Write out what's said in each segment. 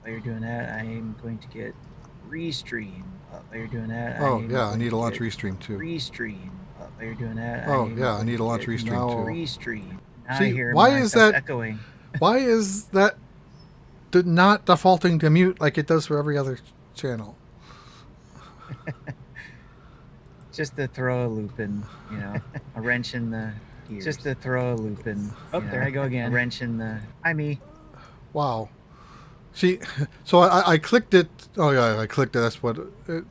While you're doing that, I am going to get restream. While you're doing that, I Oh am yeah, I going need to a launch get restream too. restream. While you're doing that, I Oh am yeah, I going need to a launch get restream No. too. restream. Now I See, hear why is myself that? echoing. Why is that not defaulting to mute like it does for every other channel? Just to throw a loop in, a wrench in the gears. Just to throw a loop in. Oh, there I go again. A wrench in the. Hi, me. Wow. See, so I clicked it. Oh yeah, I clicked it. That's what it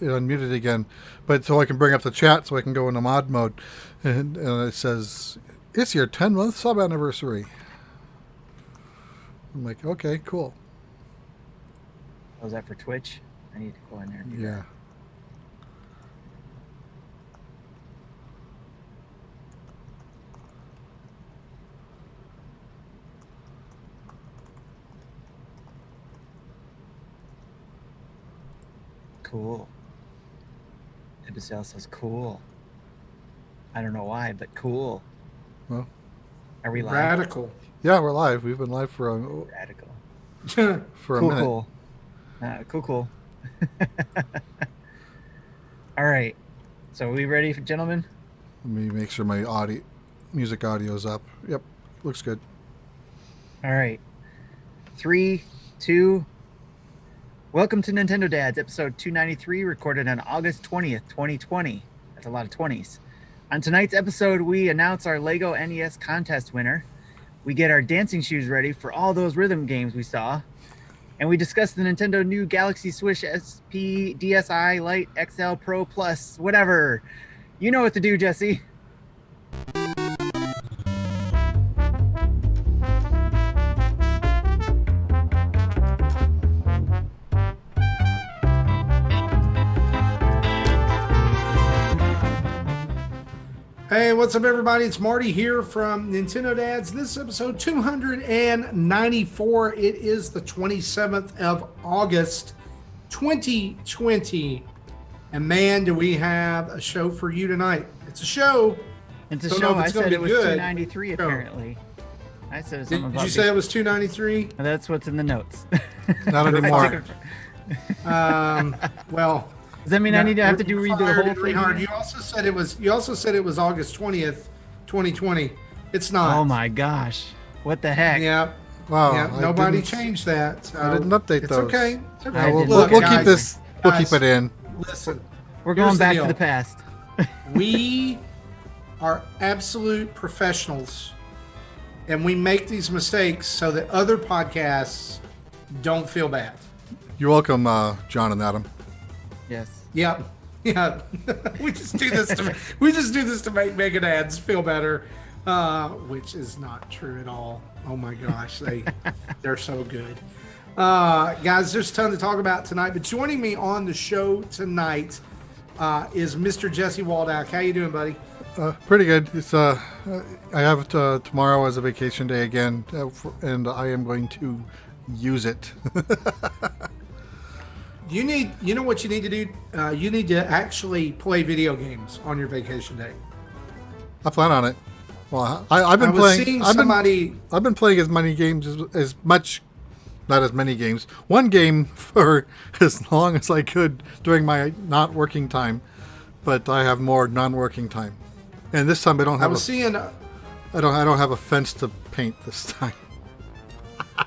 unmuted again. But so I can bring up the chat, so I can go into mod mode, and it says it's your 10-month sub anniversary. I'm like, okay, cool. Oh, is that for Twitch? I need to go in there and do Yeah. that. Cool. Ibisel says cool. I don't know why, but cool. Well, are we live? Radical. Yeah, we're live. We've been live for Radical. for a minute. Cool. All right. So are we ready, gentlemen? Let me make sure my music audio's up. Yep, looks good. All right. 3, 2. Welcome to Nintendo Dads, episode 293, recorded on August 20th, 2020. That's a lot of 20s. On tonight's episode, we announce our LEGO NES contest winner. We get our dancing shoes ready for all those rhythm games we saw. And we discuss the Nintendo new Galaxy Swish SP DSi Lite XL Pro Plus, whatever. You know what to do, Jesse. Hey, what's up, everybody? It's Marty here from Nintendo Dads. This is episode 294. It is the 27th of August, 2020. And man, do we have a show for you tonight. It's a show. It's a show. I said it was 293, apparently. I said something about Did you say it was 293? That's what's in the notes. Not anymore. Well... Does that mean I need to have to read the whole thing? You also said it was August 20th, 2020. It's not. Oh my gosh. What the heck? Yeah. Wow. Yeah, nobody changed that. So I didn't update those. It's okay. It's okay. We'll keep this. We'll keep it in. Listen. We're going back to the past. We are absolute professionals, and we make these mistakes so that other podcasts don't feel bad. You're welcome, John and Adam. Yes. Yeah. we just do this to make Mega Dads feel better, which is not true at all. Oh my gosh, they're so good. Guys, there's a ton to talk about tonight, but joining me on the show tonight is Mr. Jesse Waldock. How you doing, buddy? Pretty good. It's I have tomorrow as a vacation day again, and I am going to use it. You know what you need to do? You need to actually play video games on your vacation day. I plan on it. Well, I've been playing. I've been playing as many games as much, not as many games. One game for as long as I could during my not working time, but I have more non-working time. And this time I don't have. I don't have a fence to paint this time.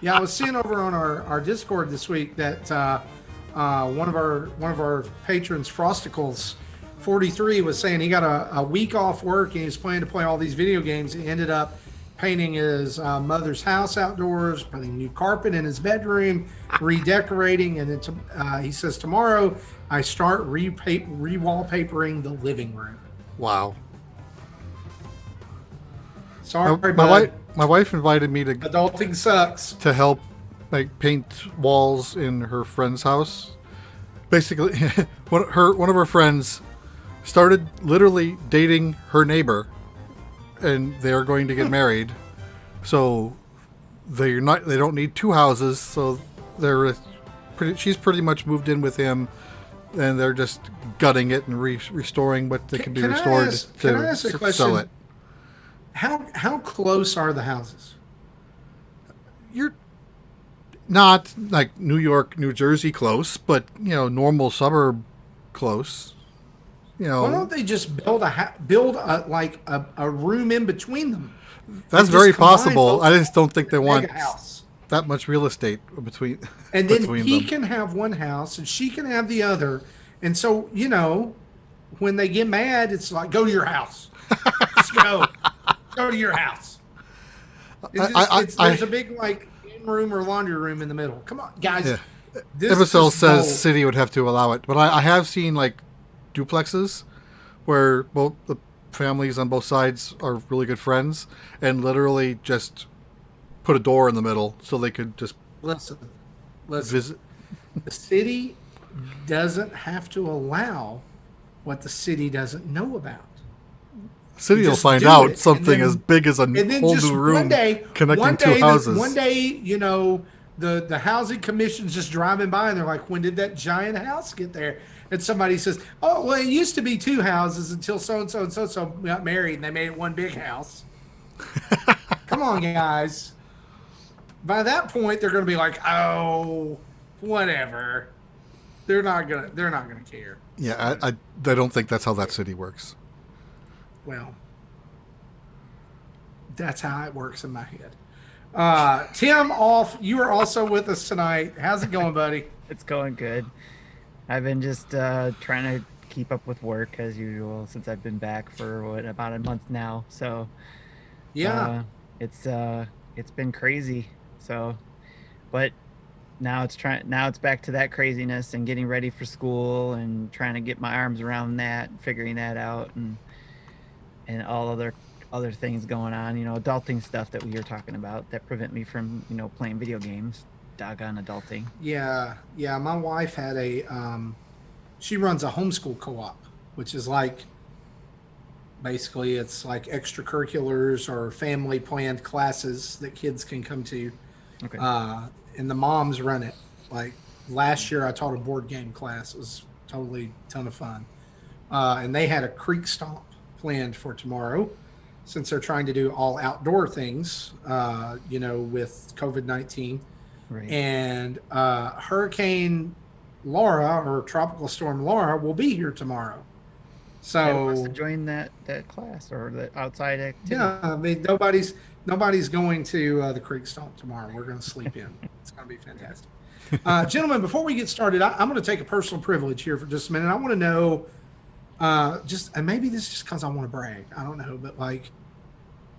Yeah, I was seeing over on our Discord this week that. One of our patrons, Frosticles 43, was saying he got a week off work and he was planning to play all these video games. He ended up painting his mother's house outdoors, putting new carpet in his bedroom, redecorating, and then he says tomorrow I start re-wallpapering the living room. Wow. Sorry, bud. My wife invited me to. Adulting sucks. To help. Like paint walls in her friend's house. Basically, one of her friends started literally dating her neighbor, and they are going to get married. So they don't need two houses. So she's pretty much moved in with him, and they're just gutting it and restoring what they can be restored to sell it. How close are the houses? You're not like New York, New Jersey close, but normal suburb close. Why don't they just build a room in between them? That's And just very combine possible. both I just don't think they want mega house. that much real estate between And then between he them. can have one house and she can have the other. And so, when they get mad, it's like, go to your house. Just go. Go to your house. There's a big in room or laundry room in the middle. Come on, guys. Yeah. This Eversole is says gold. city would have to allow it, but I have seen duplexes where both the families on both sides are really good friends and literally just put a door in the middle so they could just Listen. visit. The city doesn't have to allow what the city doesn't know about. City You will just find do out it, something and then- as big as a And then whole just new room one day, connecting two houses. One day, the housing commission's just driving by and they're like, when did that giant house get there? And somebody says, oh, well, it used to be two houses until so-and-so and so-and-so got married and they made it one big house. Come on, guys. By that point, they're going to be like, oh, whatever. They're not gonna care. Yeah, I don't think that's how that city works. Well, that's how it works in my head. Tim, you are also with us tonight. How's it going, buddy? It's going good. I've been just trying to keep up with work as usual since I've been back for about a month now. So Yeah. it's been crazy. So, but now it's back to that craziness and getting ready for school and trying to get my arms around that, figuring that out, and all other things going on, adulting stuff that we were talking about that prevent me from, playing video games. Doggone adulting. Yeah. My wife had she runs a homeschool co-op, which is basically it's like extracurriculars or family planned classes that kids can come to. Okay. And the moms run it. Like last year, I taught a board game class. It was totally a ton of fun. And they had a creek stomp planned for tomorrow, since they're trying to do all outdoor things, with COVID-19. Right. And Hurricane Laura or Tropical Storm Laura will be here tomorrow. Who wants So to join that class or the outside activity? yeah, I mean nobody's going to the creek stomp tomorrow. We're going to sleep in. It's going to be fantastic. Gentlemen, before we get started, I'm going to take a personal privilege here for just a minute. I want to know, and maybe this is just because I want to brag. I don't know, but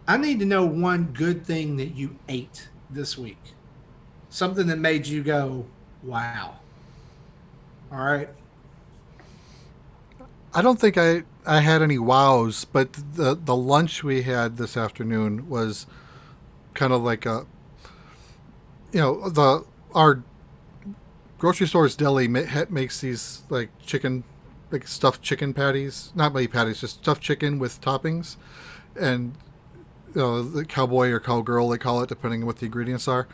I need to know one good thing that you ate this week. Something that made you go, wow. All right. I don't think I had any wows, but the lunch we had this afternoon was kind of like our grocery store's deli makes these stuffed chicken patties, not really patties, just stuffed chicken with toppings, and the cowboy or cowgirl they call it depending on what the ingredients are.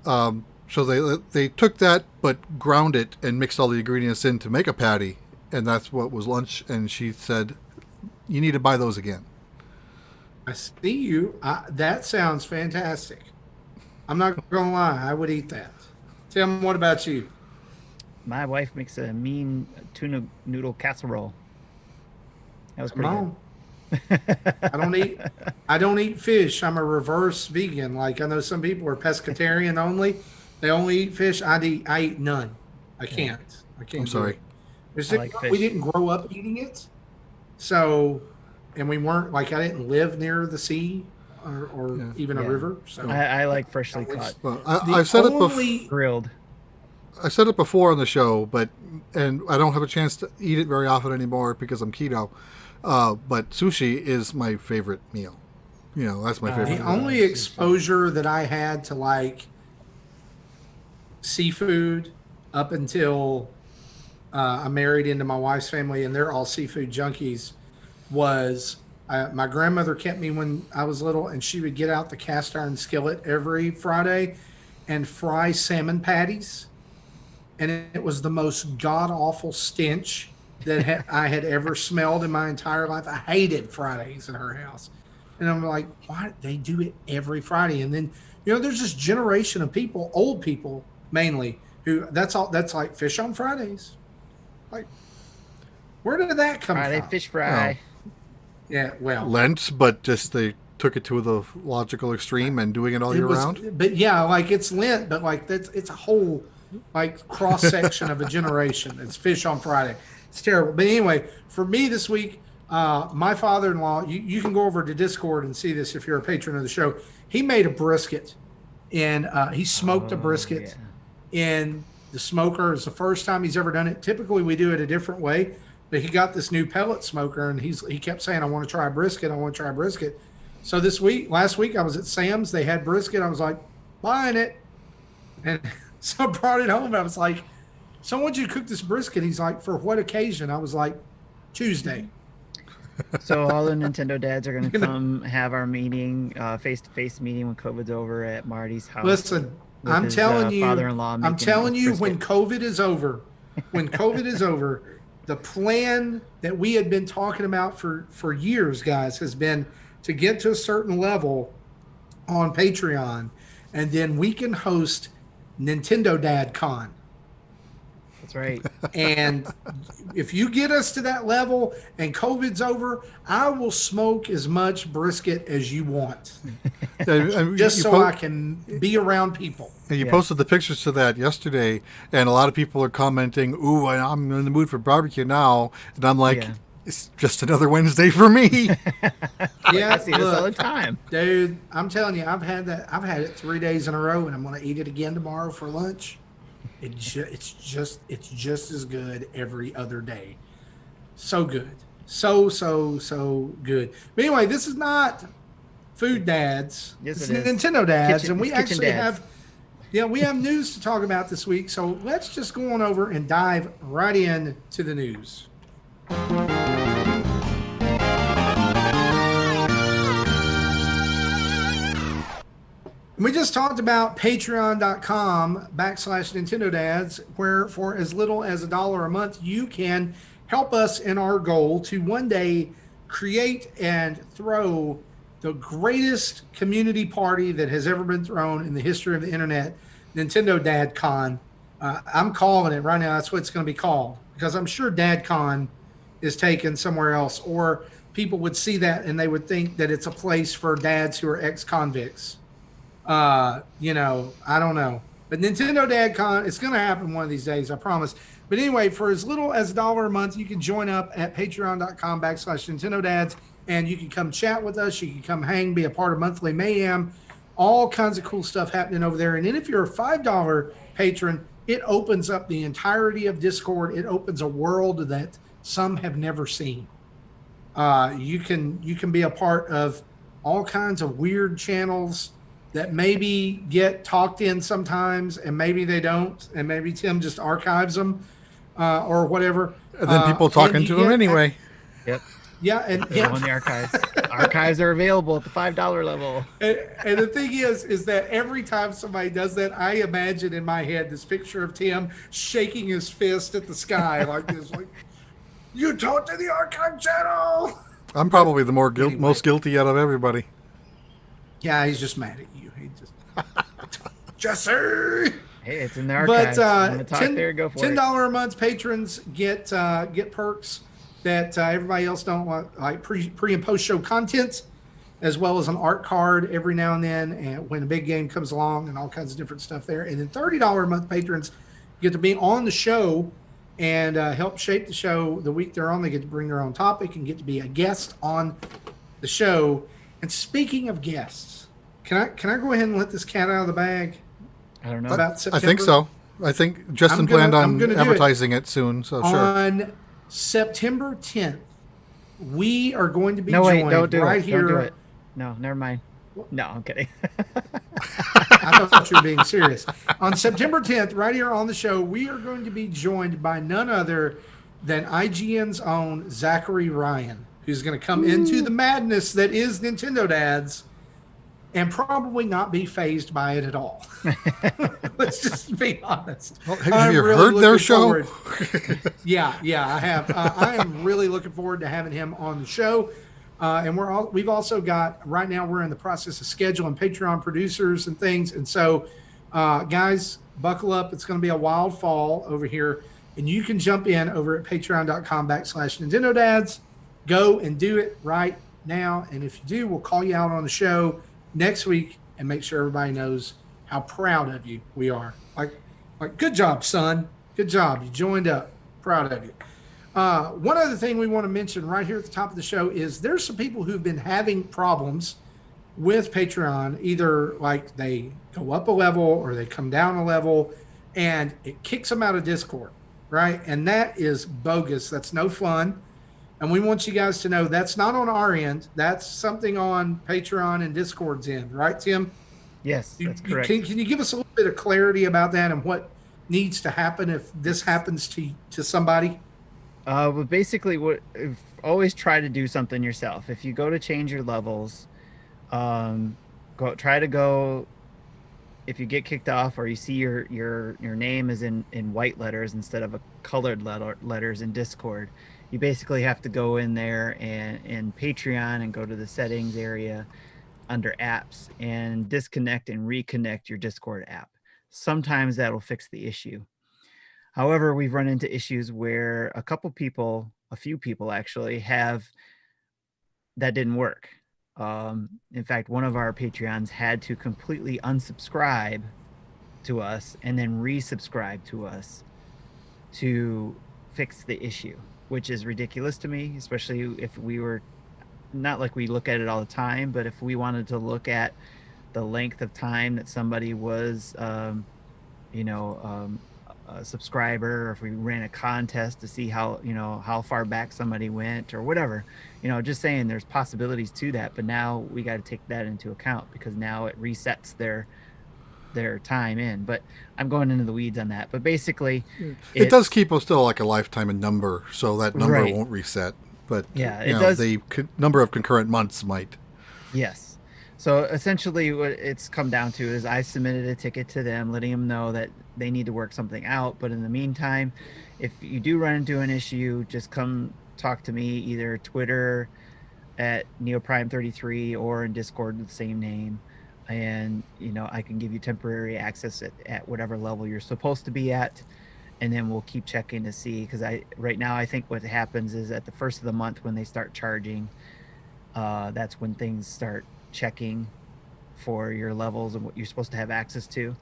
So they took that but ground it and mixed all the ingredients in to make a patty. And that's what was lunch. And she said, you need to buy those again. I see you. That sounds fantastic. I'm not going to lie. I would eat that. Tim, what about you? My wife makes a mean tuna noodle casserole. That was pretty Come on. I don't eat fish. I'm a reverse vegan. I know some people are pescatarian only. They only eat fish. I eat none. I can't. I'm sorry. Do it. It's I like just, fish. we didn't grow up eating it. So, and we weren't I didn't live near the sea or even a Yeah. river. So I like freshly caught, Well, the I've said it only- before. grilled. I said it before on the show, and I don't have a chance to eat it very often anymore because I'm keto. But sushi is my favorite meal. That's my favorite. The meal. only exposure that I had to seafood up until I married into my wife's family, and they're all seafood junkies, was my grandmother kept me when I was little, and she would get out the cast iron skillet every Friday and fry salmon patties. And it was the most god awful stench that I had ever smelled in my entire life. I hated Fridays at her house. And I'm like, why? They do it every Friday. And then, there's this generation of people, old people, mainly. Who that's all. That's like fish on Fridays. Like, where did that come Friday from? fish fry. Yeah, well, Lent, but just they took it to the logical extreme and doing it all year round. But yeah, like it's Lent, but like it's a whole like cross section of a generation. It's fish on Friday. It's terrible. But anyway, for me this week, my father-in-law, you can go over to Discord and see this if you're a patron of the show. He made a brisket, and he smoked a brisket in the smoker. It's the first time he's ever done it. Typically, we do it a different way, but he got this new pellet smoker, and he kept saying, "I want to try a brisket. I want to try a brisket." So last week, I was at Sam's. They had brisket. I was like, buying it, and so I brought it home. I was like, "So, what'd you cook this brisket?" He's like, "For what occasion?" I was like, "Tuesday." So all the Nintendo dads are going to come have our meeting, face-to-face meeting when COVID's over at Marty's house. Listen, I'm telling you, when COVID is over, the plan that we had been talking about for years, guys, has been to get to a certain level on Patreon, and then we can host Nintendo Dad Con. That's right. And if you get us to that level and COVID's over, I will smoke as much brisket as you want. Just so I can be around people. And you posted the pictures to that yesterday, and a lot of people are commenting, "Ooh, I'm in the mood for barbecue now." And I'm like, it's just another Wednesday for me. I see this all the time. Dude, I'm telling you, I've had it 3 days in a row, and I'm going to eat it again tomorrow for lunch. It's just as good every other day. So good. So good. But anyway, this is not Food Dads. Yes, it's it is. Nintendo Dads. And we actually dads. we have news to talk about this week. So let's just go on over and dive right in to the news. We just talked about patreon.com/Nintendo Dads, where for as little as $1 a month, you can help us in our goal to one day create and throw the greatest community party that has ever been thrown in the history of the internet, Nintendo Dad Con. I'm calling it right now. That's what it's going to be called, because I'm sure Dad Con is taken somewhere else, or people would see that and they would think that it's a place for dads who are ex-convicts. I don't know. But Nintendo Dad Con, it's going to happen one of these days, I promise. But anyway, for as little as $1 a month, you can join up at patreon.com/Nintendo Dads, and you can come chat with us. You can come hang, be a part of Monthly Mayhem, all kinds of cool stuff happening over there. And then if you're a $5 patron, it opens up the entirety of Discord. It opens a world that some have never seen. You can be a part of all kinds of weird channels that maybe get talked in sometimes, and maybe they don't, and maybe Tim just archives them or whatever. And then people talking to them anyway. Yep. Yeah, and on the archives. Archives are available at the $5 level. And the thing is that every time somebody does that, I imagine in my head this picture of Tim shaking his fist at the sky like this, like, "You talk to the archive channel." I'm probably the most guilty out of everybody. Yeah, he's just mad at you. He just Jesse. Hey, it's in the archives. But $10 a month patrons get perks that everybody else don't want, like pre and post show content, as well as an art card every now and then, and when a big game comes along, and all kinds of different stuff there. And then $30 a month patrons get to be on the show and help shape the show the week they're on. They get to bring their own topic and get to be a guest on the show. And speaking of guests, can I go ahead and let this cat out of the bag? I don't know. About September? I think so. I think Justin planned on advertising it soon, so sure. On September 10th, we are going to be joined here. Don't do it. No, never mind. No, I'm kidding. I thought you were being serious. On September 10th, right here on the show, we are going to be joined by none other than IGN's own Zachary Ryan, who's going to come into the madness that is Nintendo Dads and probably not be fazed by it at all. Let's just be honest. Well, have you heard their show? Yeah, I have. I am really looking forward to having him on the show. And we've also got, right now we're in the process of scheduling Patreon producers and things. And so Guys, buckle up. It's going to be a wild fall over here. And you can jump in over at patreon.com/Nintendo Dads. Go and do it right now. And if you do, we'll call you out on the show next week and make sure everybody knows how proud of you we are. Like good job, son. Good job. You joined up. Proud of you. One other thing we want to mention right here at the top of the show is there's some people who've been having problems with Patreon. Either like they go up a level or they come down a level and it kicks them out of Discord, right? And that is bogus. That's no fun. And we want you guys to know that's not on our end. That's something on Patreon and Discord's end, right, Tim? Yes, that's correct. Can you give us a little bit of clarity about that and what needs to happen if this happens to somebody? But basically, always try to do something yourself. If you go to change your levels, try to go. If you get kicked off or you see your name is in white letters instead of a colored letters in Discord, you basically have to go in there and in Patreon and go to the settings area under apps and disconnect and reconnect your Discord app. Sometimes that'll fix the issue. However, we've run into issues where a few people actually have that didn't work. In fact, one of our Patreons had to completely unsubscribe to us and then resubscribe to us to fix the issue, which is ridiculous to me, especially if we were not like we look at it all the time, but if we wanted to look at the length of time that somebody was, a subscriber, or if we ran a contest to see how far back somebody went or whatever, just saying there's possibilities to that. But now we got to take that into account because now it resets their time in. But I'm going into the weeds on that. But basically, it does keep us still like a lifetime in number, so that number Right. won't reset. But yeah, it does. The number of concurrent months might. Yes. So essentially what it's come down to is I submitted a ticket to them, letting them know that they need to work something out. But in the meantime, if you do run into an issue, just come talk to me, either Twitter at Neoprime33 or in Discord with the same name. And, I can give you temporary access at whatever level you're supposed to be at. And then we'll keep checking to see, because right now I think what happens is at the first of the month when they start charging, that's when things start checking for your levels and what you're supposed to have access to.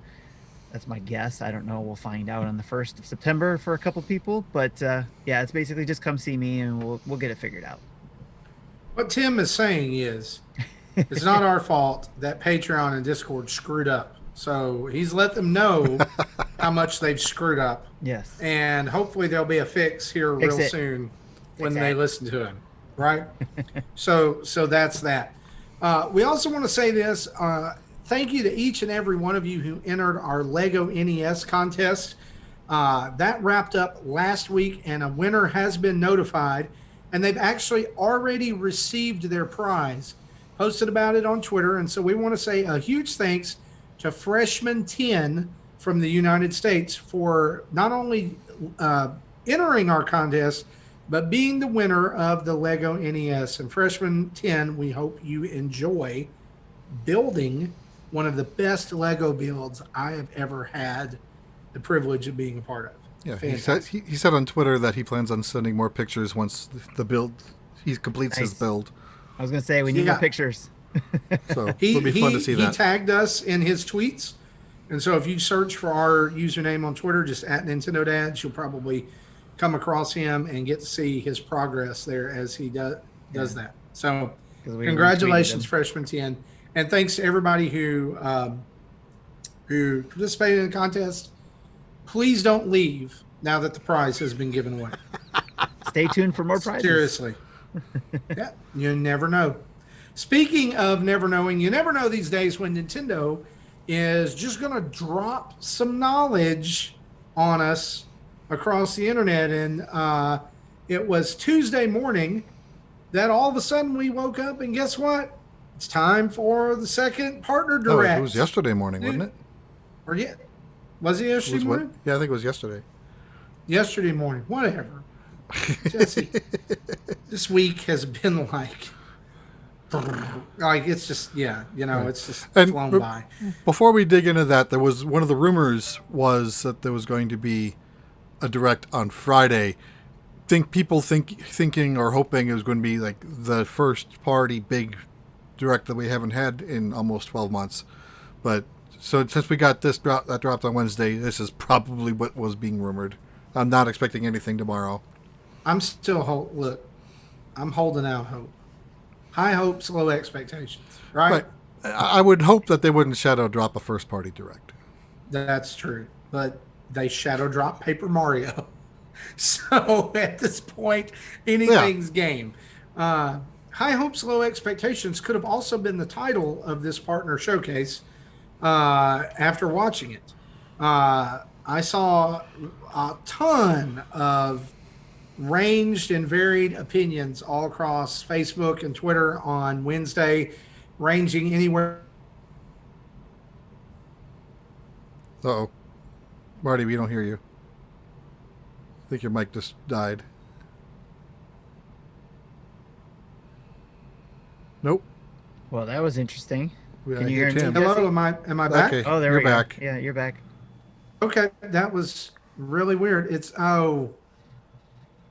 That's my guess. I don't know. We'll find out on the 1st of September for a couple people. But yeah, it's basically just come see me and we'll get it figured out. What Tim is saying is it's not our fault that Patreon and Discord screwed up. So he's let them know how much they've screwed up. Yes. And hopefully there'll be a fix here real soon when they listen to him. Right? So that's that. We also want to say this. Thank you to each and every one of you who entered our Lego NES contest. That wrapped up last week, and a winner has been notified, and they've actually already received their prize. Posted about it on Twitter, and so we want to say a huge thanks to Freshman 10 from the United States for not only entering our contest, but being the winner of the Lego NES. And Freshman 10, we hope you enjoy building one of the best Lego builds I have ever had the privilege of being a part of. Yeah, he said on Twitter that he plans on sending more pictures once he completes his build. I was going to say, we need more pictures. So it'll be fun to see that. He tagged us in his tweets. And so if you search for our username on Twitter, just at Nintendo Dads, you'll probably come across him and get to see his progress there as he does that. So congratulations, Freshman 10. And thanks to everybody who participated in the contest. Please don't leave now that the prize has been given away. Stay tuned for more prizes. Seriously. Yeah, you never know. Speaking of never knowing, you never know these days when Nintendo is just going to drop some knowledge on us across the internet. And it was Tuesday morning that all of a sudden we woke up and guess what? It's time for the second partner direct. Oh, it was yesterday morning, wasn't it? Or yeah, was it yesterday morning? Yeah, I think it was yesterday. Yesterday morning, whatever. Jesse, this week has been like like it's just Right. it's just And flown by. before we dig into that, there was one of the rumors was that there was going to be a direct on Friday. Thinking or hoping it was going to be like the first party big direct that we haven't had in almost 12 months. But so since we got that dropped on Wednesday, this is probably what was being rumored. I'm not expecting anything tomorrow. I'm still look. I'm holding out hope. High hopes, low expectations. Right. Right. I would hope that they wouldn't shadow drop a first party direct. That's true. But they shadow drop Paper Mario. So at this point, anything's game. High hopes, low expectations could have also been the title of this partner showcase. After watching it, I saw a ton of ranged and varied opinions all across Facebook and Twitter on Wednesday, ranging anywhere. Uh-oh. Marty, we don't hear you. I think your mic just died. Nope. Well, that was interesting. Yeah, Can I you hear hear him? Tim. Jesse? Hello, am I back? Okay. Oh, there You're we go. back. Yeah, you're back. Okay, that was really weird. It's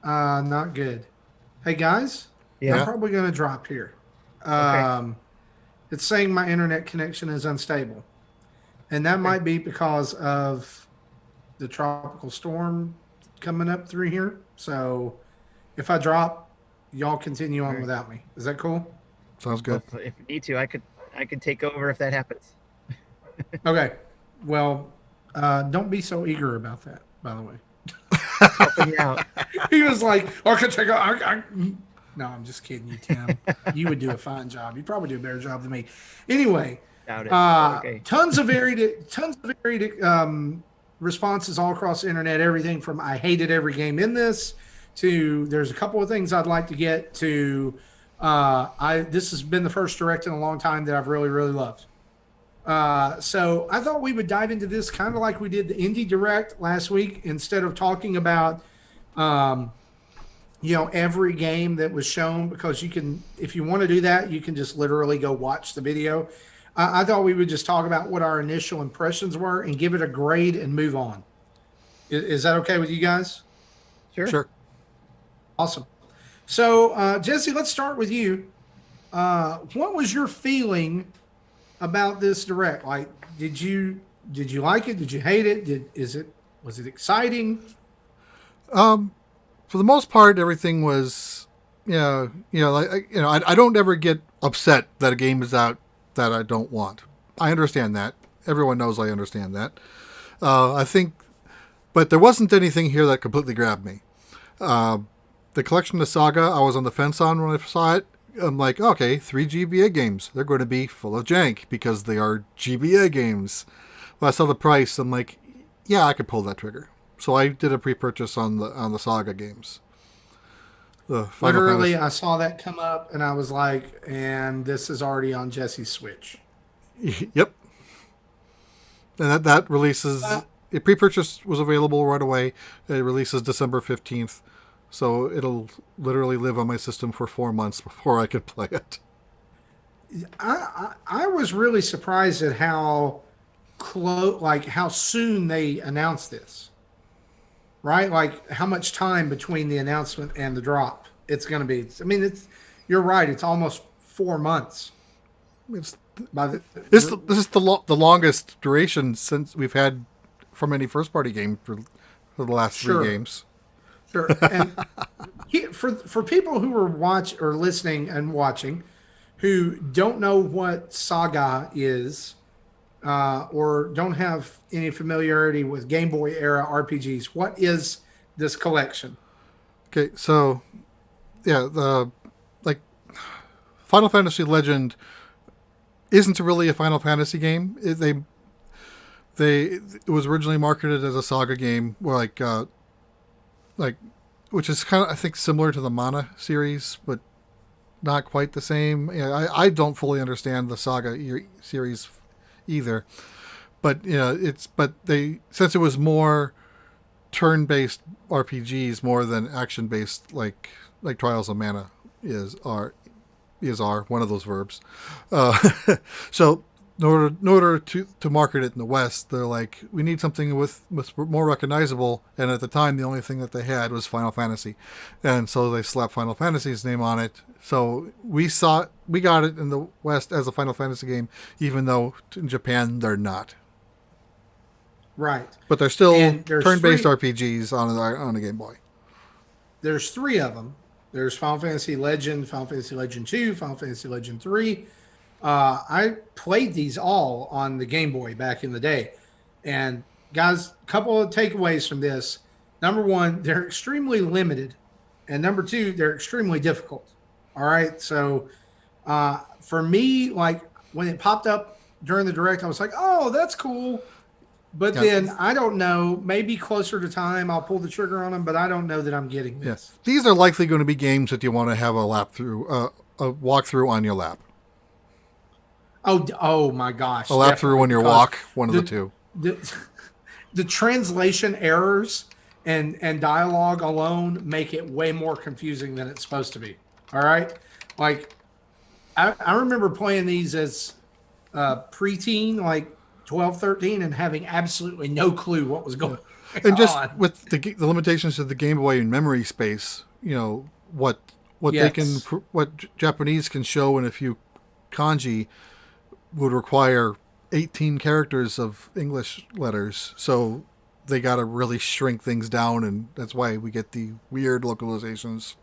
not good. Hey guys, Yeah. I'm probably going to drop here. Okay. It's saying my internet connection is unstable, and that might be because of the tropical storm coming up through here. So, if I drop, y'all continue on Okay. without me. Is that cool? Sounds good. Well, if you need to, I could take over if that happens. Okay. Well, don't be so eager about that. By the way. Helping you out. He was like, I could take No, I'm just kidding you, Tim. You would do a fine job. You'd probably do a better job than me. Anyway, Doubt it. Okay. tons of varied responses all across the internet. Everything from I hated every game in this to there's a couple of things I'd like to get to. This has been the first direct in a long time that I've really, really loved. So I thought we would dive into this kind of like we did the Indie Direct last week, instead of talking about, every game that was shown, because you can, if you want to do that, you can just literally go watch the video. I thought we would just talk about what our initial impressions were and give it a grade and move on. Is that okay with you guys? Sure. Awesome. So, Jesse, let's start with you. What was your feeling about this direct? Like, did you like it? Did you hate it? Was it exciting? For the most part, everything was, I don't ever get upset that a game is out that I don't want. I understand that. Everyone knows I understand that. I think, but there wasn't anything here that completely grabbed me. The collection of Saga, I was on the fence on when I saw it. I'm like, okay, 3 GBA games. They're going to be full of jank because they are GBA games. When I saw the price, I'm like, yeah, I could pull that trigger. So I did a pre-purchase on the Saga games. Literally, I saw that come up and I was like, and this is already on Jesse's Switch. Yep. And that releases... A pre-purchase was available right away. It releases December 15th. So it'll literally live on my system for 4 months before I could play it. I was really surprised at how how soon they announced this. Right? Like how much time between the announcement and the drop it's going to be. I mean, you're right. It's almost 4 months. This is the longest duration since we've had from any first-party game for the last 3 games. Sure. And for people who are listening and watching who don't know what Saga is, or don't have any familiarity with Game Boy era RPGs, what is this collection? Okay, so the Final Fantasy Legend isn't really a Final Fantasy game. It was originally marketed as a Saga game, where which is kind of, I think, similar to the Mana series, but not quite the same. I don't fully understand the Saga series either, but since it was more turn-based RPGs more than action-based, like Trials of Mana is are one of those verbs. Uh, so in order to market it in the West, they're like, we need something with more recognizable. And at the time, the only thing that they had was Final Fantasy, and so they slapped Final Fantasy's name on it. So we got it in the West as a Final Fantasy game, even though in Japan they're not. Right. But they're still there's turn-based three- RPGs on a Game Boy. There's three of them. There's Final Fantasy Legend, Final Fantasy Legend 2, Final Fantasy Legend 3. I played these all on the Game Boy back in the day. And guys, a couple of takeaways from this. Number one, they're extremely limited. And number two, they're extremely difficult. All right. So for me, like when it popped up during the direct, I was like, oh, that's cool. But then I don't know, maybe closer to time I'll pull the trigger on them, but I don't know that I'm getting this. Yes. These are likely going to be games that you want to have a walkthrough on your lap. Oh my gosh. A lap through on your walk, one of the two. The translation errors and dialogue alone make it way more confusing than it's supposed to be. All right. Like I remember playing these as preteen, like 12, 13, and having absolutely no clue what was going on. And just with the limitations of the Game Boy and memory space, you know, what Japanese can show in a few kanji would require 18 characters of English letters. So they got to really shrink things down, and that's why we get the weird localizations.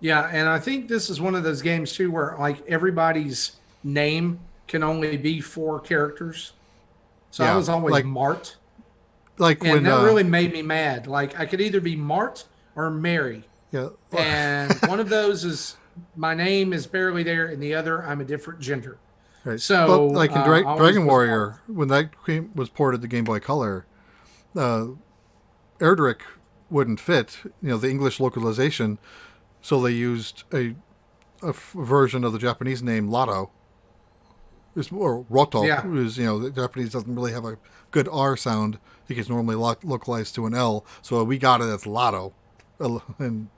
Yeah, and I think this is one of those games too where like everybody's name can only be 4 characters. So I was always like, Mart. Like and when that really made me mad. Like I could either be Mart or Mary. Yeah. And one of those is my name is barely there, and the other I'm a different gender. Right. So but like in always Dragon was Warrior, Mart. when that game was ported to Game Boy Color, Erdrick wouldn't fit, you know, the English localization, so they used a version of the Japanese name Lotto. Or Roto, is, you know, the Japanese doesn't really have a good R sound. I think it's normally localized to an L, so we got it as Lotto, and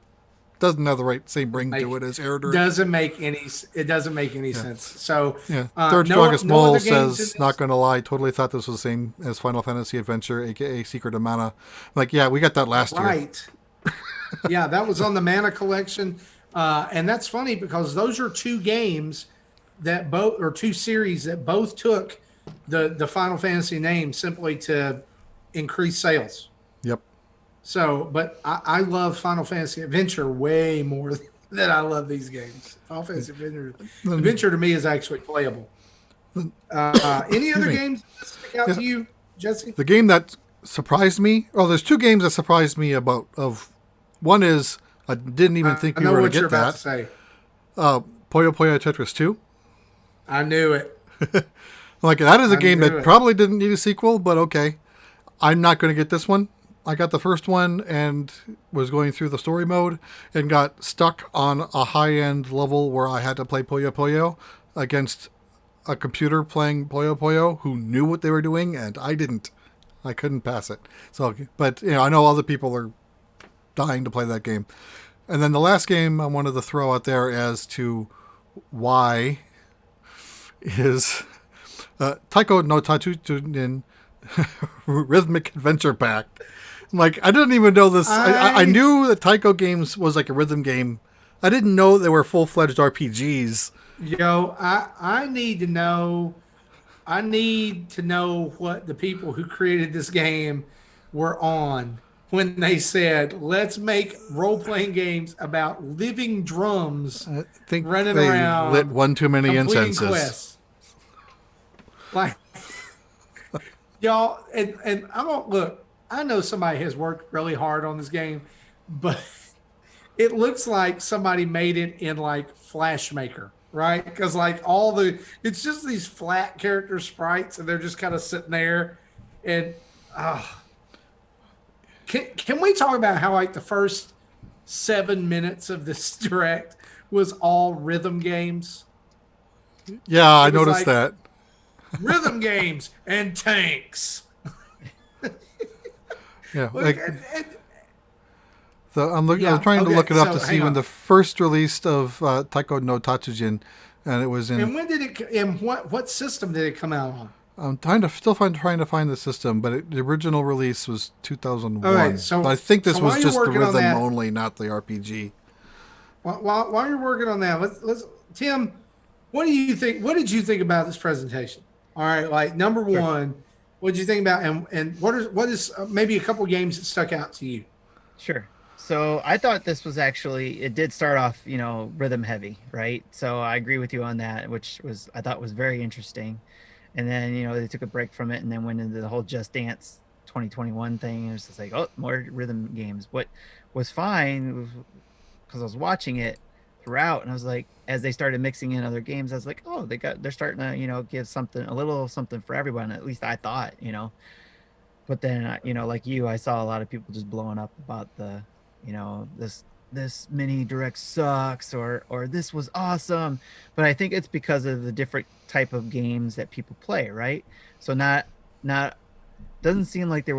doesn't have the same ring to it as Erdrick. It doesn't make any sense. So Third Strongest Mole says, not gonna lie, totally thought this was the same as Final Fantasy Adventure, aka Secret of Mana. Like, yeah, we got that last year. Right. Yeah, that was on the Mana collection. And that's funny because those are 2 games that both, or 2 series that both took the Final Fantasy name simply to increase sales. Yep. So, but I love Final Fantasy Adventure way more than I love these games. Final Fantasy Adventure to me is actually playable. Any other games that stick out to you, Jesse? The game that surprised me, there's 2 games that surprised me one is, I didn't even think we were going to get that. To say. Puyo Puyo Tetris 2. I knew it. Like, that is a game that probably didn't need a sequel, but okay. I'm not going to get this one. I got the first one and was going through the story mode and got stuck on a high-end level where I had to play Puyo Puyo against a computer playing Puyo Puyo who knew what they were doing, and I didn't. I couldn't pass it. So, but, you know, I know other people are dying to play that game. And then the last game I wanted to throw out there as to why is Taiko no Tatsunin Rhythmic Adventure Pack. Like, I didn't even know this. I knew that Taiko games was like a rhythm game. I didn't know they were full-fledged RPGs. Yo, I need to know. I need to know what the people who created this game were on when they said, let's make role-playing games about living drums I think running they around. lit one too many completing incenses. quests. Like, y'all, and I don't look. I know somebody has worked really hard on this game, but it looks like somebody made it in like Flashmaker, right? Because like it's just these flat character sprites, and they're just kind of sitting there. And can we talk about how like the first 7 minutes of this direct was all rhythm games? Yeah, I noticed that. Rhythm games and tanks. Yeah, Look, I'm Yeah. trying to Okay. look it up So to see hang when on. the first release of Taiko no Tatsujin, and it was in. And when did it? And what system did it come out on? I'm trying to find the system, but the original release was All right. 2001. But I So think so this was while you're just the working on rhythm that, only, not the RPG. while you're working on that, let's Tim, what do you think? What did you think about this presentation? All right, like number Sure. one, what did you think about, and what is maybe a couple games that stuck out to you? Sure. So I thought this was actually, it did start off, rhythm heavy, right? So I agree with you on that, which was, I thought was very interesting. And then, they took a break from it and then went into the whole Just Dance 2021 thing. And it was just like, oh, more rhythm games. What was fine because I was watching it throughout and I was like, as they started mixing in other games, I was like, oh, they're starting to, give something, a little something for everyone. At least I thought. But then, like you, I saw a lot of people just blowing up about this mini direct sucks or this was awesome. But I think it's because of the different type of games that people play, right? So not doesn't seem like it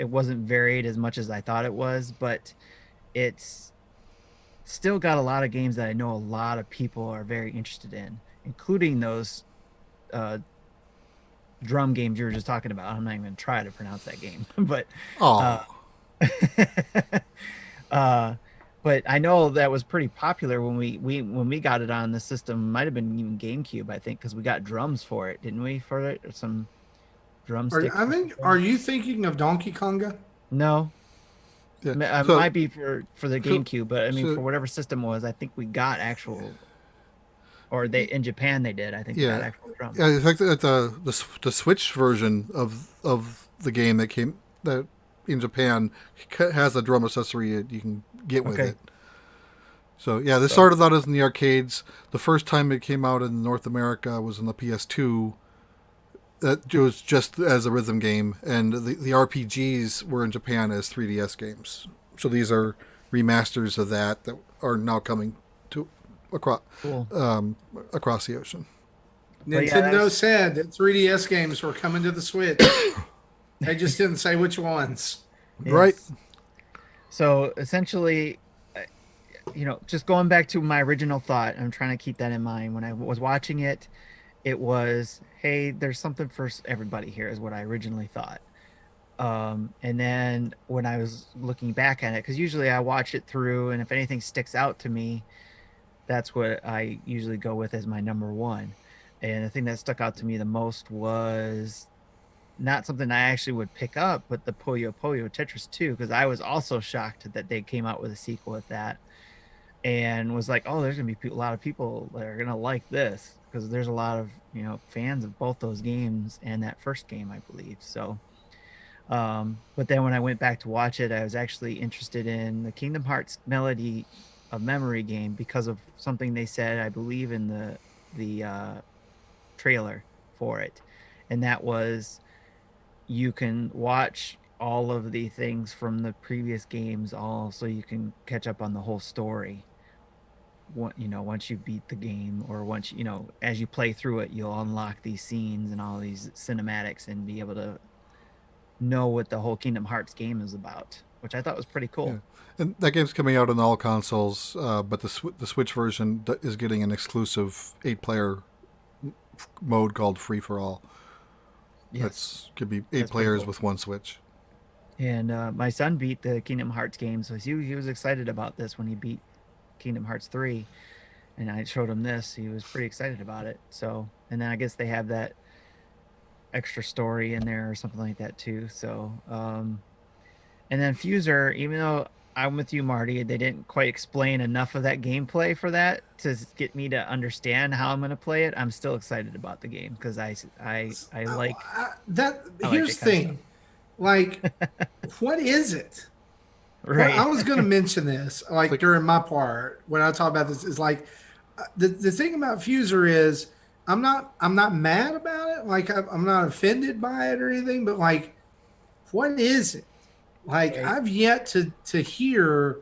wasn't varied as much as I thought it was, but it's still got a lot of games that I know a lot of people are very interested in, including those uh drum games you were just talking about. I'm not even gonna try to pronounce that game, but uh, Oh, uh, but I know that was pretty popular when we got it on the system. Might have been even GameCube, I think, because we got drums for it, didn't we? For it, or some drumsticks I or think, are something. you thinking of Donkey Konga? No, yeah. it So might be for the so GameCube, but I mean, so for whatever system it was, I think we got actual, or they in Japan they did. I think they got yeah, actual drums. yeah. I think that the Switch version of the game that in Japan has a drum accessory that you can get with Okay, it. So yeah, this so started out as in the arcades. The first time it came out in North America was in the PS2. That was just as a rhythm game, and the RPGs were in Japan as 3DS games. So these are remasters of that are now coming to across cool. across the ocean. But yeah, that Nintendo was said that 3DS games were coming to the Switch. They just didn't say which ones. Right? yes. So essentially, just going back to my original thought, I'm trying to keep that in mind. When I was watching it, it was, hey, there's something for everybody here, is what I originally thought. And then when I was looking back at it, because usually I watch it through, and if anything sticks out to me, that's what I usually go with as my number one. And the thing that stuck out to me the most was not something I actually would pick up, but the Puyo Puyo Tetris 2, because I was also shocked that they came out with a sequel with that and was like, oh, there's gonna be a lot of people that are gonna like this because there's a lot of fans of both those games and that first game, I believe. So, but then when I went back to watch it, I was actually interested in the Kingdom Hearts Melody of Memory game because of something they said, I believe, in the trailer for it, and that was you can watch all of the things from the previous games all so you can catch up on the whole story once you beat the game, or once as you play through it, you'll unlock these scenes and all these cinematics and be able to know what the whole Kingdom Hearts game is about, which I thought was pretty Yeah. cool. And that game's coming out on all consoles, but the Switch version is getting an exclusive 8-player mode called Free for All. Yes, That's could be eight that's pretty players cool. with one Switch. And my son beat the Kingdom Hearts game, so he was excited about this when he beat Kingdom Hearts 3, and I showed him this. He was pretty excited about it. So, and then I guess they have that extra story in there or something like that too. So, and then Fuser, even though I'm with you, Marty, they didn't quite explain enough of that gameplay for that to get me to understand how I'm going to play it. I'm still excited about the game because I like That I like here's that the kind of thing, like, what is it? stuff. Well, I Right. was going to mention this, It's like like during my part when I talk about this, is like the thing about Fuser is I'm not mad about it, like I'm not offended by it or anything, but like, what is it? Like, Right. I've yet to hear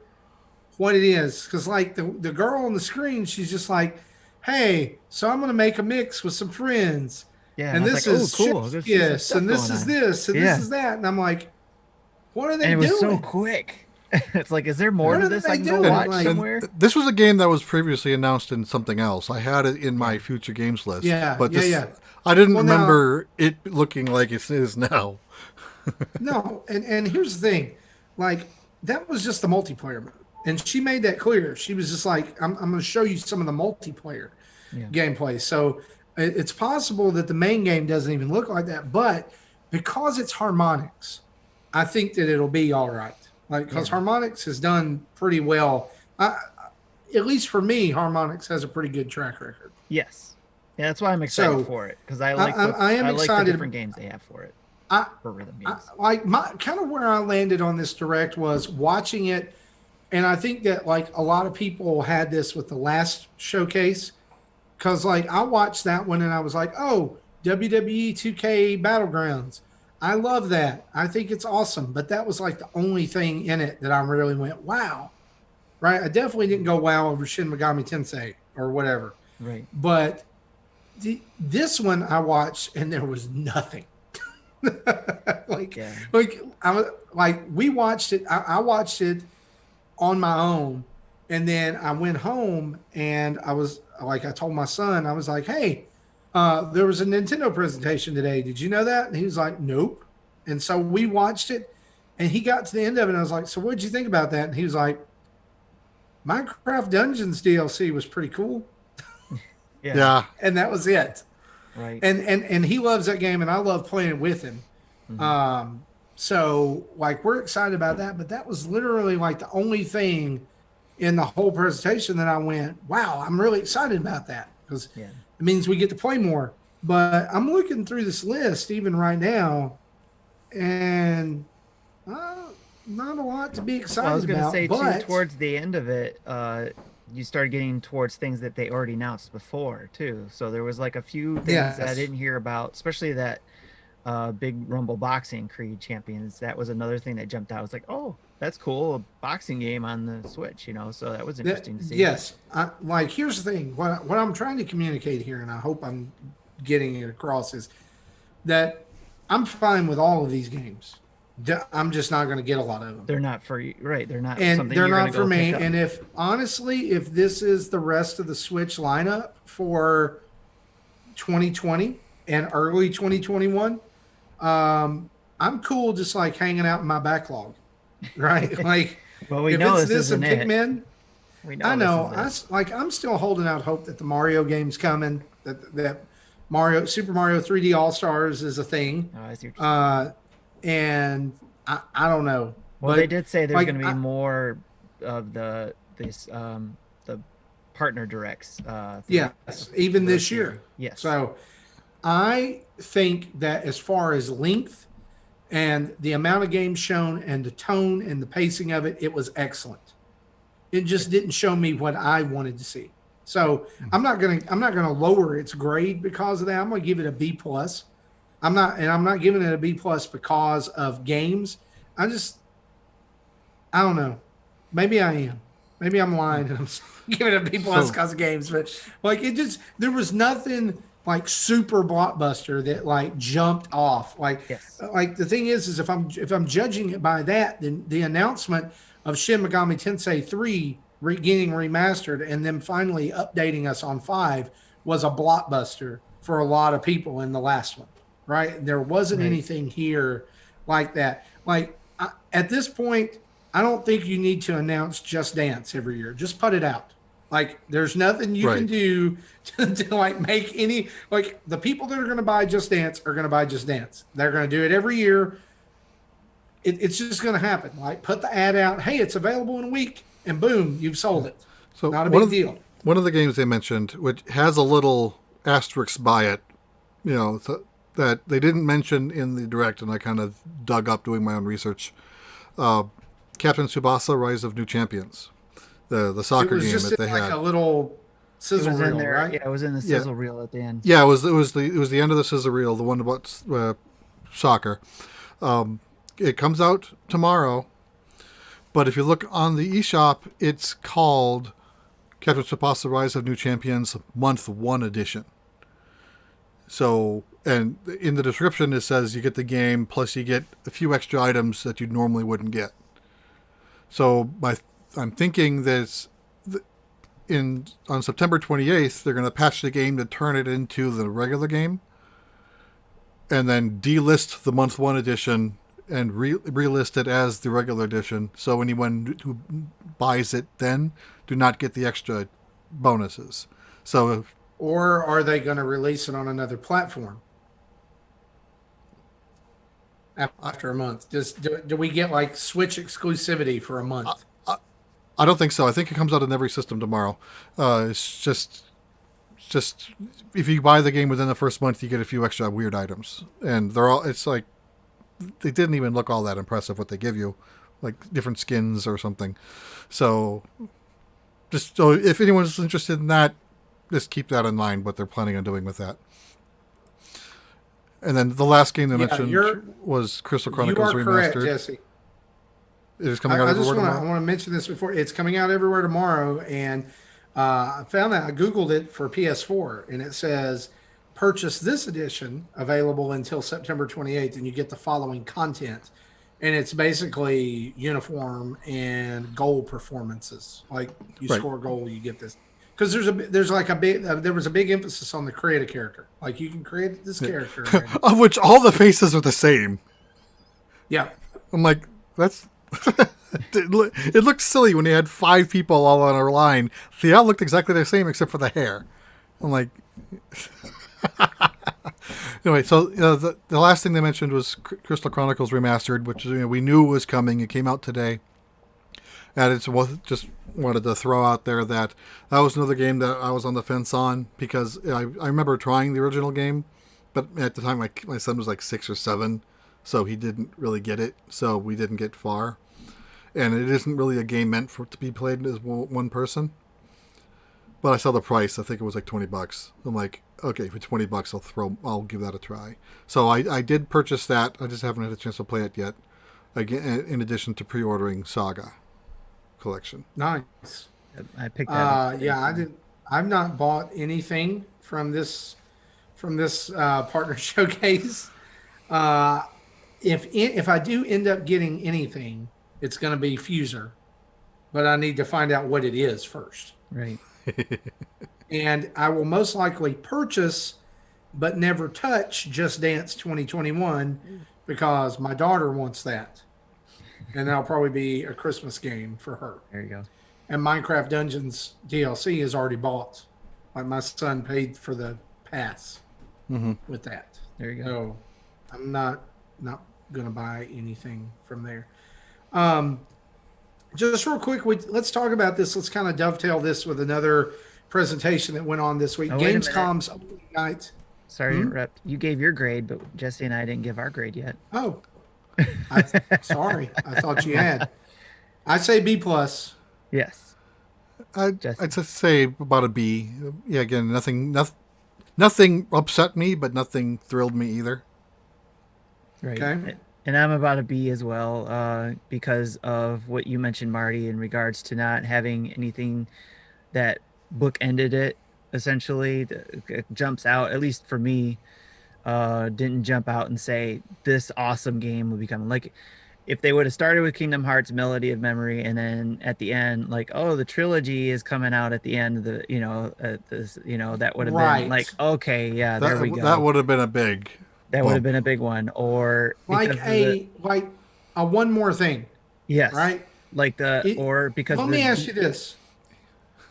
what it is, because like the girl on the screen, she's just like, hey, so I'm gonna make a mix with some friends, Yeah, and and I was this like, "Oh, is cool. chef's Good to see some kiss, stuff and this going is on." this, and this Yeah. is that, and I'm like, what are And they it was so doing? quick. It's like, is there more What to are this they I can go doing? watch Like- somewhere? This was a game that was previously announced in something else. I had it in my future games list. Yeah, but yeah. I didn't Well, now- remember it looking like it is now. No, and here's the thing, like that was just the multiplayer mode, and she made that clear. She was just like, "I'm going to show you some of the multiplayer gameplay." So it's possible that the main game doesn't even look like that, but because it's Harmonix, I think that it'll be all right. Like because Harmonix has done pretty well. At least for me, Harmonix has a pretty good track record. Yes. Yeah, that's why I'm excited So, for it, because I like I am I like the excited. different games they have for it. For rhythm games. Like my kind of where I landed on this direct was watching it, and I think that like a lot of people had this with the last showcase, because like I watched that one and I was like, oh, WWE 2K Battlegrounds, I love that. I think it's awesome, but that was like the only thing in it that I really went wow, right? I definitely didn't go wow over Shin Megami Tensei or whatever, Right. but this one I watched and there was nothing. like we watched it. I watched it on my own, and then I went home and I was like, I told my son, I was like, hey, there was a Nintendo presentation today. Did you know that? And he was like, nope. And so we watched it, and he got to the end of it, and I was like, so what did you think about that? And he was like, Minecraft Dungeons DLC was pretty cool. Yeah. And that was it. Right. And he loves that game, and I love playing it with him. So like we're excited about that, but that was literally like the only thing in the whole presentation that I went, wow, I'm really excited about that, because it means we get to play more. But I'm looking through this list even right now, and not a lot to be excited about. I was going to say but, too, towards the end of it, you started getting towards things that they already announced before too. So there was like a few things that I didn't hear about, especially that big Rumble Boxing Creed Champions. That was another thing that jumped out. I was like, oh, that's cool, a boxing game on the Switch, you know. So that was interesting to see. Yes, like here's the thing. What I'm trying to communicate here, and I hope I'm getting it across, is that I'm fine with all of these games. I'm just not going to get a lot of them. They're not for you, right? They're not, and something they're you're not gonna for go me. pick up. And if honestly, if this is the rest of the Switch lineup for 2020 and early 2021, I'm cool just like hanging out in my backlog, right? Like, well, we if know it's this and isn't it. Pikmin, We know I know. this is it. I'm still holding out hope that the Mario game's coming. That Super Mario 3D All Stars is a thing. Oh, I see what you're saying. And I don't know. Well, but, they did say there's like, going to be more of the partner directs. Yes, even this year. Yes. So I think that as far as length and the amount of games shown and the tone and the pacing of it, it was excellent. It just didn't show me what I wanted to see. So I'm not gonna lower its grade because of that. I'm gonna give it a B plus. I'm not giving it a B plus because of games. I don't know. Maybe I am. Maybe I'm lying and I'm giving it a B plus because of games. But like there was nothing like super blockbuster that like jumped off. Like like the thing is if I'm judging it by that, then the announcement of Shin Megami Tensei 3 getting remastered and then finally updating us on 5 was a blockbuster for a lot of people in the last one, right? There wasn't anything here like that. Like at this point, I don't think you need to announce Just Dance every year. Just put it out. Like there's nothing you can do to like make any, like the people that are going to buy Just Dance are going to buy Just Dance. They're going to do it every year. It's just going to happen. Like put the ad out. Hey, it's available in a week. And boom, you've sold it. So not a big deal. One of the games they mentioned, which has a little asterisk by it, you know, that they didn't mention in the direct, and I kind of dug up doing my own research. Captain Tsubasa: Rise of New Champions, the soccer game that they had. Like a little sizzle reel, there, right? Yeah, it was in the sizzle reel at the end. Yeah, it was the end of the sizzle reel, the one about soccer. It comes out tomorrow. But if you look on the eShop, it's called Captain Tsubasa: Rise of New Champions Month 1 Edition. So, and in the description it says you get the game, plus you get a few extra items that you normally wouldn't get. So I'm thinking that on September 28th they're going to patch the game to turn it into the regular game, and then delist the month one edition and relist it as the regular edition. So anyone who buys it then do not get the extra bonuses. So, Or are they going to release it on another platform after a month? Do we get like Switch exclusivity for a month? I don't think so. I think it comes out in every system tomorrow. It's just if you buy the game within the first month, you get a few extra weird items, and they're all. It's like they didn't even look all that impressive what they give you, like different skins or something. So, just so if anyone's interested in that, just keep that in mind. What they're planning on doing with that. And then the last game they mentioned was Crystal Chronicles You are Remastered. correct, Jesse. It is coming out everywhere tomorrow. I want to mention this before. It's coming out everywhere tomorrow, and I found that I googled it for PS4, and it says purchase this edition available until September 28th, and you get the following content. And it's basically uniform and goal performances. Like you score a goal, you get this. Because there was a big emphasis on the create a character. Like you can create this character, of which all the faces are the same. Yeah, I'm like, that's it looked silly when you had 5 people all on a line. They all looked exactly the same except for the hair. I'm like, anyway. So the last thing they mentioned was Crystal Chronicles Remastered, which we knew was coming. It came out today, and it's just wanted to throw out there that was another game that I was on the fence on because I remember trying the original game, but at the time my son was like 6 or 7. So he didn't really get it. So we didn't get far. And it isn't really a game meant to be played as one person. But I saw the price. I think it was like $20. I'm like, okay, for $20, I'll give that a try. So I did purchase that. I just haven't had a chance to play it yet. Again, in addition to pre-ordering Saga Collection. nice. I picked that up. Yeah, I've not bought anything from this partner showcase. If I do end up getting anything, it's going to be Fuser, but I need to find out what it is first. Right. And I will most likely purchase, but never touch Just Dance 2021 because my daughter wants that. And that'll probably be a Christmas game for her. There you go. And Minecraft Dungeons DLC is already bought. Like my son paid for the pass with that. There you go. So I'm not going to buy anything from there. Just real quick, let's talk about this. Let's kind of dovetail this with another presentation that went on this week. Oh, wait a minute. Gamescom's opening night. Sorry to interrupt. You gave your grade, but Jesse and I didn't give our grade yet. Oh, sorry. I thought you had. I say B+. Yes. I'd just say about a B. Yeah, again, nothing upset me, but nothing thrilled me either. Right. Okay. And I'm about a B as well, because of what you mentioned, Marty, in regards to not having anything that bookended it. Essentially, it jumps out. At least for me, didn't jump out and say this awesome game will be coming. Like, if they would have started with Kingdom Hearts Melody of Memory, and then at the end, like, oh, the trilogy is coming out at the end of the, that would have been like, okay, yeah, there we go. That would have been a big. That would have been a big one, or like a one more thing. Yes. Right. Like because. Let me ask you this: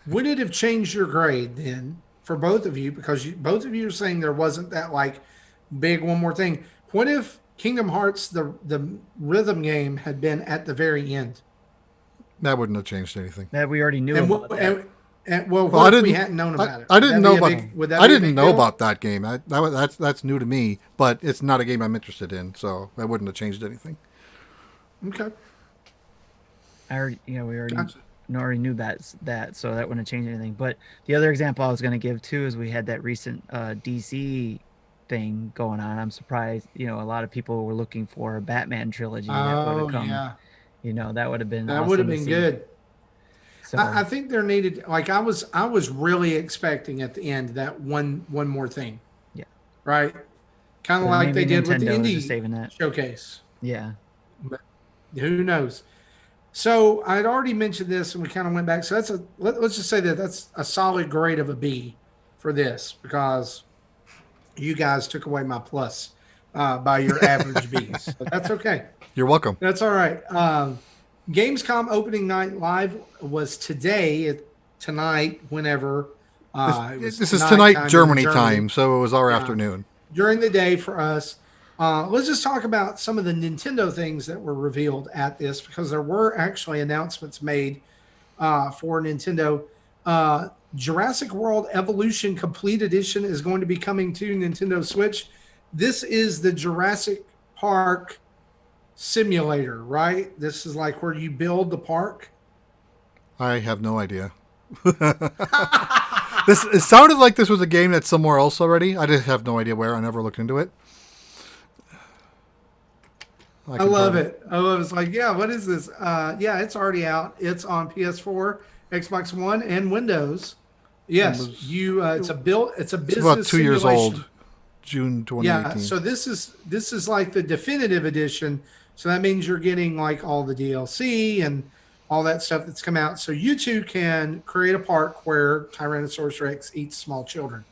would it have changed your grade then for both of you? Because both of you are saying there wasn't that like big one more thing. What if Kingdom Hearts the rhythm game had been at the very end? That wouldn't have changed anything. That we already knew about that. What if we hadn't known about it? I didn't know about that game. That's new to me, but it's not a game I'm interested in, so that wouldn't have changed anything. Okay. We already Gotcha. already knew that, so that wouldn't have changed anything. But the other example I was going to give too is we had that recent DC thing going on. I'm surprised, a lot of people were looking for a Batman trilogy that would have come. Yeah. That would have been That would have been good. So, I think there needed, like, I was really expecting at the end that one more thing. Yeah. Right. Kind of like they did with the Nintendo is just saving indie that. showcase. Yeah. But who knows? So I'd already mentioned this, and we kind of went back. So let's just say that that's a solid grade of a B for this because you guys took away my plus by your average Bs. So that's okay. You're welcome. That's all right. Gamescom opening night live was tonight, whenever. This is tonight, Germany time, so it was our Yeah. afternoon. During the day for us. Let's just talk about some of the Nintendo things that were revealed at this because there were actually announcements made for Nintendo. Jurassic World Evolution Complete Edition is going to be coming to Nintendo Switch. This is the Jurassic Park simulator, right? This is like where you build the park. I have no idea. It sounded like this was a game that's somewhere else already. I just have no idea where. I never looked into it. I love it. I love it. It's like, yeah, what is this? Yeah, it's already out. It's on PS4, Xbox One, and Windows. Yes, it's a business. It's about 2 years simulation. old. June 2018. Yeah, so this is like the definitive edition. So that means you're getting like all the DLC and all that stuff that's come out. So you too can create a park where Tyrannosaurus Rex eats small children,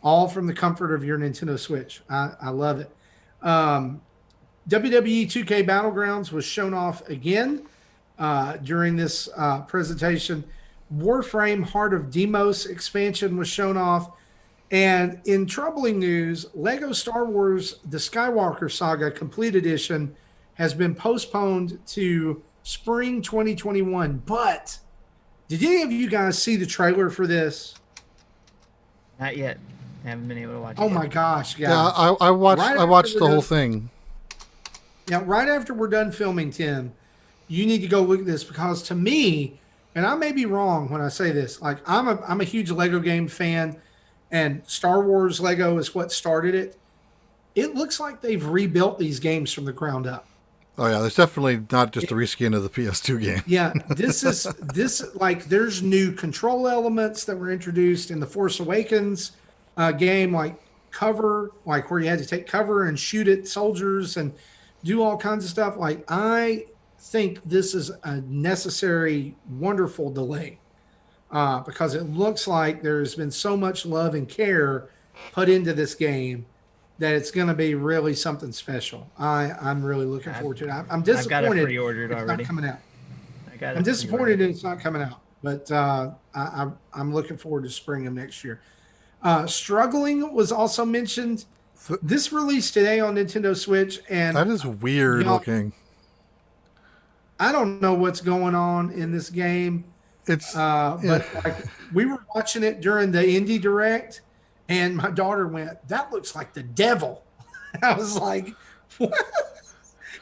all from the comfort of your Nintendo Switch. I love it. WWE 2K Battlegrounds was shown off again during this presentation. Warframe Heart of Demos expansion was shown off. And in troubling news, Lego Star Wars The Skywalker Saga Complete Edition has been postponed to spring 2021. But did any of you guys see the trailer for this? Not yet. I haven't been able to watch it. Oh yet. my gosh, guys. Yeah, I watched Right I watched after the we're whole done- thing. Yeah, right after we're done filming, Tim, you need to go look at this because to me, and I may be wrong when I say this, like I'm a huge Lego game fan, and Star Wars Lego is what started it. It looks like they've rebuilt these games from the ground up. Oh yeah, there's definitely not just a reskin of the PS2 game. Yeah, this like there's new control elements that were introduced in the Force Awakens game, like cover, like where you had to take cover and shoot at soldiers and do all kinds of stuff. Like I think this is a necessary, wonderful delay because it looks like there's been so much love and care put into this game that it's going to be really something special. I'm really looking forward to it. I'm disappointed. I've got it pre-ordered it's already. not coming out. I got it I'm disappointed pre-ordered. that it's not coming out, but I'm looking forward to spring of next year. Struggling was also mentioned. This released today on Nintendo Switch, and That is weird y'all- looking. I don't know what's going on in this game. It's But like we were watching it during the Indie Direct, and my daughter went, "That looks like the devil." I was like, "What?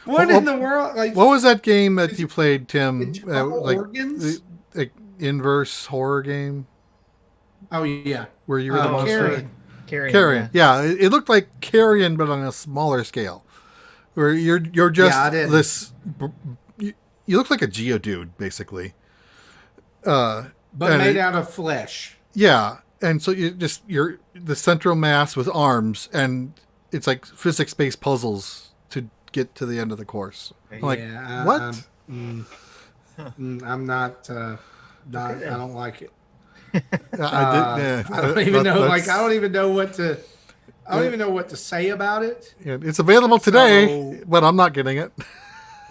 What in the world?" Like, what was that game that you played, Tim? Internal Like organs? the inverse horror game Oh yeah, where you were the monster. Carrion. Yeah, it looked like Carrion, but on a smaller scale. Where you're just Yeah, it is. this. You look like a Geodude, basically. but and made out of flesh. Yeah, and so you're the central mass with arms, and it's like physics-based puzzles to get to the end of the course. I'm like, Yeah, what? I'm not. I don't like it. I I don't even know. that's- Like, I don't even know what to. I don't even know what to say about it. Yeah, it's available today, So- but I'm not getting it.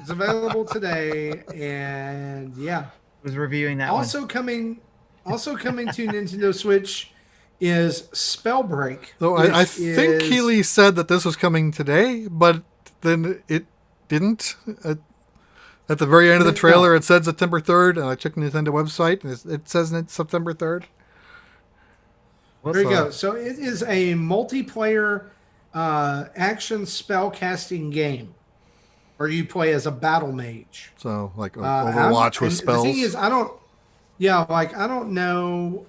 It's available today, and yeah. Was reviewing that Also coming to Nintendo Switch is Spellbreak. So which I think is- Keeley said that this was coming today, but then it didn't. At the very end of the trailer, it said September 3rd, and I checked the Nintendo website, and it says it's September 3rd. There you go. So it is a multiplayer action spell casting game, where you play as a battle mage. So, like and Overwatch with spells. The thing is, I don't know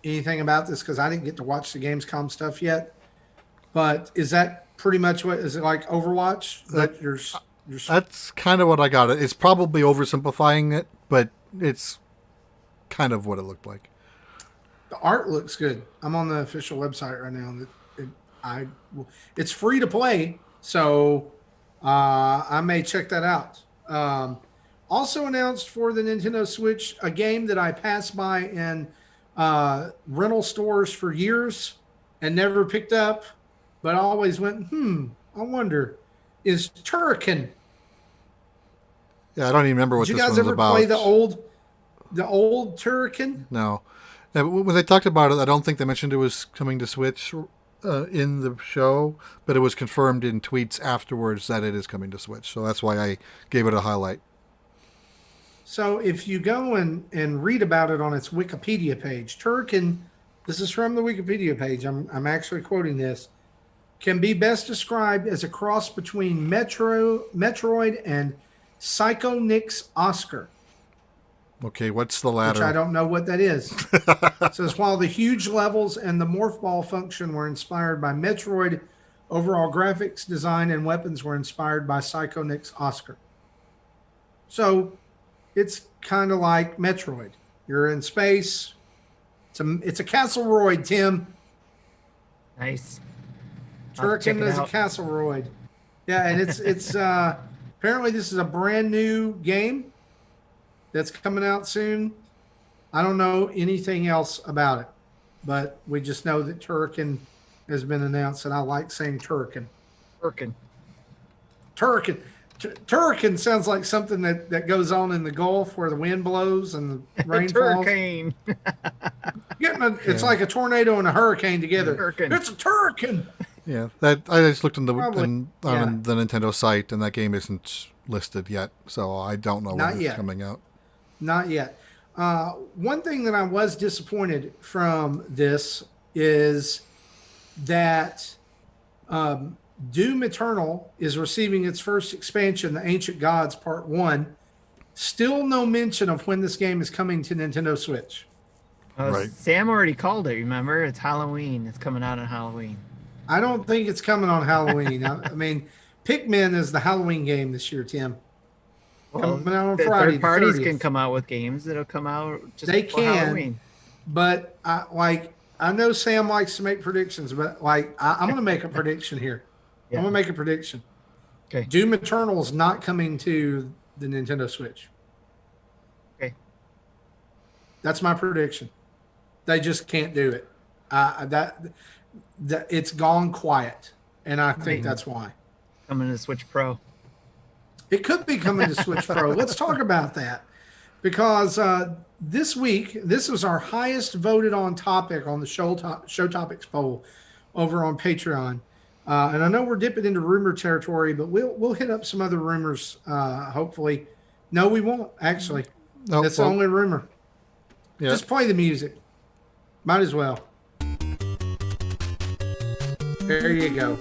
anything about this because I didn't get to watch the Gamescom stuff yet. But is that pretty much what is it like Overwatch? That you're That's kind of what I got. It's probably oversimplifying it, but it's kind of what it looked like. the art looks good. I'm on the official website right now. It's free to play, so I may check that out. Also announced for the Nintendo Switch, a game that I passed by in rental stores for years and never picked up, but I always went, I wonder, is Turrican. Yeah, I don't even remember what Did you this guys one's ever play about. the old Turrican? No. When they talked about it, I don't think they mentioned it was coming to Switch in the show, but it was confirmed in tweets afterwards that it is coming to Switch. So that's why I gave it a highlight. So if you go and read about it on its Wikipedia page, Turrican, this is from the Wikipedia page, I'm actually quoting this, can be best described as a cross between Metroid and Psycho Nick's Oscar, Okay, what's the which I latter? don't know what that is. It says while the huge levels and the morph ball function were inspired by Metroid, overall graphics design and weapons were inspired by Psycho Nick's Oscar. So it's kind of like Metroid. You're in space. It's a Castleroid, Tim. Nice. I'll have to check Turrican it is a out. Castleroid. Yeah, and it's apparently this is a brand new game that's coming out soon. I don't know anything else about it, but we just know that Turrican has been announced, and I like saying Turrican. Working. Turrican. Turrican sounds like something that goes on in the Gulf where the wind blows and the rain falls. Turricane. It's like a tornado and a hurricane together. Turrican. It's a Turrican. Yeah, that I just looked on Probably, on the Nintendo site, and that game isn't listed yet, so I don't know Not when it's yet. coming out. Not yet. One thing that I was disappointed from this is that Doom Eternal is receiving its first expansion, The Ancient Gods Part 1. Still no mention of when this game is coming to Nintendo Switch. Right. Sam already called it, remember? It's Halloween. It's coming out on Halloween. I don't think it's coming on Halloween. I mean, Pikmin is the Halloween game this year, Tim. Well, Coming out on the Friday, third parties 30th. can come out with games that'll come out just They before can. Halloween. But I know Sam likes to make predictions, but I'm going to make a prediction here. Yeah. I'm going to make a prediction. Okay. Doom Eternal is not coming to the Nintendo Switch. Okay. That's my prediction. They just can't do it. That it's gone quiet, and I think that's why. Coming to Switch Pro. It could be coming to Switch Pro. Let's talk about that because this week, this was our highest voted on topic on the show topics poll over on Patreon. And I know we're dipping into rumor territory, but we'll hit up some other rumors. Hopefully, no, we won't actually. No, That's the only rumor. Yeah. Just play the music. Might as well. There you go.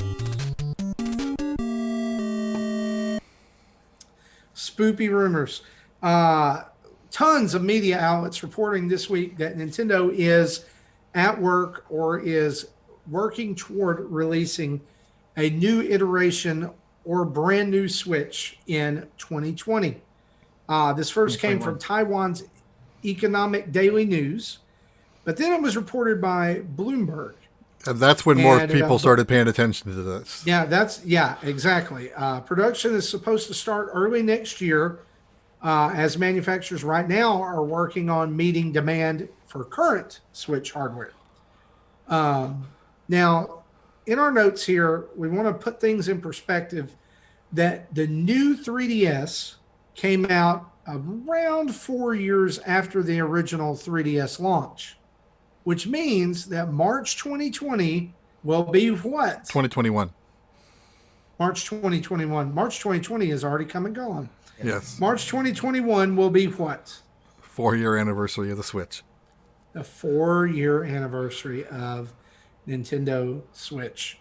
Spoopy rumors. Tons of media outlets reporting this week that Nintendo is at work or is working toward releasing a new iteration or brand new Switch in 2020. This first came from Taiwan's Economic Daily News, but then it was reported by Bloomberg. And that's when more And, people started paying attention to this. Yeah, exactly. Production is supposed to start early next year, as manufacturers right now are working on meeting demand for current Switch hardware. Now, in our notes here, we want to put things in perspective that the new 3DS came out around 4 years after the original 3DS launch, which means that March 2020 will be what? 2021. March 2021. March 2020 is already come and gone. Yes. March 2021 will be what? 4-year anniversary of the Switch. The 4-year anniversary of Nintendo Switch.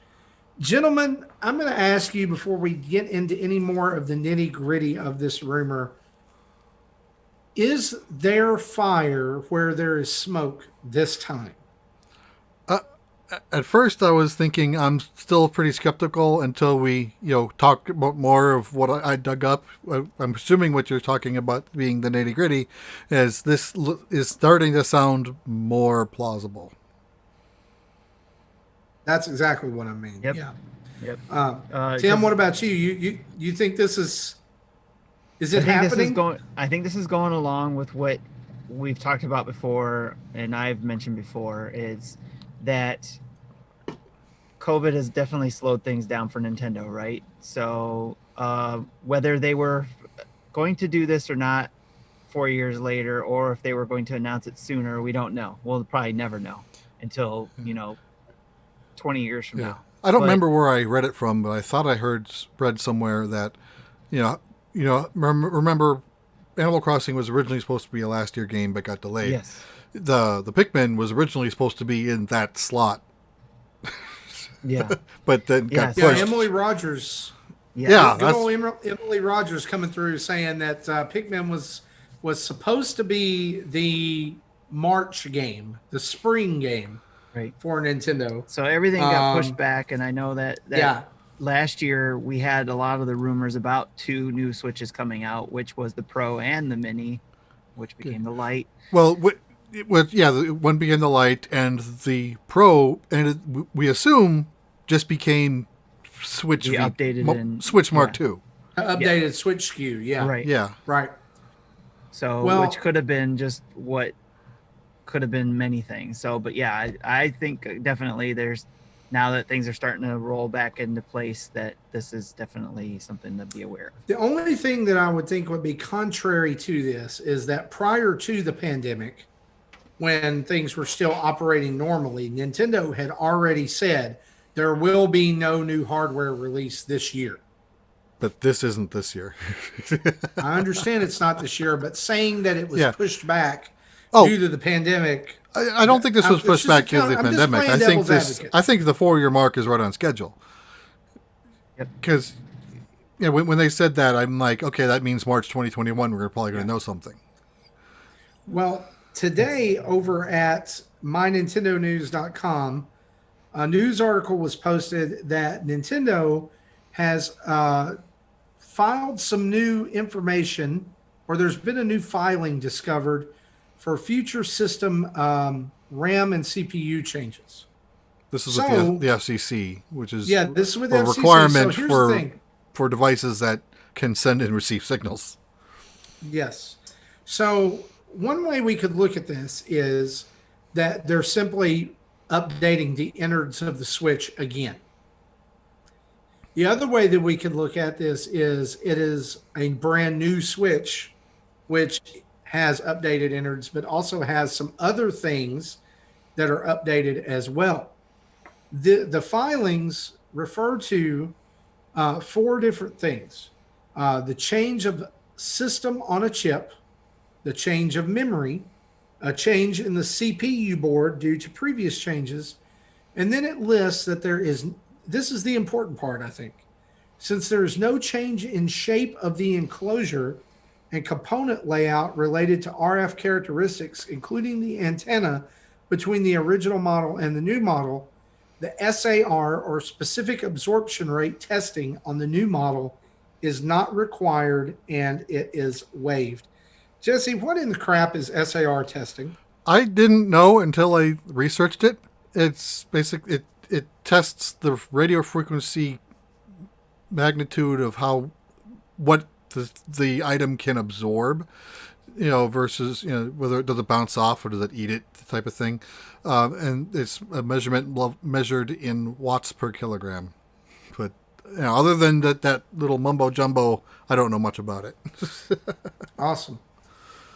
Gentlemen, I'm going to ask you before we get into any more of the nitty gritty of this rumor, is there fire where there is smoke this time? At first, I was thinking I'm still pretty skeptical until we, talk about more of what I dug up. I'm assuming what you're talking about being the nitty gritty is this is starting to sound more plausible. That's exactly what I mean. Yep. Yeah. Yep. Tim, what about you? You think this is Is it happening? I think this is going along with what we've talked about before, and I've mentioned before, is that COVID has definitely slowed things down for Nintendo, right? So whether they were going to do this or not 4 years later, or if they were going to announce it sooner, we don't know. We'll probably never know until 20 years from now. I don't But- remember where I read it from, but I thought I read somewhere that, remember, Animal Crossing was originally supposed to be a last year game, but got delayed. Yes. The Pikmin was originally supposed to be in that slot, Yeah. but then Yeah, got Yeah, pushed. Emily Rogers. Yeah, Good old Emily Rogers coming through saying that Pikmin was supposed to be the March game, the spring game Right. for Nintendo. So everything got pushed back, and I know that Yeah. last year we had a lot of the rumors about 2 new Switches coming out, which was the Pro and the Mini, which became the Lite. Well, the one being the Lite and the Pro, and we assume just became Switch The updated Switch Mark II. Updated Switch SKU. Yeah. Right. Yeah. Right. So, Well- which could have been just what could have been many things. So, but yeah, I think definitely there's, now that things are starting to roll back into place, that this is definitely something to be aware of. The only thing that I would think would be contrary to this is that prior to the pandemic, when things were still operating normally, Nintendo had already said there will be no new hardware release this year. But this isn't this year. I understand it's not this year, but saying that it was Yeah. pushed back Oh. due to the pandemic. I don't think this was It's pushed just back due to the I'm just pandemic. playing devil's advocate. I think the 4-year mark is right on schedule. Yep. Because when they said that, I'm like, okay, that means March 2021. We're probably going to know something. Well, today over at mynintendonews.com, a news article was posted that Nintendo has filed some new information, or there's been a new filing discovered for future system RAM and CPU changes. This is So- with the FCC, which is Yeah, this is with a FCC. requirement So here's the thing. for devices that can send and receive signals. Yes. So one way we could look at this is that they're simply updating the innards of the Switch again. The other way that we can look at this is it is a brand new Switch, which has updated innards, but also has some other things that are updated as well. The filings refer to 4 different things: the change of system on a chip, the change of memory, a change in the CPU board due to previous changes, and then it lists that this is the important part, I think. Since there is no change in shape of the enclosure and component layout related to RF characteristics, including the antenna between the original model and the new model, the SAR, or specific absorption rate testing on the new model, is not required and it is waived. Jesse, what in the crap is SAR testing? I didn't know until I researched it. It's it tests the radio frequency magnitude of what the item can absorb, versus whether does it bounce off or does it eat it, type of thing, and it's a measurement measured in watts per kilogram. But other than that little mumbo jumbo, I don't know much about it. Awesome.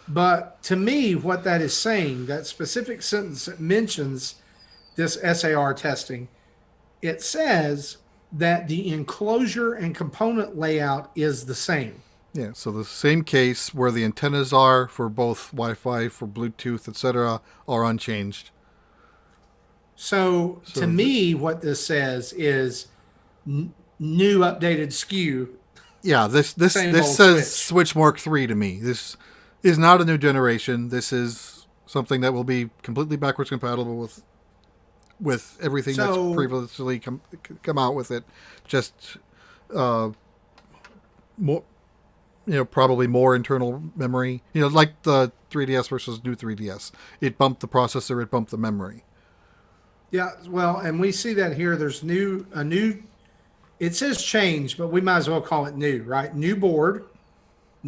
But to me, what that is saying, that specific sentence that mentions this SAR testing, it says that the enclosure and component layout is the same. Yeah, so the same case where the antennas are for both Wi-Fi, for Bluetooth, etc., are unchanged. So to me, what this says is new updated SKU. Yeah, this Same old says Switch. Switch Mark III to me. This is not a new generation. This is something that will be completely backwards compatible with everything So- that's previously come out with it. Just more, probably more internal memory. Like the 3DS versus new 3DS. It bumped the processor. It bumped the memory. Yeah, well, and we see that here. There's a new. It says change, but we might as well call it new, right? New board,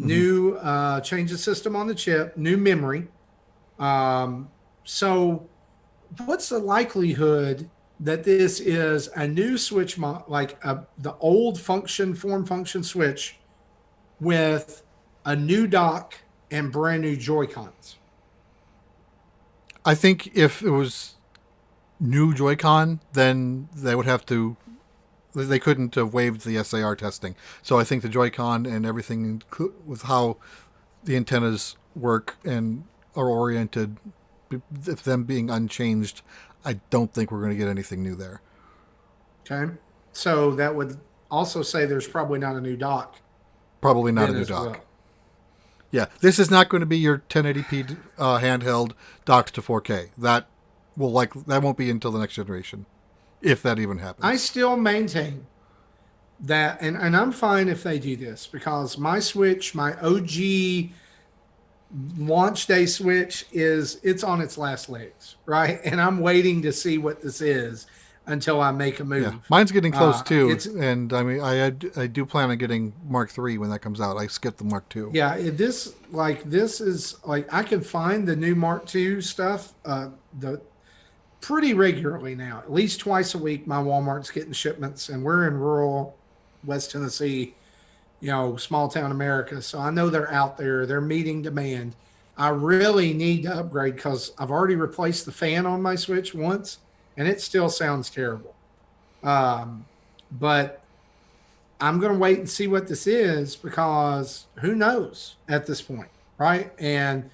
Hmm. new change the system on the chip, new memory. So, what's the likelihood that this is a new Switch, the old form function Switch with a new dock and brand new Joy Cons? I think if it was new Joy-Con, then they would have to. They couldn't have waived the SAR testing. So I think the Joy-Con and everything with how the antennas work and are oriented, if them being unchanged, I don't think we're going to get anything new there. Okay. So, that would also say there's probably not a new dock Probably not a then new as dock. well. Yeah, this is not going to be your 1080p handheld docked to 4K. That won't be until the next generation, if that even I happens. still maintain that, and I'm fine if they do this because my Switch, my OG launch day Switch, it's on its last legs, right? And I'm waiting to see what this is until I make a Yeah, move. mine's getting close too, It's and I mean, I do plan on getting Mark III when that comes out. I skipped the Mark II. Yeah, this is like I can find the new Mark II stuff the pretty regularly now, at least twice a week. My Walmart's getting shipments, and we're in rural West Tennessee, small town America. So I know they're out there. They're meeting demand. I really need to upgrade because I've already replaced the fan on my Switch once, and it still sounds terrible. Um, but I'm going to wait and see what this is because who knows at this point, right? And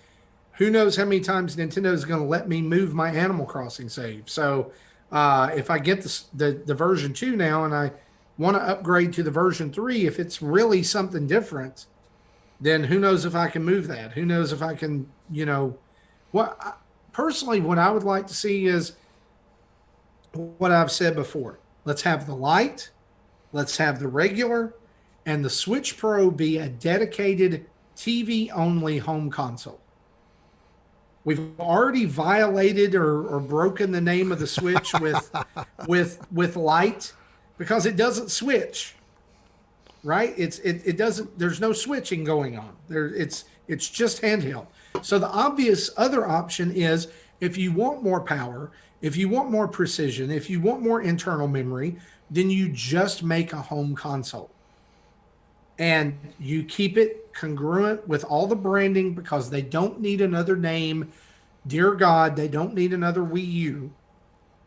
who knows how many times Nintendo is going to let me move my Animal Crossing save. So if I get the version 2 now and I want to upgrade to the version 3, if it's really something different, then who knows if I can move that? Who knows if I can, personally, what I would like to see is what I've said before. Let's have the Lite, let's have the regular, and the Switch Pro be a dedicated TV only home console. We've already violated or broken the name of the Switch with Lite because it doesn't switch, right? It doesn't. There's no switching going on. It's just handheld. So the obvious other option is if you want more power, if you want more precision, if you want more internal memory, then you just make a home console and you keep it congruent with all the branding because they don't need another name. Dear God, they don't need another Wii U,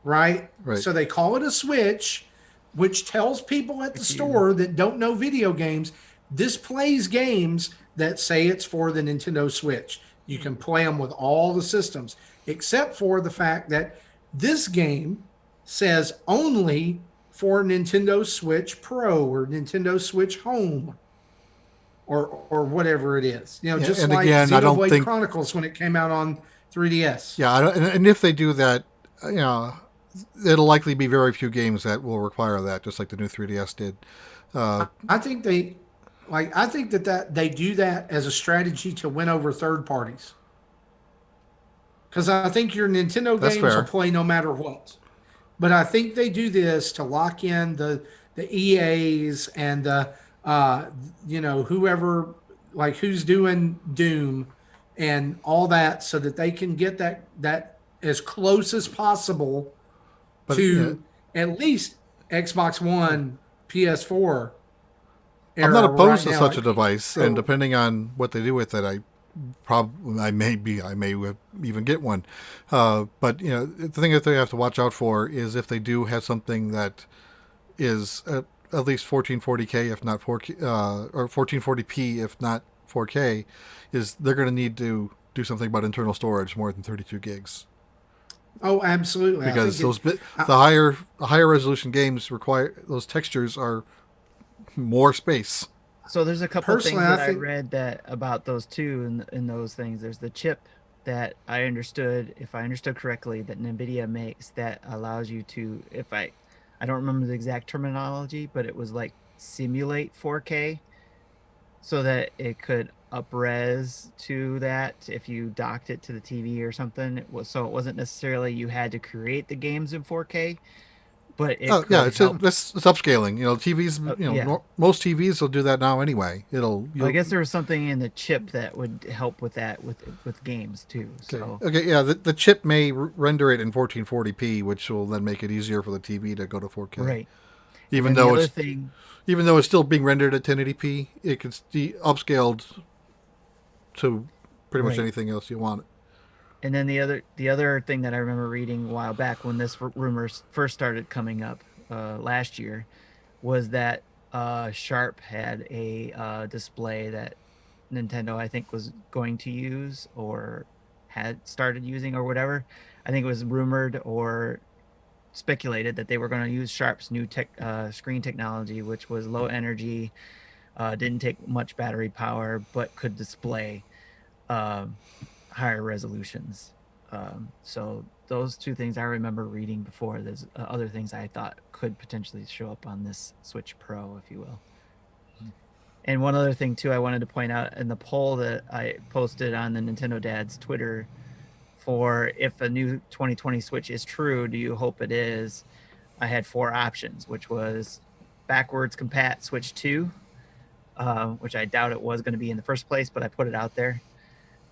right? Right. So they call it a Switch, which tells people at the store that don't know video games, this plays games that say it's for the Nintendo Switch. You can play them with all the systems, except for the fact that this game says only for Nintendo Switch Pro or Nintendo Switch Home or whatever it is. Just And like again, I don't Xenoblade think. Chronicles when it came out on 3DS. Yeah, and if they do that, it'll likely be very few games that will require that, just like the new 3DS did. I think I think that they do that as a strategy to win over third parties. Because I think your Nintendo That's games will fair. play no matter what. But I think they do this to lock in the EAs and whoever, like who's doing Doom and all that, so that they can get that as close as possible But yeah, to at least Xbox One, PS4 I'm not era opposed right to now. such a device, and So depending on what they do with it, I may even get one. But the thing that they have to watch out for is if they do have something that is at least 1440k, if not 4K, or 1440p, if not 4K, is they're going to need to do something about internal storage more than 32 gigs, oh, absolutely. I because think it. I, the higher resolution games require those textures are more space. So there's a couple Personally, things I that I think. read that about those two in those things. There's the chip that I understood, if I understood correctly, that NVIDIA makes that allows you to, if I don't remember the exact terminology, but it was like simulate 4K so that it could upres to that if you docked it to the TV or something. It wasn't necessarily you had to create the games in 4K, but it Oh could yeah, help. it's upscaling. TVs. Yeah. Most TVs will do that now anyway. Well, I guess there was something in the chip that would help with that with games too. Okay. So Okay. Yeah. The chip may render it in 1440p, which will then make it easier for the TV to go to 4K. right. And Even then the though other it's thing, even though it's still being rendered at 1080p, it can be upscaled to pretty much right. anything else you want. And then the other thing that I remember reading a while back when this rumors first started coming up last year was that Sharp had a display that Nintendo I think was going to use or had started using or whatever. I think it was rumored or speculated that they were going to use Sharp's new screen technology, which was low energy, didn't take much battery power, but could display um, higher resolutions. So those two things I remember reading before. There's other things I thought could potentially show up on this Switch Pro, if you will. And one other thing too, I wanted to point out in the poll that I posted on the Nintendo Dad's Twitter for if a new 2020 Switch is true, do you hope it is? I had four options, which was backwards compat Switch 2, which I doubt it was going to be in the first place, but I put it out there.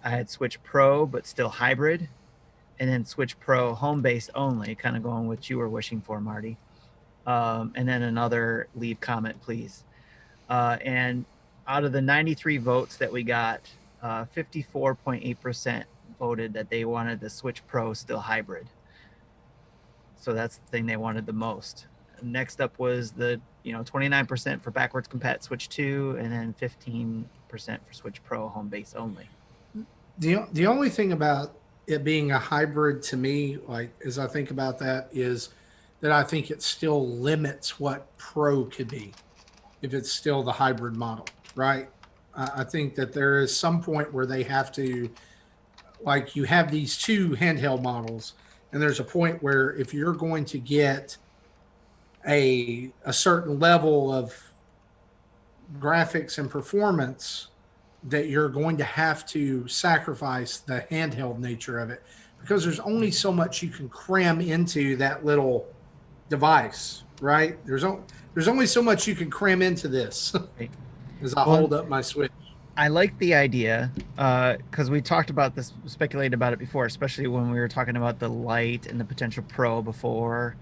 I had Switch Pro, but still hybrid, and then Switch Pro home base only, kind of going what you were wishing for, Marty. And then another leave comment, please. And out of the 93 votes that we got, 54.8% voted that they wanted the Switch Pro still hybrid. So that's the thing they wanted the most. Next up was the 29% for backwards compat Switch 2, and then 15% for Switch Pro home base only. The only thing about it being a hybrid to me, like as I think about that, is that I think it still limits what Pro could be if it's still the hybrid model, right? I think that there is some point where they have to, like, you have these two handheld models, and there's a point where if you're going to get a certain level of graphics and performance, that you're going to have to sacrifice the handheld nature of it, because there's only so much you can cram into that little device, right? There's only so much you can cram into this. Right. As I hold up my Switch. I like the idea because we talked about this, speculated about it before, especially when we were talking about the Lite and the potential Pro before,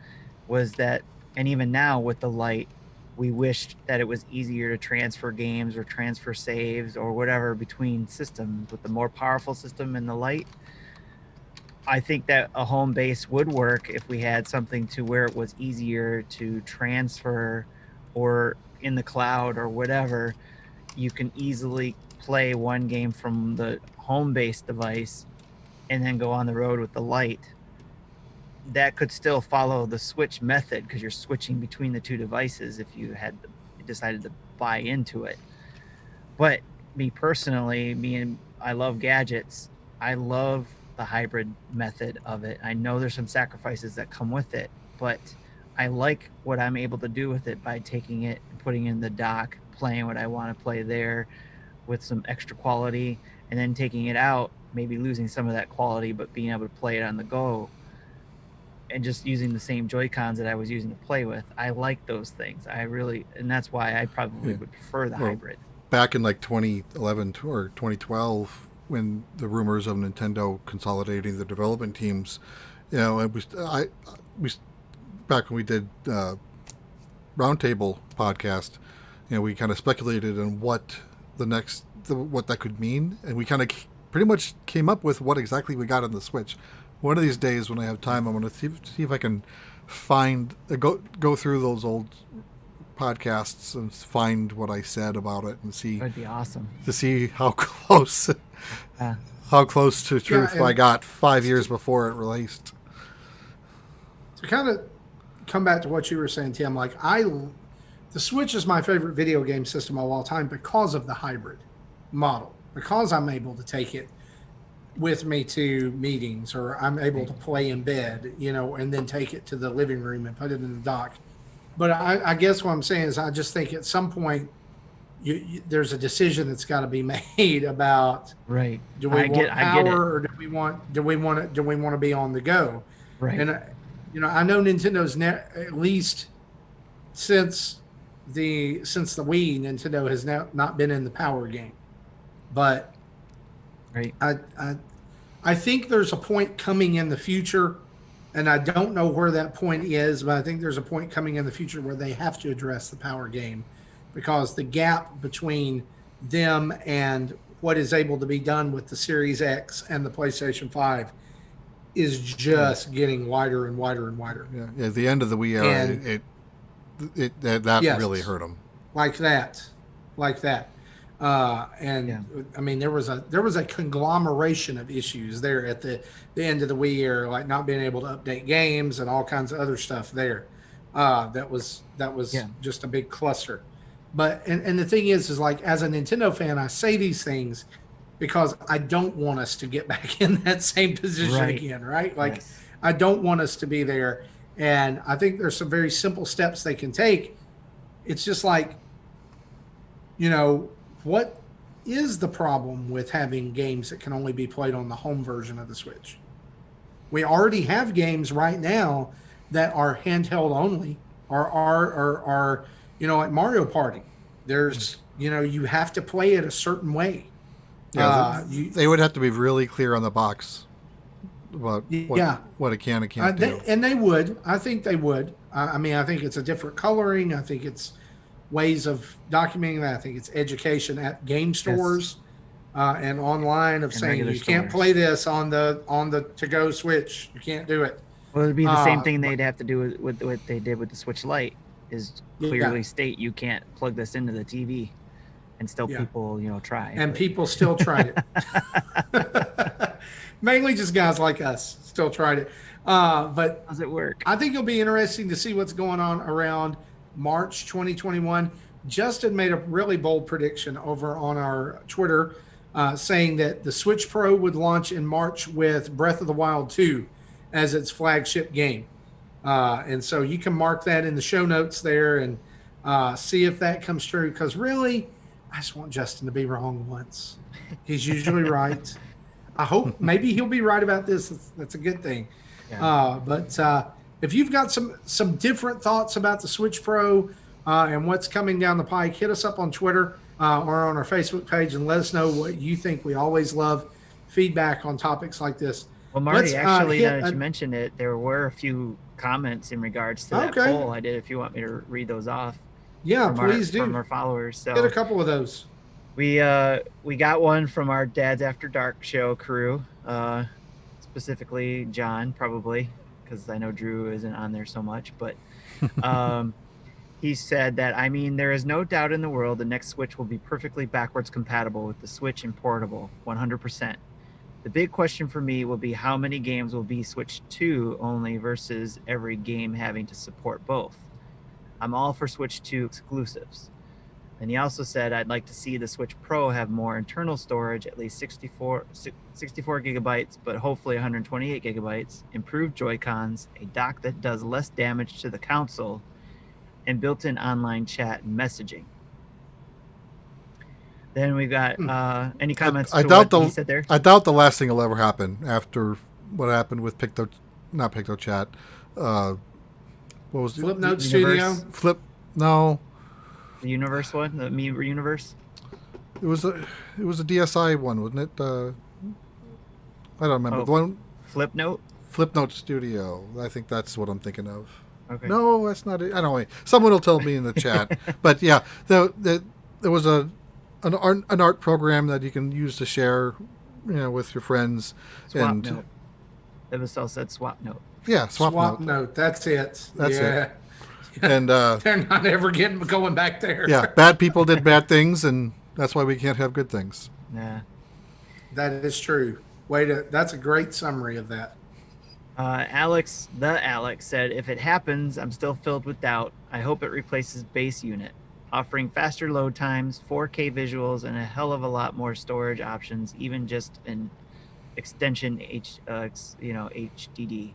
was that, and even now with the Lite, we wished that it was easier to transfer games or transfer saves or whatever between systems. With the more powerful system in the Lite, I think that a home base would work if we had something to where it was easier to transfer, or in the cloud or whatever. You can easily play one game from the home base device and then go on the road with the Lite. That could still follow the Switch method because you're switching between the two devices if you had decided to buy into it. But me personally, I love gadgets. I love the hybrid method of it. I know there's some sacrifices that come with it, but I like what I'm able to do with it by taking it and putting it in the dock, playing what I want to play there with some extra quality, and then taking it out, maybe losing some of that quality, but being able to play it on the go and just using the same Joy-Cons that I was using to play with. I like those things. And that's why I probably would prefer the hybrid. Back in like 2011 or 2012, when the rumors of Nintendo consolidating the development teams, it was back when we did Roundtable podcast, we kind of speculated on what what that could mean, and we kind of pretty much came up with what exactly we got on the Switch. One of these days, when I have time, I'm going to see if I can find go through those old podcasts and find what I said about it and see. That'd be awesome to see how close to truth I got 5 years before it released. To kind of come back to what you were saying, Tim, like the Switch is my favorite video game system of all time because of the hybrid model, because I'm able to take it with me to meetings, or I'm able to play in bed, and then take it to the living room and put it in the dock. But I guess what I'm saying is I just think at some point there's a decision that's got to be made about, right? Do we want power, or do we want to be on the go? Right. And I know Nintendo's at least since the Wii, Nintendo has now not been in the power game, but Right. I think there's a point coming in the future, and I don't know where that point is, but I think there's a point coming in the future where they have to address the power game, because the gap between them and what is able to be done with the Series X and the PlayStation 5 is just getting wider and wider and wider. Yeah, at the end of the Wii era, And that yes, really hurt them. like that. And Yeah. I mean, there was a conglomeration of issues there at the end of the Wii era, like not being able to update games and all kinds of other stuff there. That was Yeah. just a big cluster. But and the thing is like, as a Nintendo fan, I say these things because I don't want us to get back in that same position Right. again, right? Like, Yes. I don't want us to be there. And I think there's some very simple steps they can take. It's just like, what is the problem with having games that can only be played on the home version of the Switch? We already have games right now that are handheld only, or like Mario Party. There's, you have to play it a certain way. Yeah, they would have to be really clear on the box about what it can and can't do. And they would. I think they would. I mean, I think it's a different coloring. I think it's ways of documenting that. I think it's education at game stores and online of saying you can't play this on the to-go Switch. You can't do it. Well, it'd be the same thing they'd have to do with what they did with the Switch Lite, is clearly state you can't plug this into the TV, and still people, try. And people still tried it. Mainly just guys like us still tried it. But How's it work? I think it'll be interesting to see what's going on around March 2021. Justin made a really bold prediction over on our Twitter, saying that the Switch Pro would launch in March with Breath of the Wild 2 as its flagship game. And so you can mark that in the show notes there and see if that comes true. Because really, I just want Justin to be wrong once. He's usually right. I hope maybe he'll be right about this. That's a good thing. Yeah. But if you've got some different thoughts about the Switch Pro and what's coming down the pike, hit us up on Twitter or on our Facebook page and let us know what you think. We always love feedback on topics like this. Well, Marty, actually, now that you mentioned it, there were a few comments in regards to that poll I did. If you want me to read those off. Yeah, please do. From our followers. So get a couple of those. We got one from our Dads After Dark show crew, specifically John, probably, because I know Drew isn't on there so much. But he said that, there is no doubt in the world the next Switch will be perfectly backwards compatible with the Switch and portable, 100%. The big question for me will be how many games will be Switch 2 only versus every game having to support both. I'm all for Switch 2 exclusives. And he also said, I'd like to see the Switch Pro have more internal storage, at least 64 gigabytes, but hopefully 128 gigabytes, improved Joy-Cons, a dock that does less damage to the console, and built-in online chat and messaging. Then we've got any comments to what he said there? I doubt the last thing will ever happen after what happened with not Chat. What was the Flipnote Studio? No. The Universe one, the Me Universe. It was a DSi one, wasn't it? I don't remember the one. Flipnote Studio. I think that's what I'm thinking of. Okay. No, that's not it. I don't know. Someone will tell me in the chat. But yeah, there was an art program that you can use to share, with your friends. Swapnote. It was all said Swapnote. Yeah, Swapnote. That's it. That's it. And they're not ever going back there. Yeah, bad people did bad things, and that's why we can't have good things. Yeah, that is true. That's a great summary of that. Alex said, if it happens, I'm still filled with doubt. I hope it replaces base unit, offering faster load times, 4K visuals, and a hell of a lot more storage options, even just an extension HDD.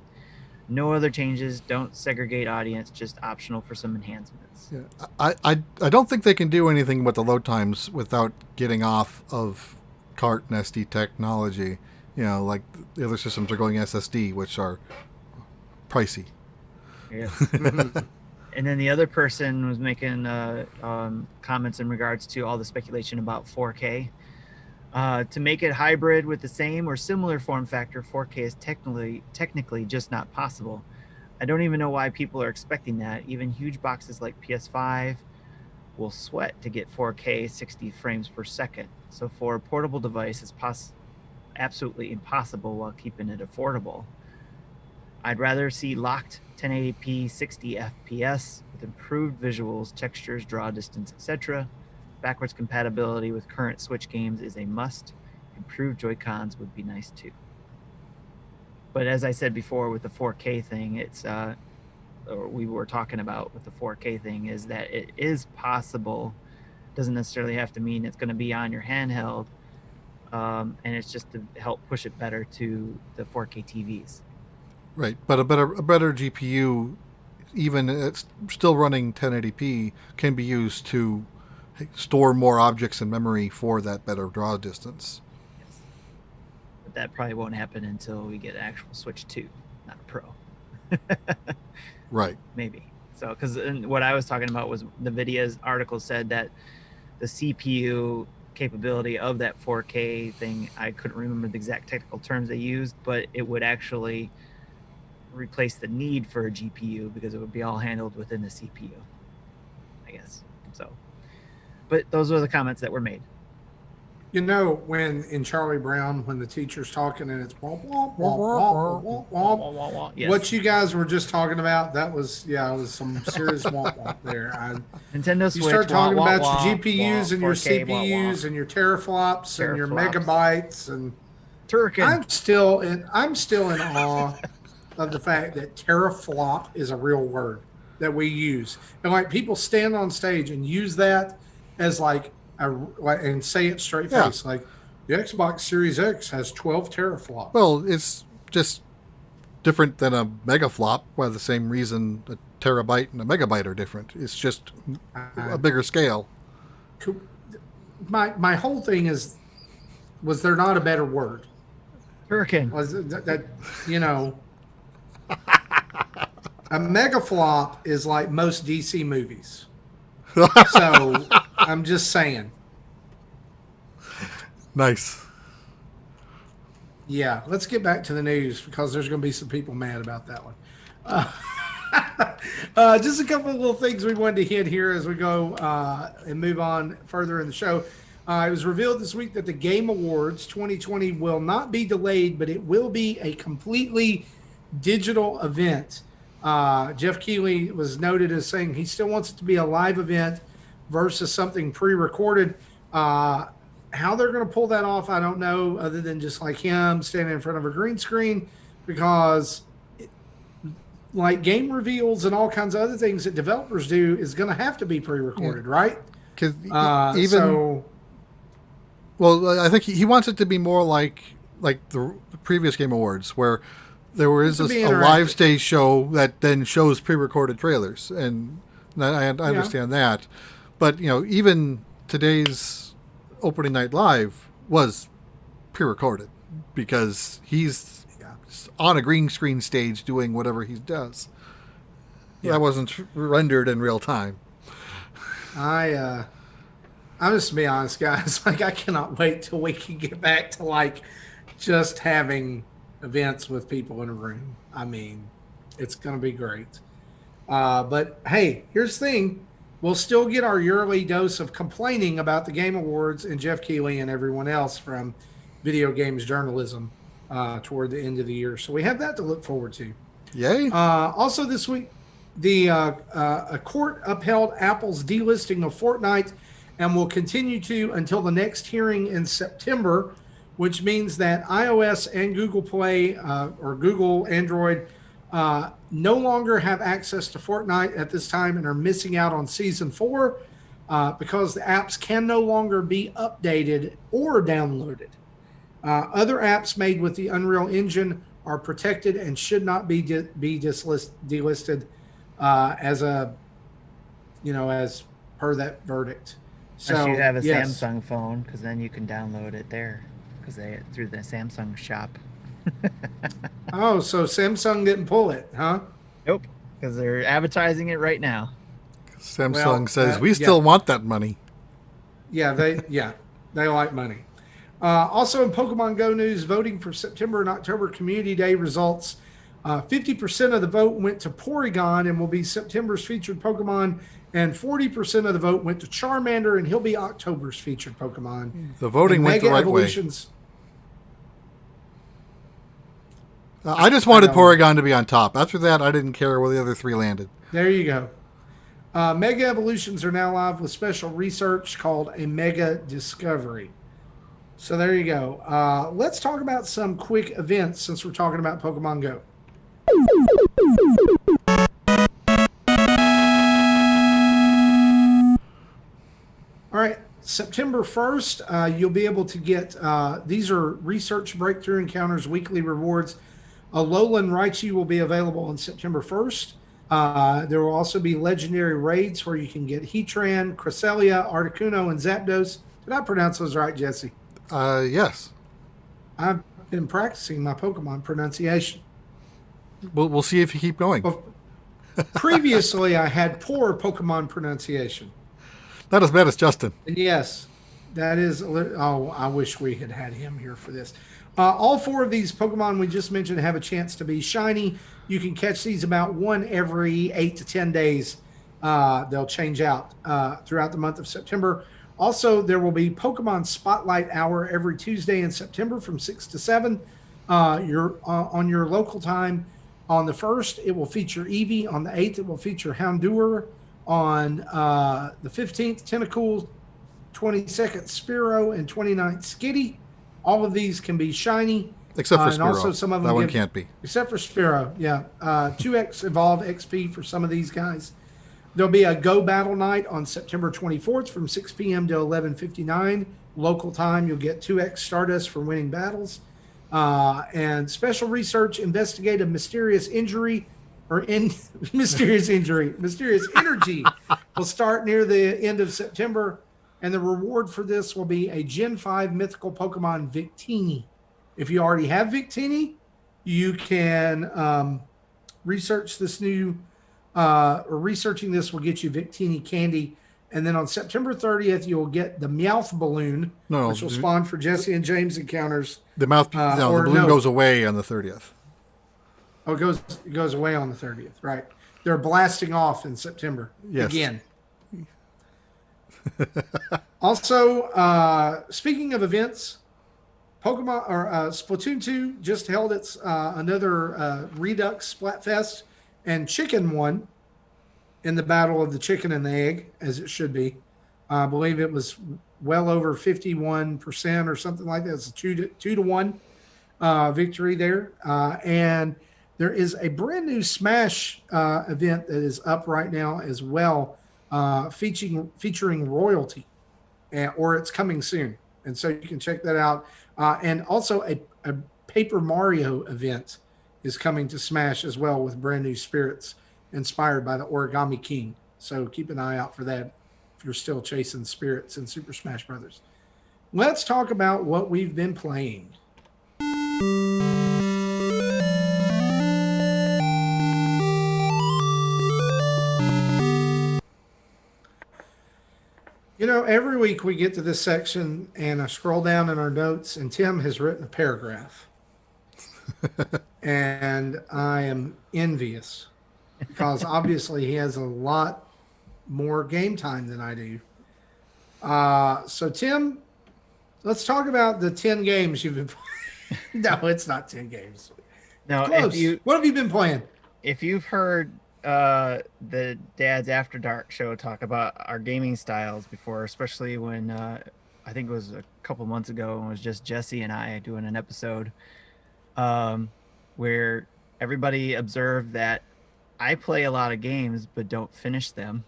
No other changes. Don't segregate audience. Just optional for some enhancements. Yeah, I don't think they can do anything with the load times without getting off of CART and SD technology. Like the other systems are going SSD, which are pricey. Yes. And then the other person was making comments in regards to all the speculation about 4K. To make it hybrid with the same or similar form factor, 4K is technically just not possible. I don't even know why people are expecting that. Even huge boxes like PS5 will sweat to get 4K 60 frames per second. So for a portable device, it's absolutely impossible while keeping it affordable. I'd rather see locked 1080p 60 FPS with improved visuals, textures, draw distance, etc. Backwards compatibility with current Switch games is a must. Improved Joy-Cons would be nice too. But as I said before with the 4K thing, or we were talking about with the 4K thing, is that it is possible. Doesn't necessarily have to mean it's going to be on your handheld. And it's just to help push it better to the 4K TVs. Right, but a better GPU, even it's still running 1080p, can be used to store more objects in memory for that better draw distance. Yes. But that probably won't happen until we get an actual Switch 2, not a Pro. Right. Maybe. So, because what I was talking about was NVIDIA's article said that the CPU capability of that 4K thing, I couldn't remember the exact technical terms they used, but it would actually replace the need for a GPU because it would be all handled within the CPU, I guess. So, but those are the comments that were made. You know, when in Charlie Brown, when the teacher's talking and it's womp, womp, womp, womp, womp, womp, Yes. what you guys were just talking about, that was, it was some serious womp womp there. Nintendo Switch. You start talking womp, about womp, your GPUs womp, and your 4K, CPUs womp, and your teraflops and your teraflops. megabytes and Turkin. I'm still in awe of the fact that teraflop is a real word that we use. And like people stand on stage and use that as and say it straight face. Like the Xbox Series X has 12 teraflops. Well, it's just different than a megaflop. By the same reason a terabyte and a megabyte are different. It's just a bigger scale. My whole thing was there not a better word? Turkin. Was that a megaflop is like most DC movies. So I'm just saying. Nice. Yeah, let's get back to the news because there's going to be some people mad about that one. Just a couple of little things we wanted to hit here as we go and move on further in the show. It was revealed this week that the Game Awards 2020 will not be delayed, but it will be a completely digital event. Jeff Keighley was noted as saying he still wants it to be a live event versus something pre-recorded. How they're going to pull that off, I don't know, other than just like him standing in front of a green screen, because like game reveals and all kinds of other things that developers do is going to have to be pre-recorded, right? Because well, I think he wants it to be more like the previous Game Awards, where there is a live stage show that then shows pre-recorded trailers, and I understand that. But even today's opening night live was pre-recorded because he's on a green screen stage doing whatever he does. That wasn't rendered in real time. I'm just to be honest, guys. Like, I cannot wait till we can get back to just having events with people in a room. I mean, it's going to be great. But hey, here's the thing. We'll still get our yearly dose of complaining about the Game Awards and Jeff Keighley and everyone else from video games journalism toward the end of the year. So we have that to look forward to. Yay. Also this week, a court upheld Apple's delisting of Fortnite and will continue to until the next hearing in September, which means that iOS and Google Play or Google Android no longer have access to Fortnite at this time and are missing out on Season 4 because the apps can no longer be updated or downloaded. Other apps made with the Unreal Engine are protected and should not be delisted as per that verdict. So unless you have a Samsung phone, because then you can download it there through the Samsung shop. Oh, so Samsung didn't pull it, huh? Nope. because they're advertising it right now. Samsung says we yeah, still want that money. they like money. Also in Pokemon Go news, voting for September and October Community Day results. 50% of the vote went to Porygon and will be September's featured Pokemon, and 40% of the vote went to Charmander, and he'll be October's featured Pokemon. The voting and went Mega the right Evolutions, way. I just wanted Porygon to be on top. After that, I didn't care where the other three landed. There you go. Mega Evolutions are now live with special research called a Mega Discovery. So there you go. Let's talk about some quick events since we're talking about Pokemon Go. All right, September 1st, you'll be able to get, these are Research Breakthrough Encounters weekly rewards. Alolan Raichu will be available on September 1st. There will also be legendary raids where you can get Heatran, Cresselia, Articuno, and Zapdos. Did I pronounce those right, Jesse? Yes. I've been practicing my Pokemon pronunciation. We'll see if you keep going. Well, previously, I had poor Pokemon pronunciation. Not as bad as Justin. And yes, that is. Oh, I wish we had had him here for this. All four of these Pokemon we just mentioned have a chance to be shiny. You can catch these about one every 8 to 10 days. They'll change out throughout the month of September. Also, there will be Pokemon Spotlight Hour every Tuesday in September from 6 to 7. You're on your local time. On the 1st, it will feature Eevee. On the 8th, it will feature Houndour. On the 15th, Tentacool. 22nd, Spearow. And 29th, Skitty. All of these can be shiny. Except for and Spearow. also some of them that one can't be. Except for Spearow, yeah. 2x Evolve XP for some of these guys. There'll be a Go Battle Night on September 24th from 6 p.m. to 11:59 local time. You'll get 2x Stardust for winning battles. And special research investigate a mysterious injury mysterious energy will start near the end of September. And the reward for this will be a Gen 5 mythical Pokemon Victini. If you already have Victini, you can research this new, or researching this will get you Victini candy. And then on September 30th, you'll get the Meowth Balloon, which will spawn for Jesse and James encounters. The balloon goes away on the 30th. Oh, it goes away on the 30th, right? They're blasting off in September again. Also, speaking of events, Pokemon or Splatoon 2 just held its another Redux Splatfest, and Chicken won in the battle of the chicken and the egg, as it should be. I believe it was well over 51% or something like that. It's a 2-1 victory there. And there is a brand new Smash event that is up right now as well, featuring royalty, or it's coming soon. And so you can check that out. And also a Paper Mario event is coming to Smash as well with brand new spirits inspired by the Origami King. So keep an eye out for that if you're still chasing spirits in Super Smash Brothers. Let's talk about what we've been playing. You know, every week we get to this section and I scroll down in our notes and Tim has written a paragraph. And I am envious because obviously he has a lot more game time than I do. So Tim, let's talk about the 10 games you've been playing. No, it's not 10 games. No, Close. What have you been playing? If you've heard the Dad's After Dark show talk about our gaming styles before, especially when I think it was a couple months ago and it was just Jesse and I doing an episode where everybody observed that I play a lot of games but don't finish them,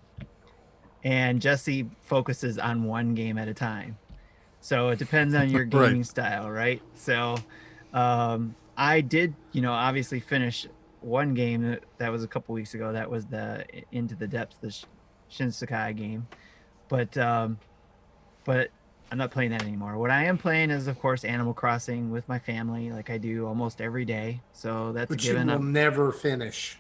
and Jesse focuses on one game at a time. So it depends on your gaming style, right? So I did, obviously finish one game that was a couple weeks ago. That was the Into the Depths, the Shinsekai game. But I'm not playing that anymore. What I am playing is, of course, Animal Crossing with my family, like I do almost every day. So that's But a given. You will never finish.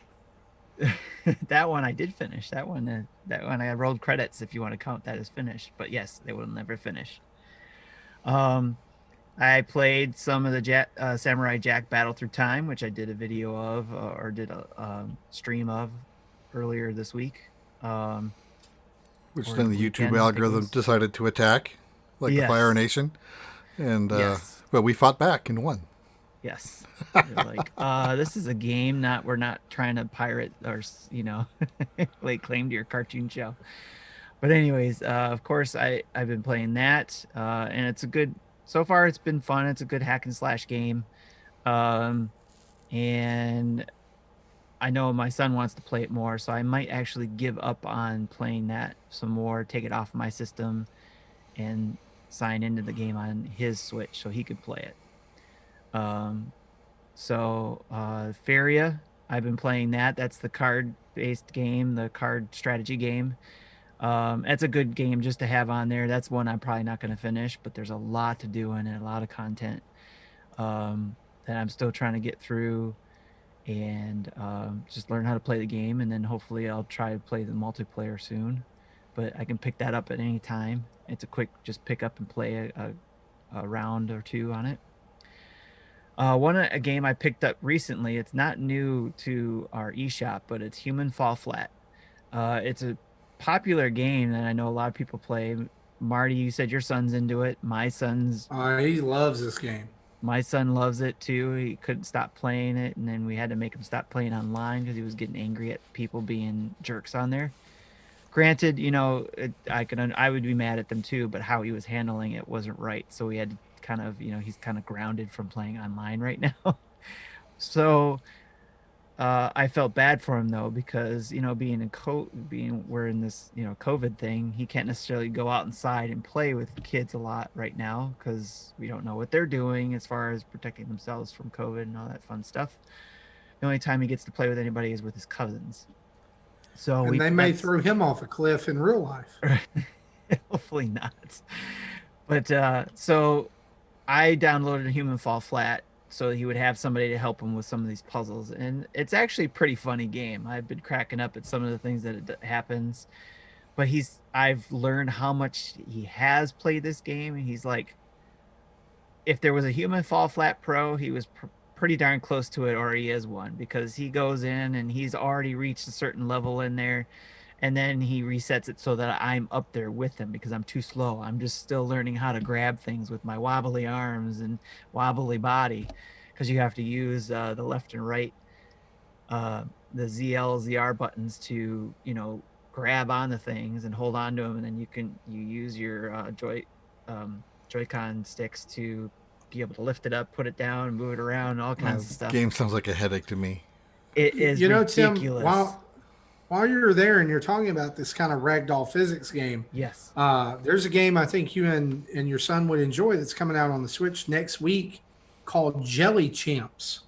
That one I did finish. That one I rolled credits if you want to count that as finished. But yes, they will never finish. Um, I played some of the Samurai Jack Battle Through Time, which I did a video of or did a stream of earlier this week. Um, Which or then the YouTube weekend, I think it algorithm was. decided to attack, like the Fire Yes, Nation, and yes, well, we fought back and won. yes. They're like, this is a game, not we're not trying to pirate or lay claim to your cartoon show. But anyways, of course, I've been playing that, and it's a good. So far, it's been fun. It's a good hack and slash game. Um, and I know my son wants to play it more, so I might actually give up on playing that some more, take it off my system, and sign into the game on his Switch so he could play it. Um, Faria, I've been playing that. That's the card-based game, the card strategy game. It's a good game just to have on there. That's one I'm probably not going to finish, but there's a lot to do in it, a lot of content that I'm still trying to get through and just learn how to play the game. And then hopefully I'll try to play the multiplayer soon. But I can pick that up at any time. It's a quick, just pick up and play a round or two on it. A game I picked up recently. It's not new to our eShop, but it's Human Fall Flat. It's a popular game that I know a lot of people play. Marty, you said your son's into it. He loves this game. My son loves it too. He couldn't stop playing it, and then we had to make him stop playing online because he was getting angry at people being jerks on there. Granted, I would be mad at them too, but how he was handling it wasn't right. So we had to kind of, he's kind of grounded from playing online right now. So I felt bad for him though because being we're in this COVID thing, he can't necessarily go out inside and play with kids a lot right now because we don't know what they're doing as far as protecting themselves from COVID and all that fun stuff. The only time he gets to play with anybody is with his cousins. So And we they may that's throw him off a cliff in real life. hopefully not. But so I downloaded Human Fall Flat so he would have somebody to help him with some of these puzzles. And it's actually a pretty funny game. I've been cracking up at some of the things that happens. But I've learned how much he has played this game. And he's like, if there was a Human Fall Flat Pro, he was pretty darn close to it, or he is one, because he goes in and he's already reached a certain level in there and then he resets it so that I'm up there with him because I'm too slow. I'm just still learning how to grab things with my wobbly arms and wobbly body because you have to use the left and right, uh, the ZL, ZR buttons to, grab on the things and hold on to them. And then you use your Joy-Con sticks to be able to lift it up, put it down, move it around, all kinds of stuff. Game sounds like a headache to me. It is Tim, ridiculous. while you're there and you're talking about this kind of ragdoll physics game, Yes. there's a game I think you and your son would enjoy that's coming out on the Switch next week called Jelly Champs.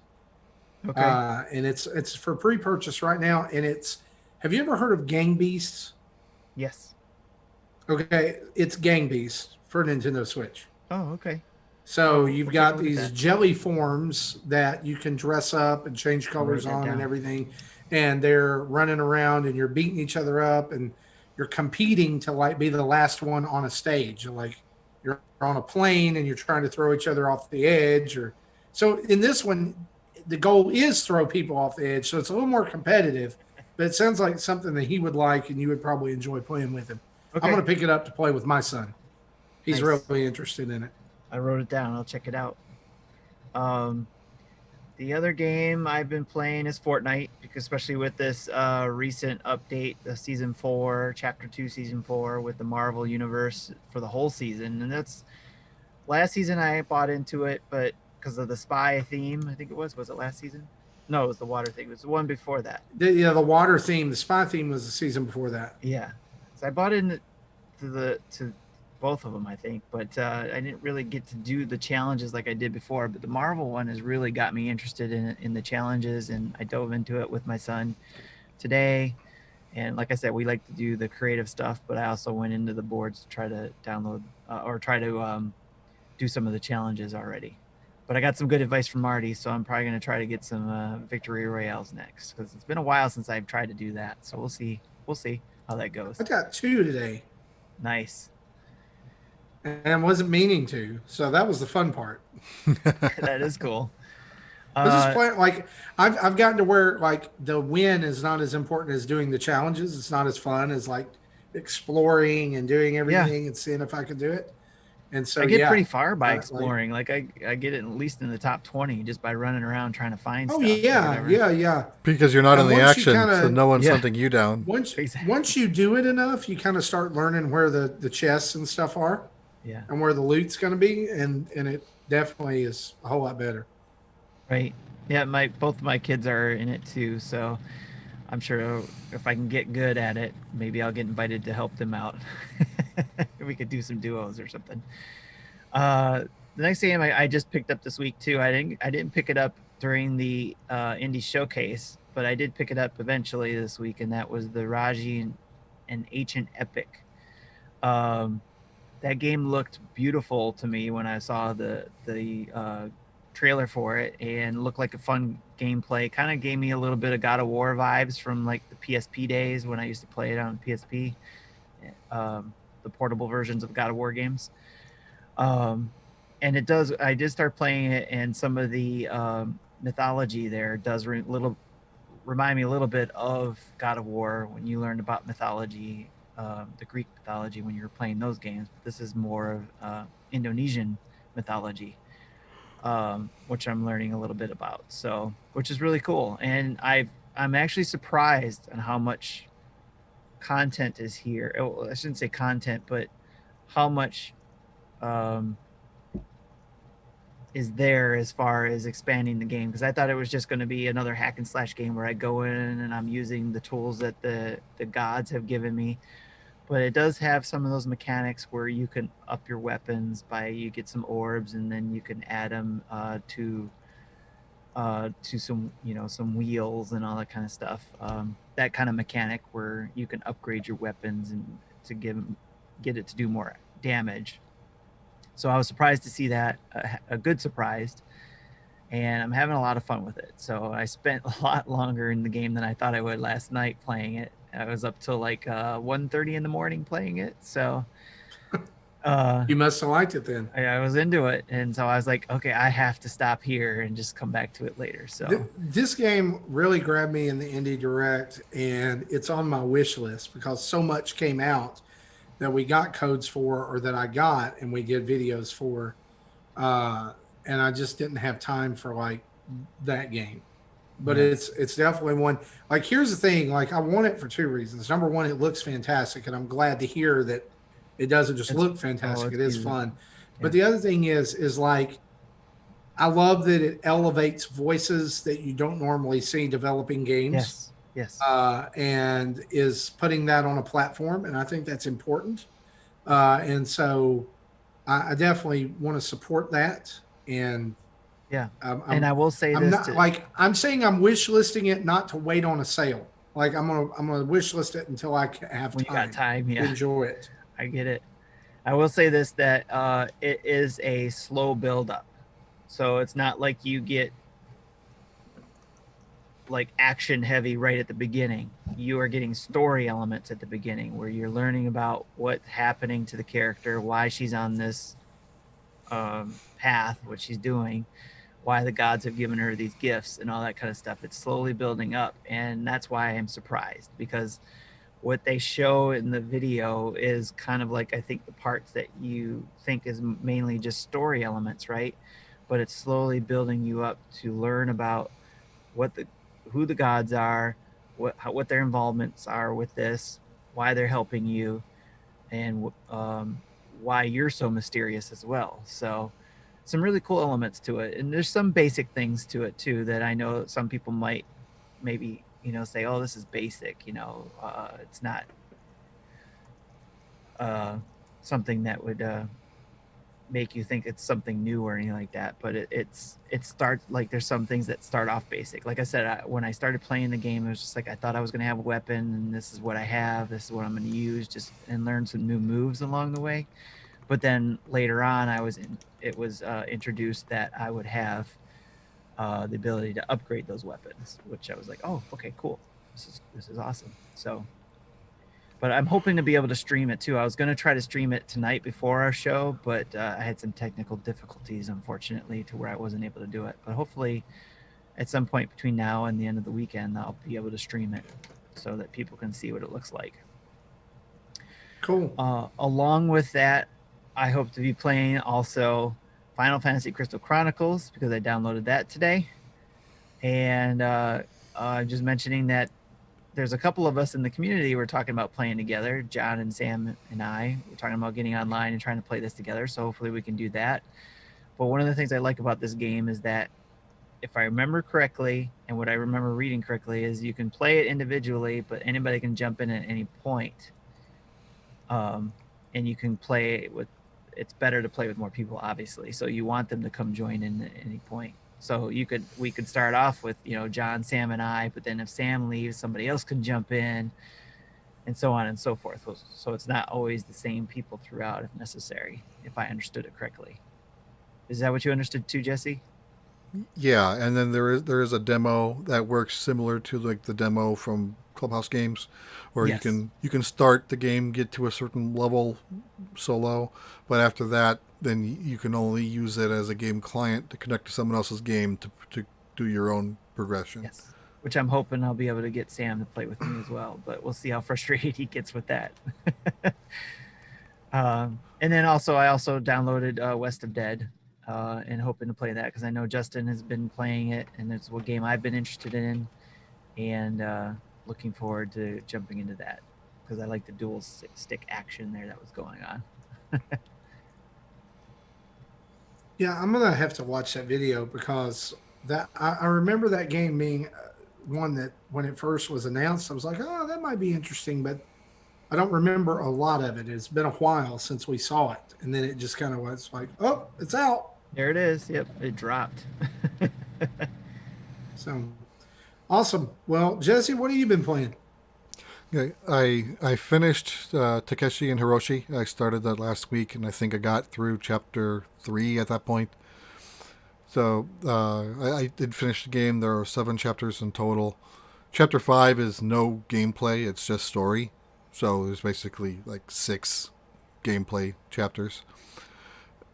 Okay. And it's for pre-purchase right now. And have you ever heard of Gang Beasts? Yes. Okay, it's Gang Beasts for Nintendo Switch. Oh, okay. So I'll you've take a got look at these that. jelly forms that you can dress up and change I'll write colors that on and down. everything, and they're running around and you're beating each other up and you're competing to like be the last one on a stage. Like you're on a plane and you're trying to throw each other off the edge. Or so in this one, the goal is throw people off the edge. So it's a little more competitive, but it sounds like something that he would like and you would probably enjoy playing with him. I'm Okay. going to pick it up to play with my son. He's Nice. really interested in it. I wrote it down. I'll check it out. Um, the other game I've been playing is Fortnite, because especially with this recent update, the season 4, chapter 2, season 4, with the Marvel universe for the whole season. And that's last season I bought into it, but because of the spy theme, I think it was it last season? No, it was the water thing. It was the one before that. The water theme, the spy theme was the season before that. Yeah. So I bought into to both of them, I think, but I didn't really get to do the challenges like I did before. But the Marvel one has really got me interested in the challenges, and I dove into it with my son today. And like I said, we like to do the creative stuff, but I also went into the boards to try to download or try to do some of the challenges already. But I got some good advice from Marty, so I'm probably going to try to get some victory royales next because it's been a while since I've tried to do that. So we'll see. We'll see how that goes. I got 2 today, Nice. and I wasn't meaning to, so that was the fun part. That is cool. I was just playing like I've gotten to where like the win is not as important as doing the challenges. It's not as fun as like exploring and doing Yeah, everything and seeing if I could do it. And so I get yeah, pretty far by like exploring. Like I get it at least in the top 20 just by running around trying to find oh stuff or yeah, whatever. yeah, yeah. Because you're not in And the once you action, kind so of no one's Yeah, hunting you down. once exactly. you do it enough, you kind of start learning where the chests and stuff are Yeah, and where the loot's going to be, and it definitely is a whole lot better. right. Yeah, my both of my kids are in it too, so I'm sure if I can get good at it, maybe I'll get invited to help them out. We could do some duos or something. Uh, the next game I just picked up this week too. I didn't pick it up during the indie showcase, but I did pick it up eventually this week, and that was the Raji and Ancient Epic. Um, that game looked beautiful to me when I saw the trailer for it, and looked like a fun gameplay. Kind of gave me a little bit of God of War vibes from like the PSP days when I used to play it on PSP, the portable versions of God of War games. Um, and it does. I did start playing it, and some of the mythology there does remind me a little bit of God of War when you learned about mythology, the Greek mythology when you were playing those games. But this is more of Indonesian mythology, which I'm learning a little bit about. So, which is really cool. And I'm actually surprised on how much content is here. Oh, I shouldn't say content, but how much um, is there as far as expanding the game, because I thought it was just going to be another hack and slash game where I go in and I'm using the tools that the gods have given me. But it does have some of those mechanics where you can up your weapons by you get some orbs and then you can add them to some some wheels and all that kind of stuff. That kind of mechanic where you can upgrade your weapons and to get it to do more damage. So I was surprised to see that, a good surprise, and I'm having a lot of fun with it. So I spent a lot longer in the game than I thought I would last night playing it. I was up till like 1:30 in the morning playing it. So uh, You must have liked it then. I was into it, and so I was like, okay, I have to stop here and just come back to it later. So This game really grabbed me in the Indie Direct, and it's on my wish list because so much came out that we got codes for, or that I got and we did videos for, uh, and I just didn't have time for like that game. But yeah, it's definitely one. Like here's the thing, like I want it for 2 reasons. Number one, it looks fantastic, and I'm glad to hear that it doesn't just it's look fantastic. it's It is beautiful. fun. But Yeah. the other thing is like I love that it elevates voices that you don't normally see developing games, Yes. Yes. and is putting that on a platform, and I think that's important. And so I definitely want to support that. And Yeah. um, And I'm I will say I'm this not to like I'm saying I'm wish listing it not to wait on a sale. Like I'm gonna wish list it until I have when you got time time. to Yeah, enjoy it. I get it. I will say this, that it is a slow build up. So it's not like you get like action heavy right at the beginning. You are getting story elements at the beginning where you're learning about what's happening to the character, why she's on this path, what she's doing, why the gods have given her these gifts, and all that kind of stuff. It's slowly building up, and that's why I'm surprised, because what they show in the video is kind of like, I think, the parts that you think is mainly just story elements, right? But it's slowly building you up to learn about what the who the gods are, what their involvements are with this, why they're helping you, and why you're so mysterious as well. So some really cool elements to it, and there's some basic things to it too that I know some people might maybe say, oh, this is basic, it's not uh, something that would make you think it's something new or anything like that. But it starts like, there's some things that start off basic. Like I said, when I started playing the game, it was just like I thought I was going to have a weapon, and this is what I have, this is what I'm going to use, just and learn some new moves along the way. But then later on, it was introduced that I would have the ability to upgrade those weapons, which I was like, oh, okay, cool. This is awesome. So, but I'm hoping to be able to stream it too. I was going to try to stream it tonight before our show, but I had some technical difficulties, unfortunately, to where I wasn't able to do it. But hopefully, at some point between now and the end of the weekend, I'll be able to stream it so that people can see what it looks like. Cool. Along with that, I hope to be playing also Final Fantasy Crystal Chronicles because I downloaded that today. And just mentioning that there's a couple of us in the community we're talking about playing together. John and Sam and I were talking about getting online and trying to play this together. So hopefully we can do that. But one of the things I like about this game is that if I remember correctly, and what I remember reading correctly, is you can play it individually, but anybody can jump in at any point. And you can play with, it's better to play with more people, obviously. So you want them to come join in at any point. So we could start off with, John, Sam, and I, but then if Sam leaves, somebody else can jump in, and so on and so forth. So it's not always the same people throughout if necessary, if I understood it correctly. Is that what you understood too, Jesse? Yeah, and then there is a demo that works similar to like the demo from Clubhouse Games, where Yes. you can start the game, get to a certain level solo, but after that, then you can only use it as a game client to connect to someone else's game to do your own progression. Yes. Which I'm hoping I'll be able to get Sam to play with me as well, but we'll see how frustrated he gets with that. And then I also downloaded West of Dead and hoping to play that because I know Justin has been playing it and it's what game I've been interested in, and looking forward to jumping into that because I like the dual stick action there that was going on. Yeah, I'm gonna have to watch that video because I remember that game being one that when it first was announced, I was like, oh, that might be interesting, but I don't remember a lot of it. It's been a while since we saw it, and then it just kind of was like, oh, it's out. There it is. Yep, it dropped. So awesome. Well, Jesse, what have you been playing? Okay, I finished Takeshi and Hiroshi. I started that last week, and I think I got through chapter 3 at that point. So I did finish the game. There are 7 chapters in total. Chapter 5 is no gameplay; it's just story. So there's basically like 6 gameplay chapters.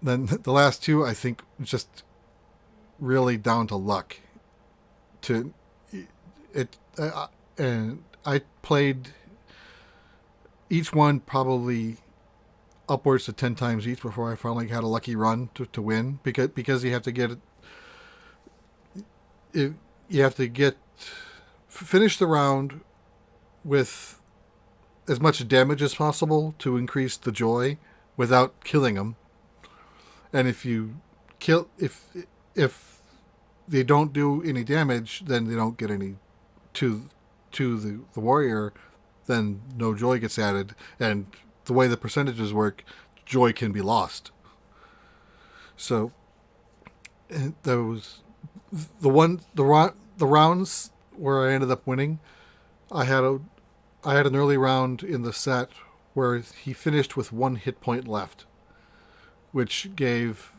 Then the last 2, I think, just really down to luck. To it, and I played each one probably upwards to 10 times each before I finally had a lucky run to win because you have to finish the round with as much damage as possible to increase the joy without killing them. And if they don't do any damage, then they don't get any to the warrior, then no joy gets added, and the way the percentages work, joy can be lost. So those the rounds where I ended up winning, I had an early round in the set where he finished with 1 hit point left, which gave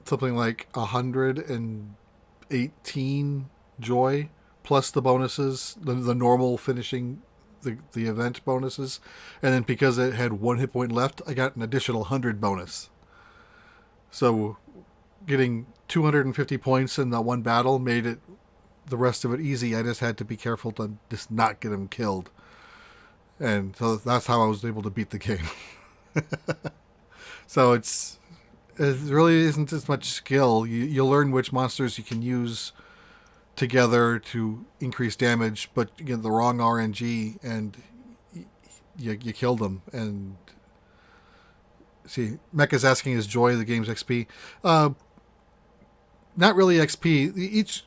something like 118 joy plus the bonuses, the normal finishing the event bonuses, and then because it had 1 hit point left, I got an additional 100 bonus. So getting 250 points in that one battle made it the rest of it easy. I just had to be careful to just not get him killed, and so that's how I was able to beat the game. So it really isn't as much skill. You learn which monsters you can use together to increase damage, but you get the wrong RNG and you kill them. And see, Mech is asking, is joy the game's XP? Not really XP.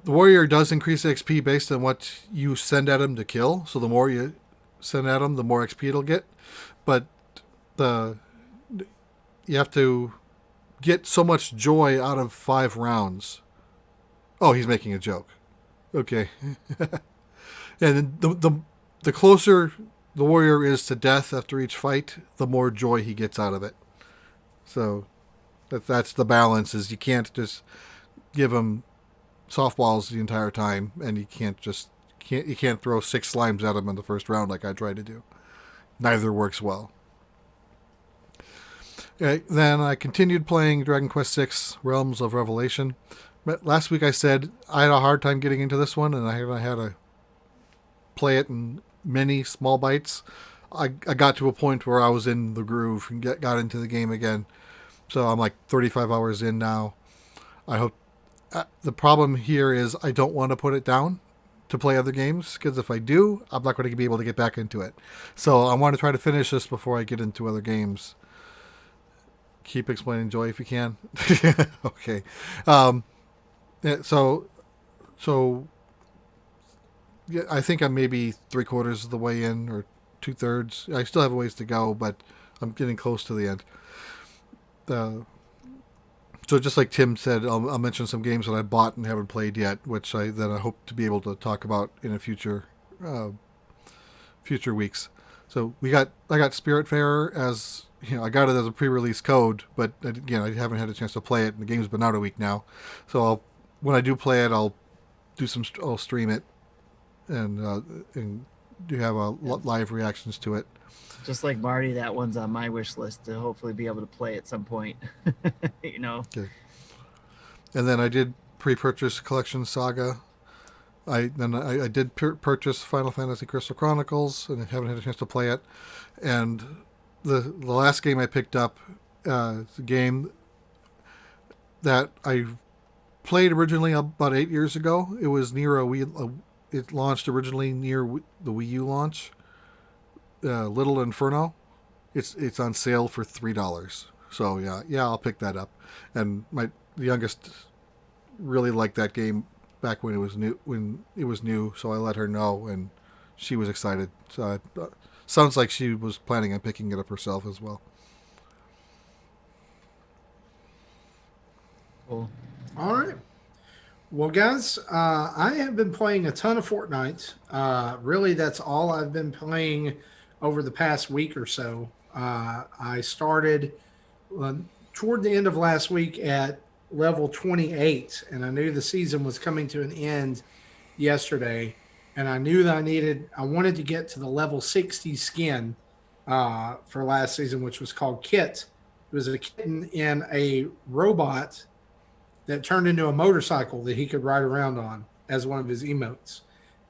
The warrior does increase XP based on what you send at him to kill. So the more you send at him, the more XP it'll get. But you have to get so much joy out of 5 rounds. Oh, he's making a joke. Okay. And the closer the warrior is to death after each fight, the more joy he gets out of it. So that's the balance. Is you can't just give him softballs the entire time, and you can't throw 6 slimes at him in the first round like I tried to do. Neither works well. Okay, then I continued playing Dragon Quest VI Realms of Revelation. Last week I said I had a hard time getting into this one, and I had to play it in many small bites. I got to a point where I was in the groove and got into the game again. So I'm like 35 hours in now. I hope. The problem here is I don't want to put it down to play other games, because if I do, I'm not going to be able to get back into it. So I want to try to finish this before I get into other games. Keep explaining joy if you can. Okay. So yeah, I think I'm maybe 3/4 of the way in, or 2/3. I still have a ways to go, but I'm getting close to the end. So just like Tim said, I'll mention some games that I bought and haven't played yet, which I hope to be able to talk about in a future weeks. So I got Spiritfarer as I got it as a pre-release code, but again I haven't had a chance to play it, and the game's been out a week now. So when I do play it, I'll stream it and do have live reactions to it. Just like Marty, that one's on my wish list to hopefully be able to play at some point. Okay. And then I did pre-purchase Collection Saga. I did purchase Final Fantasy Crystal Chronicles, and I haven't had a chance to play it. And the last game I picked up is a game that I played originally about 8 years ago. It was near it launched originally near the Wii U launch. Little Inferno. It's on sale for $3. So yeah, I'll pick that up. And the youngest really liked that game back when it was new. So I let her know, and she was excited. So sounds like she was planning on picking it up herself as well. Cool. All right. Well, guys, I have been playing a ton of Fortnite. Really, that's all I've been playing over the past week or so. I started toward the end of last week at level 28, and I knew the season was coming to an end yesterday, and I knew that I wanted to get to the level 60 skin for last season, which was called Kit. It was a kitten in a robot that turned into a motorcycle that he could ride around on as one of his emotes.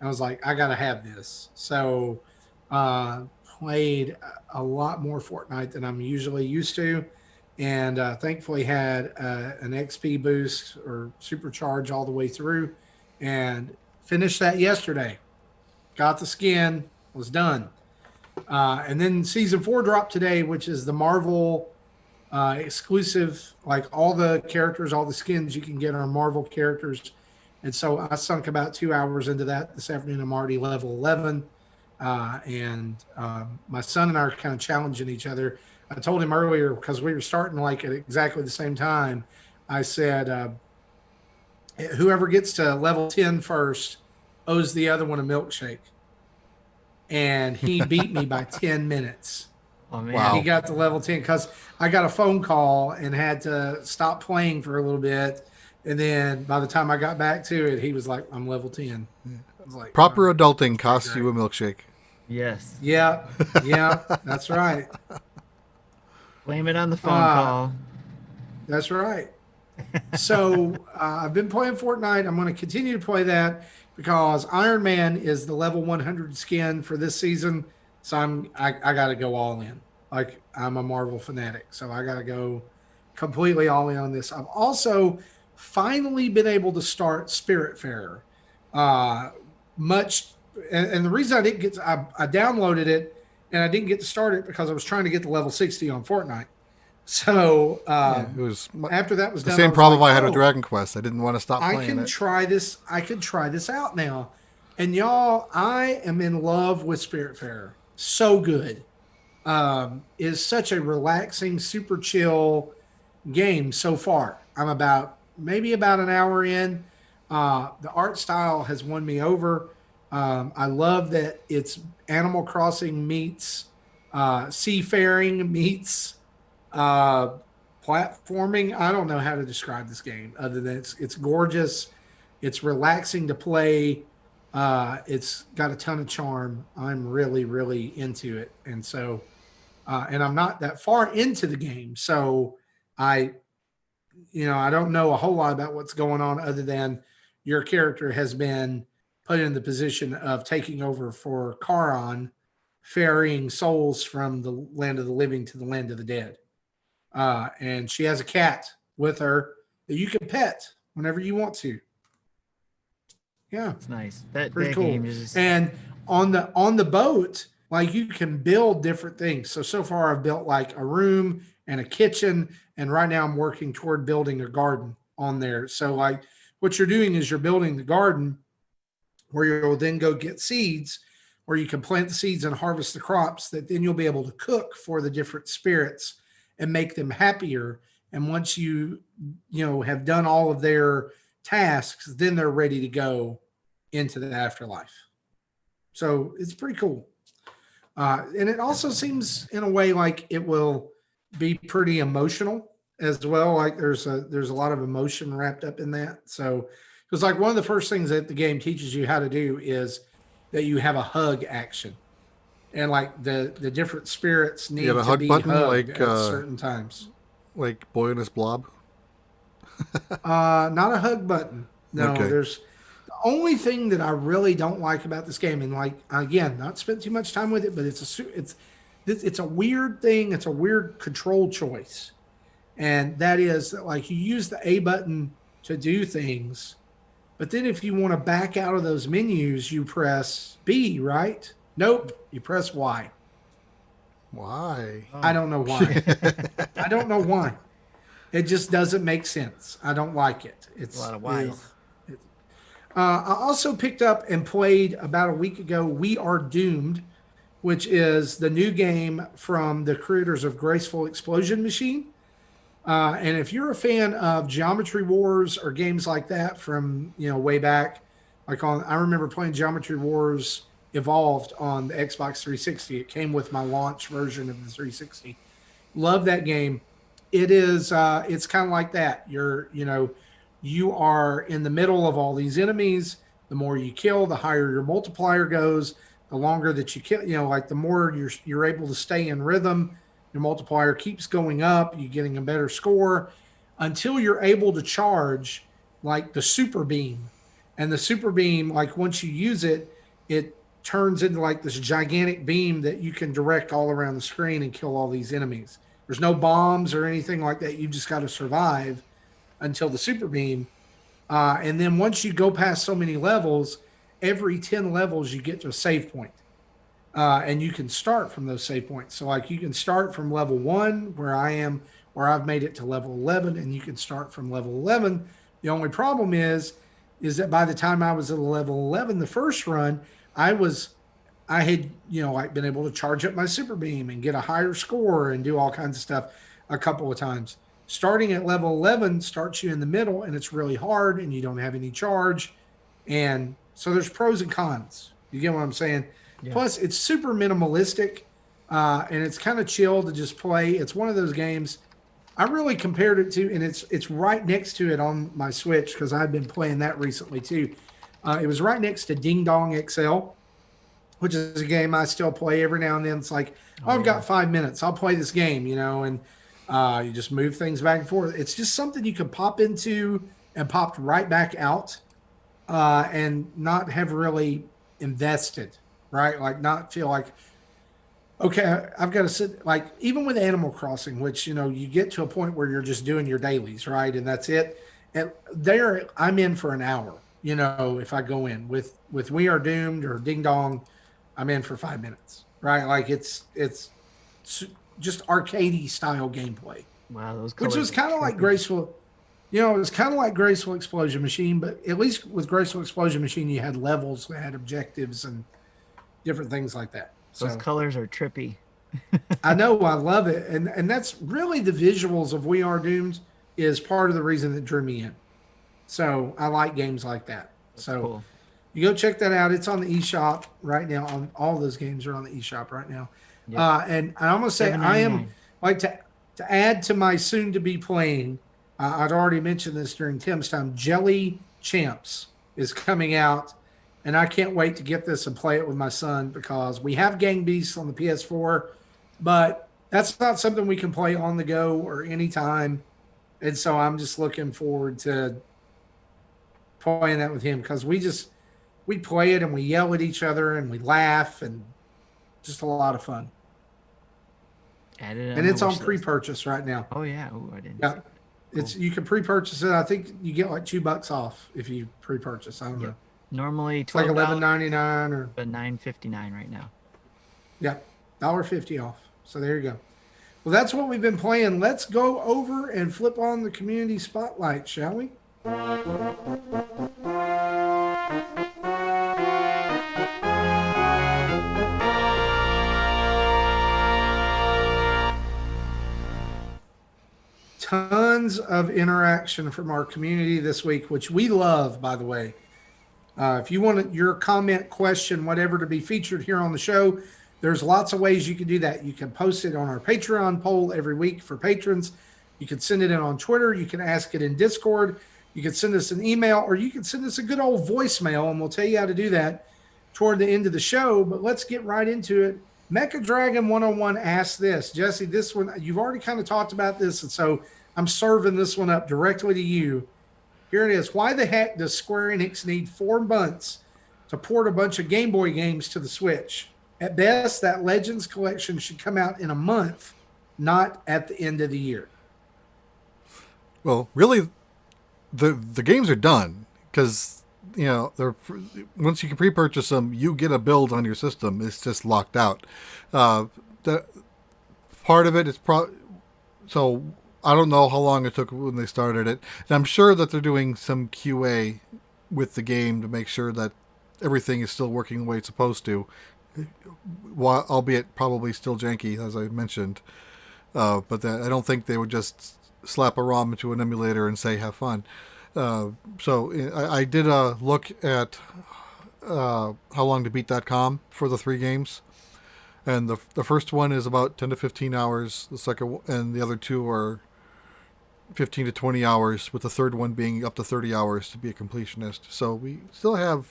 I was like, I got to have this. So played a lot more Fortnite than I'm usually used to, and thankfully had an XP boost or supercharge all the way through, and finished that yesterday. Got the skin, was done. And then Season 4 dropped today, which is the Marvel exclusive, like all the characters, all the skins you can get are Marvel characters. And so I sunk about 2 hours into that this afternoon. I'm already level 11. And my son and I are kind of challenging each other. I told him earlier, because we were starting like at exactly the same time, I said, whoever gets to level 10 first owes the other one a milkshake. And he beat me by 10 minutes. Oh, man. Wow. He got to level 10 because I got a phone call and had to stop playing for a little bit. And then by the time I got back to it, he was like, I'm level 10. I was like, Proper adulting costs you a milkshake. Yes. Yeah, that's right. Blame it on the phone call. That's right. So I've been playing Fortnite. I'm going to continue to play that because Iron Man is the level 100 skin for this season. So I got to go all in. Like, I'm a Marvel fanatic, so I got to go completely all in on this. I've also finally been able to start Spiritfarer. And the reason I didn't get to, I downloaded it and I didn't get to start it because I was trying to get to level 60 on Fortnite. So It was after that was the done, same was problem like, I had with Dragon Quest. I didn't want to stop playing I can it. try this. I can try this out now. And y'all, I am in love with Spiritfarer. So good. Is such a relaxing, super chill game so far. I'm maybe about an hour in. The art style has won me over. I love that it's Animal Crossing meets seafaring meets uh, platforming. I don't know how to describe this game other than it's gorgeous. It's relaxing to play. It's got a ton of charm. I'm really, really into it. And so, and I'm not that far into the game. So I, I don't know a whole lot about what's going on other than your character has been put in the position of taking over for Charon, ferrying souls from the land of the living to the land of the dead. And she has a cat with her that you can pet whenever you want to. Yeah, It's nice. That pretty cool. game is just... And on the boat, like you can build different things. So far I've built like a room and a kitchen, and right now I'm working toward building a garden on there. So like what you're doing is you're building the garden where you'll then go get seeds, where you can plant the seeds and harvest the crops that then you'll be able to cook for the different spirits and make them happier. And once you have done all of their tasks, then they're ready to go into the afterlife. So it's pretty cool. And it also seems in a way like it will be pretty emotional as well. Like there's a lot of emotion wrapped up in that. So it's like one of the first things that the game teaches you how to do is that you have a hug action. And like the different spirits need to hug be button, hugged like, at certain times. Like Boy and His Blob? Not a hug button. No, Okay. there's the only thing that I really don't like about this game, and like again, not spent too much time with it, but it's a weird thing. It's a weird control choice, and that is that like you use the A button to do things, but then if you want to back out of those menus, you press B, right? Nope, you press Y. Why? I don't know why. I don't know why. It just doesn't make sense. I don't like it. It's a lot of whys. I also picked up and played about a week ago We Are Doomed, which is the new game from the creators of Graceful Explosion Machine. And if you're a fan of Geometry Wars or games like that from way back, I remember playing Geometry Wars Evolved on the Xbox 360. It came with my launch version of the 360. Love that game. It is it's kind of like that. You are in the middle of all these enemies. The more you kill, the higher your multiplier goes. The longer that you kill, the more you're able to stay in rhythm. Your multiplier keeps going up. You're getting a better score until you're able to charge like the super beam. And the super beam, like once you use it, it turns into like this gigantic beam that you can direct all around the screen and kill all these enemies. There's no bombs or anything like that. You just got to survive until the super beam. And then once you go past so many levels, every 10 levels, you get to a save point. And you can start from those save points. So like you can start from level 1 where I've made it to level 11, and you can start from level 11. The only problem is that by the time I was at level 11, the first run, I had been able to charge up my super beam and get a higher score and do all kinds of stuff a couple of times. Starting at level 11 starts you in the middle, and it's really hard, and you don't have any charge. And so there's pros and cons. You get what I'm saying? Yeah. Plus, it's super minimalistic, and it's kind of chill to just play. It's one of those games I really compared it to, and it's right next to it on my Switch because I've been playing that recently too. It was right next to Ding Dong XL, which is a game I still play every now and then. It's like, I've got 5 minutes. I'll play this game, and you just move things back and forth. It's just something you can pop into and popped right back out and not have really invested, right? Like not feel like, okay, I've got to sit, like even with Animal Crossing, which, you get to a point where you're just doing your dailies, right? And that's it. And there I'm in for an hour, if I go in with We Are Doomed or Ding Dong, I'm in for 5 minutes, right? Like it's just arcadey style gameplay. Wow, those which was kind of like Graceful. It was kind of like Graceful Explosion Machine, but at least with Graceful Explosion Machine, you had levels that had objectives and different things like that. Those colors are trippy. I know, I love it, and that's really the visuals of We Are Doomed is part of the reason that drew me in. So I like games like that. That's so, cool. You go check that out. It's on the eShop right now. On all those games are on the eShop right now. Yep. And I'm gonna say I am like to add to my soon to be playing. I'd already mentioned this during Tim's time. Jelly Champs is coming out, and I can't wait to get this and play it with my son because we have Gang Beasts on the PS4, but that's not something we can play on the go or anytime. And so I'm just looking forward to playing that with him because we play it and we yell at each other and we laugh and just a lot of fun. And it's on pre-purchase right now. Oh yeah, I didn't. Yeah, it's you can pre-purchase it. I think you get like $2 off if you pre-purchase. I don't know. Normally it's like $11.99 or but $9.59 right now. Yeah, $1.50 off. So there you go. Well, that's what we've been playing. Let's go over and flip on the community spotlight, shall we? Tons of interaction from our community this week, which we love, by the way. If you want your comment, question, whatever to be featured here on the show, there's lots of ways you can do that. You can post it on our Patreon poll every week for patrons. You can send it in on Twitter. You can ask it in Discord. You can send us an email, or you can send us a good old voicemail, and we'll tell you how to do that toward the end of the show. But let's get right into it. Mecha Dragon 101 asked this. Jesse, this one, you've already kind of talked about this, and so I'm serving this one up directly to you. Here it is. Why the heck does Square Enix need 4 months to port a bunch of Game Boy games to the Switch? At best, that Legends collection should come out in a month, not at the end of the year. Well, really, the games are done because they're once you can pre-purchase them, you get a build on your system. It's just locked out. The part of it is so. I don't know how long it took when they started it. And I'm sure that they're doing some QA with the game to make sure that everything is still working the way it's supposed to, albeit probably still janky, as I mentioned. But I don't think they would just slap a ROM into an emulator and say, have fun. So I did a look at howlongtobeat.com for the 3 games. And the first one is about 10 to 15 hours. The second and the other 2 are 15 to 20 hours, with the third one being up to 30 hours to be a completionist. So we still have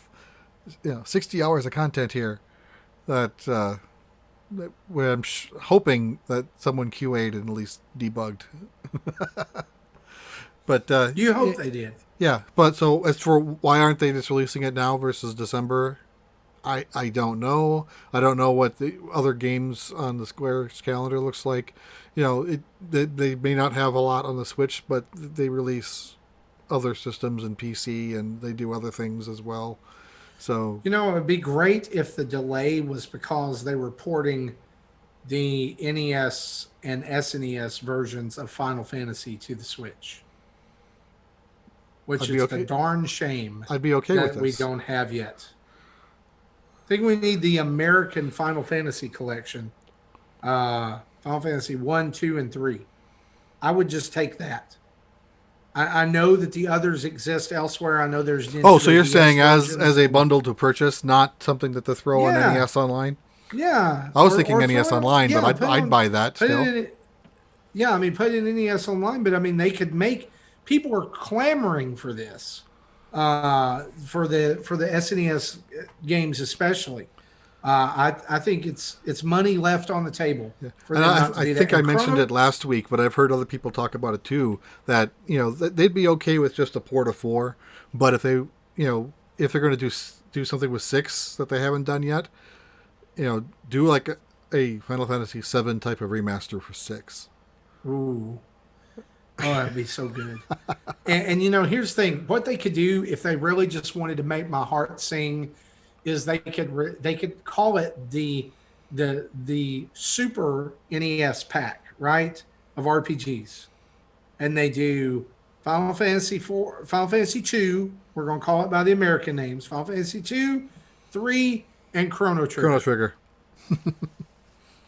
60 hours of content here that I'm hoping that someone QA'd and at least debugged. But you hope they did. Yeah, but so as for why aren't they just releasing it now versus December, I don't know. I don't know what the other games on the Square's calendar looks like. They may not have a lot on the Switch, but they release other systems and PC, and they do other things as well. So it would be great if the delay was because they were porting the NES and SNES versions of Final Fantasy to the Switch, which is a darn shame. I'd be okay with this. We don't have yet. I think we need the American Final Fantasy collection. Final Fantasy 1, 2, and 3. I would just take that. I know that the others exist elsewhere. I know there's... so you're saying as a bundle to purchase, not something that they throw on NES Online? Yeah. I was thinking NES Online, but I'd buy that still. Put in NES Online, but they could make... People are clamoring for this. For the SNES games especially. I think it's money left on the table. Yeah. And I think I mentioned it last week, but I've heard other people talk about it too, that they'd be okay with just a port of 4, but if they if they're going to do something with 6 that they haven't done yet, do like a Final Fantasy 7 type of remaster for 6. Ooh. Oh, that'd be so good. And here's the thing: what they could do if they really just wanted to make my heart sing, is they could call it the Super NES pack, right, of RPGs, and they do Final Fantasy 4, Final Fantasy 2. We're gonna call it by the American names: Final Fantasy 2, 3, and Chrono Trigger. Chrono Trigger.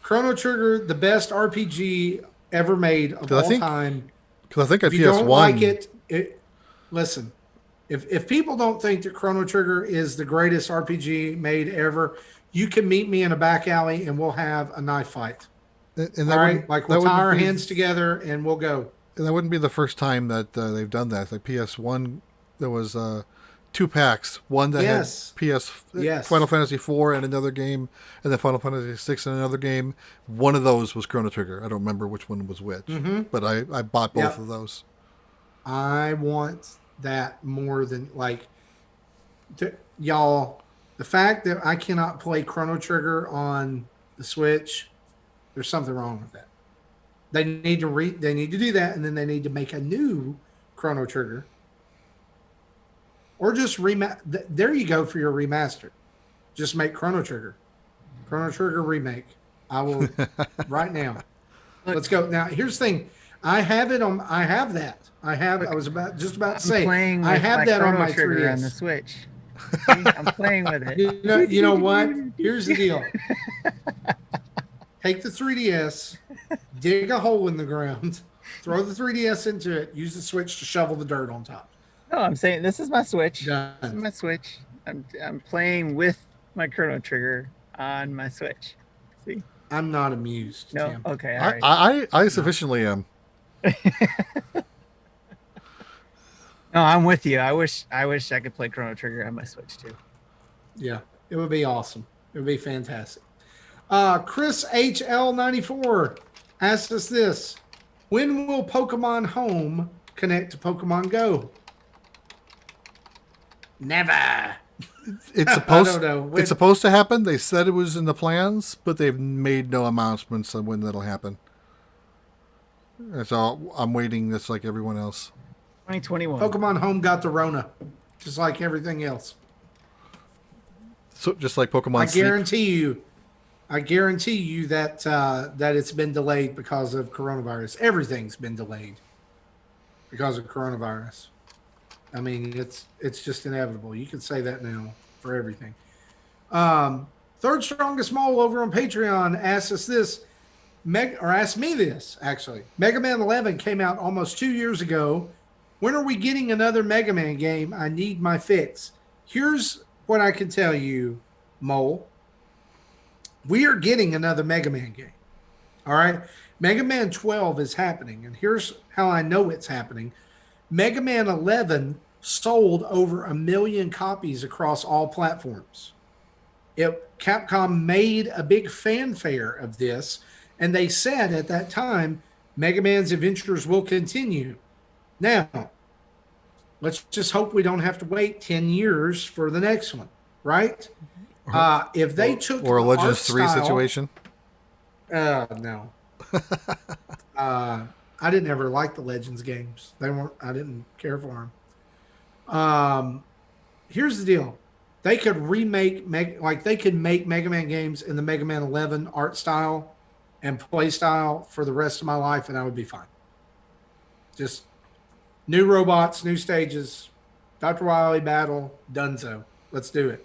Chrono Trigger, the best RPG ever made of all time. Because I think at PS1... If you don't like it, listen, If people don't think that Chrono Trigger is the greatest RPG made ever, you can meet me in a back alley and we'll have a knife fight. And All right, like we'll that tie wouldn't our be hands together and we'll go. and that wouldn't be the first time that they've done that. Like PS1, there was two packs. One that had Yes, Final yes, Fantasy IV and another game, and then Final Fantasy VI and another game. One of those was Chrono Trigger. I don't remember which one was which, but I bought both yep. of those. I want that more than like y'all. The fact that I cannot play Chrono Trigger on the Switch, there's something wrong with that. They need to they need to do that, and then they need to make a new Chrono Trigger, or just There you go for your remaster. Just make Chrono Trigger remake. I will right now. Let's go. Now here's the thing. I have it on. I have that. I have. I was just about to say. I have that on my Trigger 3DS on the Switch. See, I'm playing with it. You know what? Here's the deal. Take the 3DS, dig a hole in the ground, throw the 3DS into it, use the Switch to shovel the dirt on top. No, I'm saying this is my Switch. Done. This is my Switch. I'm playing with my Chrono Trigger on my Switch. See? I'm not amused. No. Tim. Okay. All right. I sufficiently am. No, I'm with you. I wish I could play Chrono Trigger on my Switch too. Yeah, it would be awesome. It would be fantastic. Chris HL94 asked us this: when will Pokemon Home connect to Pokemon Go? Never. It's supposed to happen. They said it was in the plans, but they've made no announcements on when that'll happen. And so I'm waiting. That's like everyone else. 2021. Pokemon Home got the Rona, just like everything else. So just like Pokemon I Sleep. guarantee you that that it's been delayed because of coronavirus. Everything's been delayed because of coronavirus. I mean, it's just inevitable. You can say that now for everything. Third strongest mole over on Patreon asked us this, asked me this actually. Mega Man 11 came out almost 2 years ago. When are we getting another Mega Man game? I need my fix. Here's what I can tell you, Mole. We are getting another Mega Man game. All right. Mega Man 12 is happening. And here's how I know it's happening. Mega Man 11 sold over 1 million copies across all platforms. Capcom made a big fanfare of this. And they said at that time, Mega Man's adventures will continue. Now, let's just hope we don't have to wait 10 years for the next one, right? If they took or a Legends 3 style, situation. No. I didn't ever like the Legends games. I didn't care for them. Here's the deal. They could they could make Mega Man games in the Mega Man 11 art style and play style for the rest of my life, and I would be fine. Just new robots, new stages, Dr. Wily battle, donezo. Let's do it.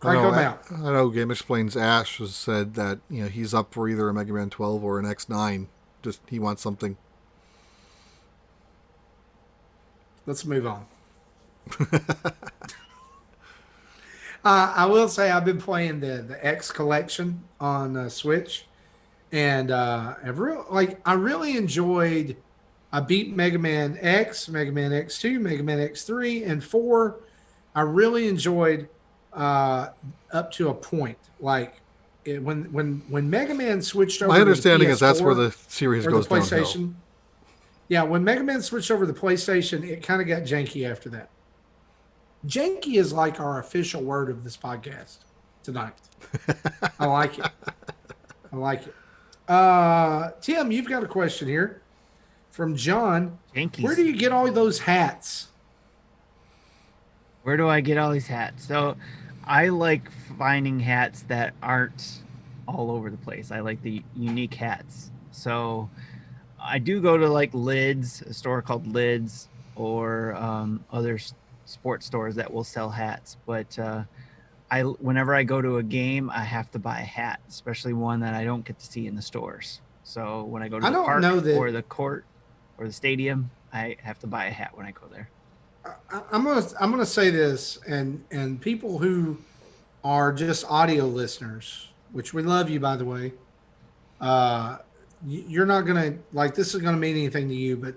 Crank them out. I know Game Explains Ash has said that he's up for either a Mega Man 12 or an X9. Just he wants something. Let's move on. I will say I've been playing the X collection on Switch, and I really enjoyed. I beat Mega Man X, Mega Man X2, Mega Man X3, and 4. I really enjoyed up to a point. Like when Mega Man switched over. My understanding to the is that's PS4 where the series or goes the PlayStation. downhill. Yeah, when Mega Man switched over to the PlayStation, it kind of got janky after that. Janky is like our official word of this podcast tonight. I like it. I like it. Tim, you've got a question here from John. Yankees. Where do you get all those hats? Where do I get all these hats? So I like finding hats that aren't all over the place. I like the unique hats. So I do go to like Lids, a store called Lids, or other sports stores that will sell hats. But whenever I go to a game, I have to buy a hat, especially one that I don't get to see in the stores. So when I go to the park or the court or the stadium, I have to buy a hat when I go there. I'm gonna say this, and people who are just audio listeners, which we love you by the way. You're not gonna like this is gonna mean anything to you, but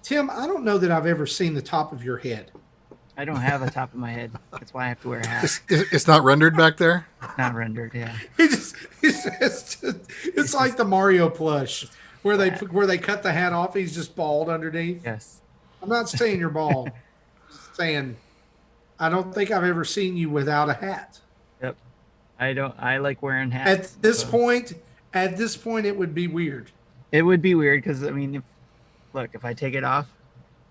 Tim, I don't know that I've ever seen the top of your head. I don't have a top of my head. That's why I have to wear a hat. It's not rendered back there. It's not rendered. Yeah. It's like the Mario plush where they cut the hat off. He's just bald underneath. Yes. I'm not saying you're bald. Just saying I don't think I've ever seen you without a hat. Yep. I like wearing hats. At this point, it would be weird. It would be weird because I mean, if I take it off,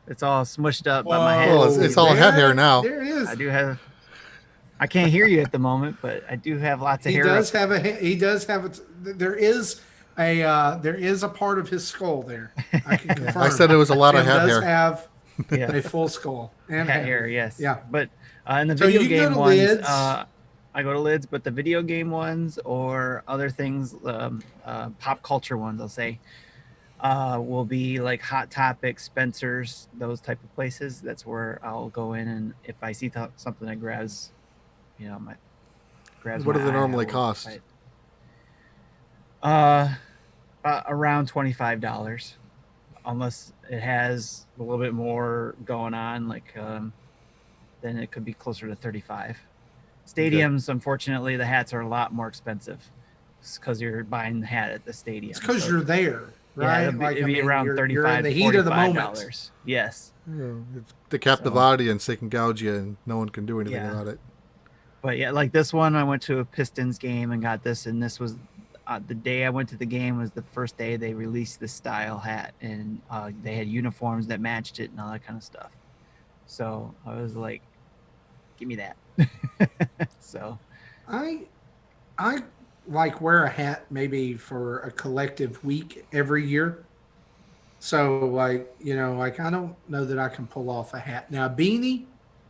it's all smushed up by my head. Well, it's all head hair now. There it is. I do have. I can't hear you at the moment, but I do have lots of He hair. does have a. He does have a. There is a. There is a part of his skull there. I can confirm. I said it was a lot of Tim head does hair. have Yeah. a full skull and Hat hair, yes. Yeah. But in the So video you go game to ones, Lids. I go to Lids, but the video game ones or other things, pop culture ones, I'll say, will be like Hot Topic, Spencer's, those type of places. That's where I'll go in, and if I see something that grabs, grabs. What do my they eye, normally I will cost? buy it. Around $25, unless it has a little bit more going on, like then it could be closer to 35. Stadiums, unfortunately, the hats are a lot more expensive because you're buying the hat at the stadium. It's because So, you're there, right? Yeah, it'd be around you're 35 in the to heat of the $45. moment. Yes. Yeah, it's the captive audience. They can gouge you, and no one can do anything Yeah. about it. But yeah, like this one, I went to a Pistons game and got this, and this was the day I went to the game was the first day they released the style hat, and they had uniforms that matched it and all that kind of stuff. So I was like, give me that. So I like wear a hat maybe for a collective week every year. So like I don't know that I can pull off a hat. Now a beanie,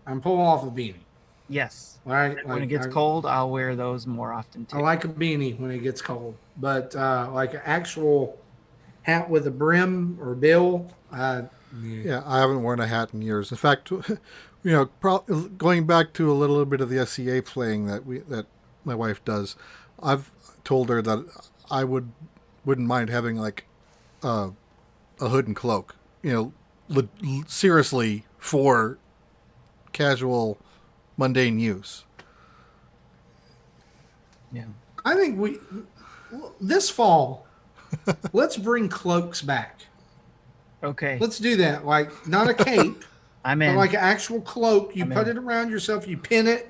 I can pull off a beanie. yes, Right? when it gets cold, I'll wear those more often too. I like a beanie when it gets cold, but like an actual hat with a brim or bill, Yeah, I haven't worn a hat in years. In fact, going back to a little bit of the SCA playing that my wife does, I've told her that I wouldn't mind having like a hood and cloak. Seriously for casual, mundane use. Yeah. I think this fall, let's bring cloaks back. Okay. Let's do that. Like not a cape, I'm but in. like an actual cloak. You I'm put in. it around yourself. You pin it,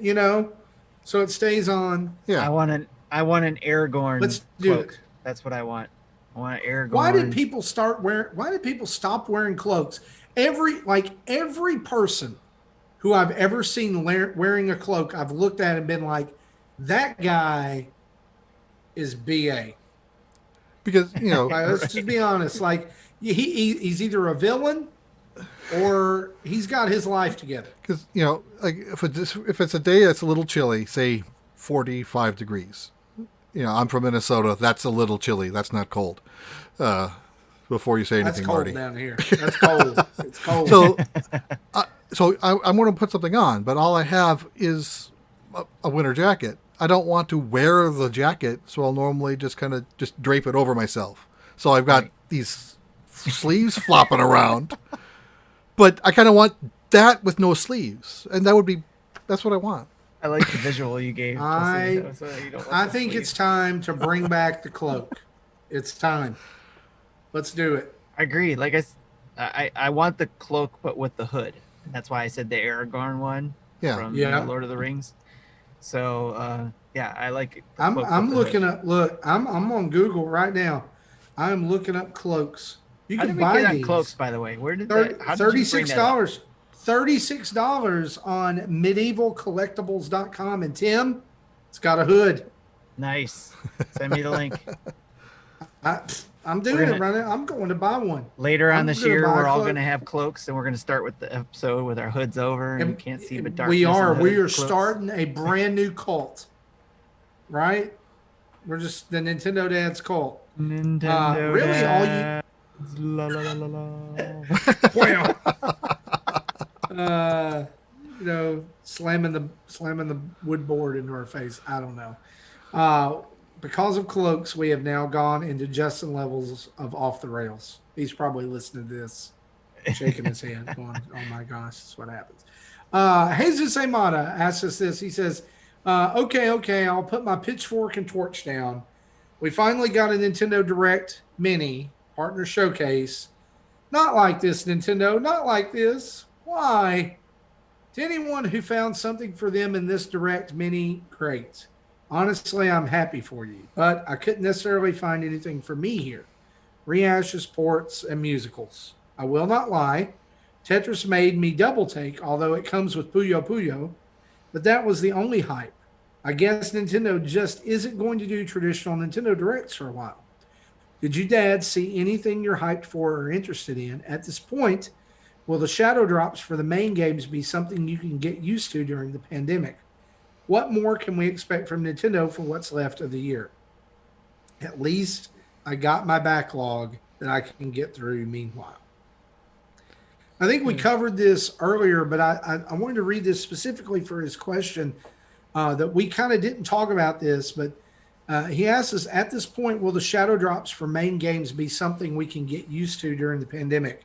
so it stays on. Yeah. I want an Aragorn Let's do cloak. it. That's what I want. I want an Aragorn. Why did people stop wearing cloaks? Every person who I've ever seen wearing a cloak, I've looked at and been like, that guy is BA. Because Let's just be honest. Like he's either a villain or he's got his life together. because like if it's a day that's a little chilly, say 45 degrees. I'm from Minnesota. That's a little chilly. That's not cold. Before you say That's anything, cold Marty. down here. That's cold. It's cold. So I'm going to put something on, but all I have is a winter jacket. I don't want to wear the jacket, so I'll normally just kind of just drape it over myself. So I've got these sleeves flopping around, but I kind of want that with no sleeves, and that's what I want. I like the visual you gave. I I think it's time to bring back the cloak. It's time. Let's do it. I agree. Like I want the cloak, but with the hood. That's why I said the Aragorn one from Lord of the Rings. So yeah, I like it. I'm looking up. Look, I'm on Google right now. I'm looking up cloaks. You How can did we buy get on these. cloaks, by the way? Where did that? How did you bring that up? $36. $36 on medievalcollectibles.com. And Tim, it's got a hood. Nice. Send me the link. I'm doing it right now. I'm going to buy one. Later on I'm this gonna year, buy a we're all cloak. going to have cloaks, and we're going to start with the episode with our hoods over, and you can't see but darkness. We are. and the We are cloaks. starting a brand new cult. Right? We're just the Nintendo Dad's cult. Nintendo really, all you- Dads. La, la, la, la, la. Wow. uh, slamming the wood board into our face. I don't know. Because of cloaks, we have now gone into Justin levels of off the rails. He's probably listening to this, shaking his head, going, "Oh my gosh, that's what happens." Jesus Amata asks us this. He says, "Okay, I'll put my pitchfork and torch down. We finally got a Nintendo Direct Mini partner showcase. Not like this, Nintendo. Not like this. Why? To anyone who found something for them in this Direct Mini, great. Honestly, I'm happy for you, but I couldn't necessarily find anything for me here. Rehashes, ports, and musicals. I will not lie. Tetris made me double take, although it comes with Puyo Puyo, but that was the only hype. I guess Nintendo just isn't going to do traditional Nintendo Directs for a while. Did you, Dad, see anything you're hyped for or interested in? At this point, will the shadow drops for the main games be something you can get used to during the pandemic? What more can we expect from Nintendo for what's left of the year? At least I got my backlog that I can get through meanwhile." I think we covered this earlier, but I wanted to read this specifically for his question that we kind of didn't talk about this, but he asks us, at this point, will the shadow drops for main games be something we can get used to during the pandemic?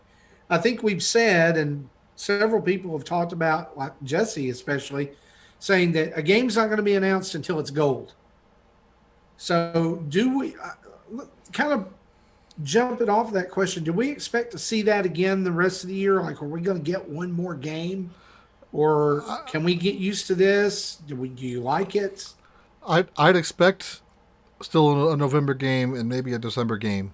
I think we've said, and several people have talked about, like Jesse especially, saying that a game's not going to be announced until it's gold. So do we kind of jumping off of that question, do we expect to see that again the rest of the year? Like, are we going to get one more game? Or can we get used to this? Do you like it? I'd expect still a November game and maybe a December game.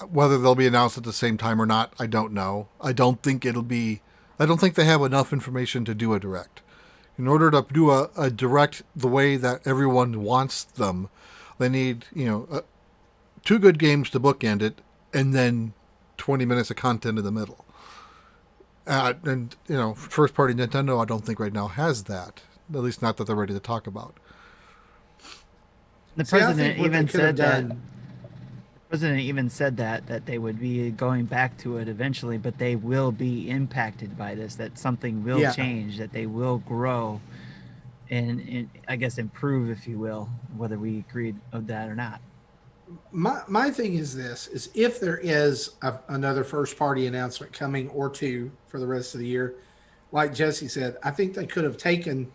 Whether they'll be announced at the same time or not, I don't know. I don't think they have enough information to do a direct. In order to do a direct the way that everyone wants them, they need, two good games to bookend it, and then 20 minutes of content in the middle. And first party Nintendo, I don't think right now has that. At least not that they're ready to talk about. The president even said that. The president even said that they would be going back to it eventually, but they will be impacted by this. That something will change. That they will grow, and I guess improve, if you will, whether we agreed of that or not. My thing is this, is if there is another first party announcement coming or two for the rest of the year, like Jesse said, I think they could have taken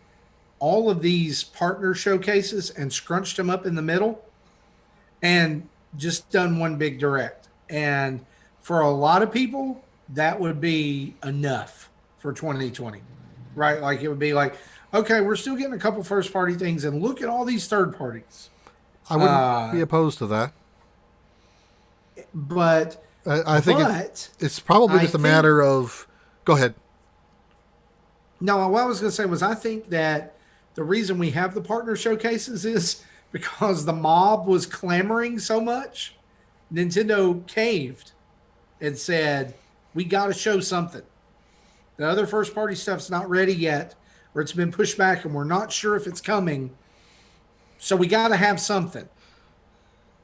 all of these partner showcases and scrunched them up in the middle and just done one big direct. And for a lot of people, that would be enough for 2020, right? Like it would be like, okay, we're still getting a couple first party things and look at all these third parties. I wouldn't be opposed to that. But I think it's probably just a matter of... Go ahead. No, what I was going to say was I think that the reason we have the partner showcases is because the mob was clamoring so much. Nintendo caved and said, we got to show something. The other first party stuff's not ready yet, or it's been pushed back and we're not sure if it's coming. So we got to have something.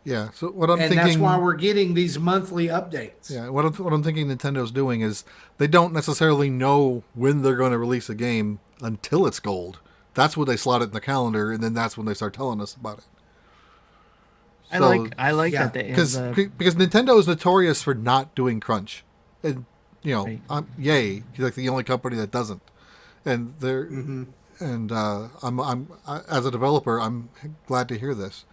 Yeah. So what I'm thinking, and that's why we're getting these monthly updates. Yeah. What I'm thinking Nintendo's doing is they don't necessarily know when they're going to release a game until it's gold. That's when they slot it in the calendar, and then that's when they start telling us about it. I like that they because Nintendo is notorious for not doing crunch, and right. Yay, like the only company that doesn't, and they're and I'm as a developer, I'm glad to hear this.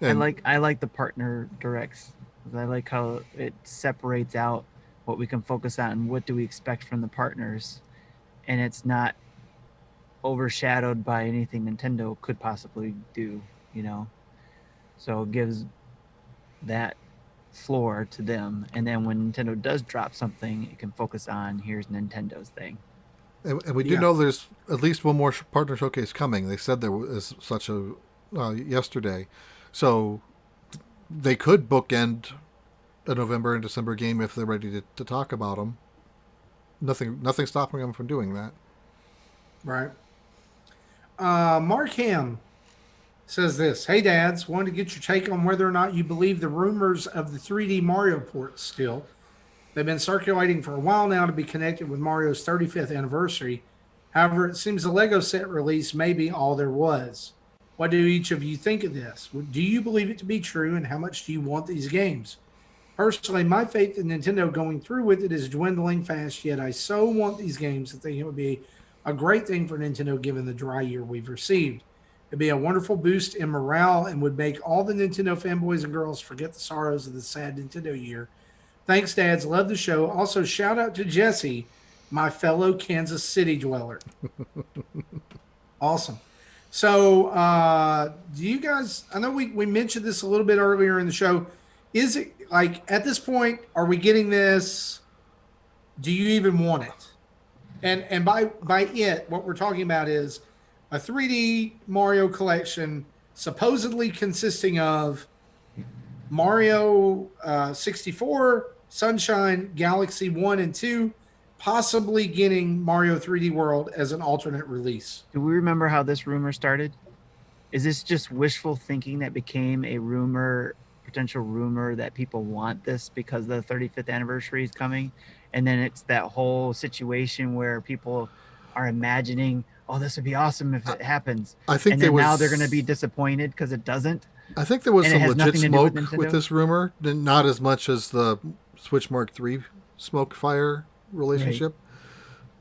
And I like the partner directs. I like how it separates out what we can focus on and what do we expect from the partners, and it's not overshadowed by anything Nintendo could possibly do. So it gives that floor to them, and then when Nintendo does drop something, it can focus on here's Nintendo's thing. And we do know there's at least one more partner showcase coming. They said there was such a yesterday. So they could bookend a November and December game if they're ready to talk about them. Nothing stopping them from doing that. Right. Mark Ham says this. Hey, dads, wanted to get your take on whether or not you believe the rumors of the 3D Mario port still. They've been circulating for a while now to be connected with Mario's 35th anniversary. However, it seems the Lego set release may be all there was. What do each of you think of this? Do you believe it to be true, and how much do you want these games? Personally, my faith in Nintendo going through with it is dwindling fast, yet I so want these games that I think it would be a great thing for Nintendo given the dry year we've received. It'd be a wonderful boost in morale and would make all the Nintendo fanboys and girls forget the sorrows of the sad Nintendo year. Thanks, Dads. Love the show. Also, shout out to Jesse, my fellow Kansas City dweller. Awesome. So, do you guys, I know we mentioned this a little bit earlier in the show. Is it like at this point, are we getting this? Do you even want it? And by it, what we're talking about is a 3D Mario collection supposedly consisting of Mario 64, Sunshine, Galaxy 1 and 2, possibly getting Mario 3D World as an alternate release. Do we remember how this rumor started? Is this just wishful thinking that became a rumor, potential rumor that people want this because the 35th anniversary is coming? And then it's that whole situation where people are imagining, oh, this would be awesome if it happens. I think and then now they're going to be disappointed because it doesn't. I think there was some legit smoke with Nintendo. this rumor, not as much as the Switch Mark III smoke fire relationship.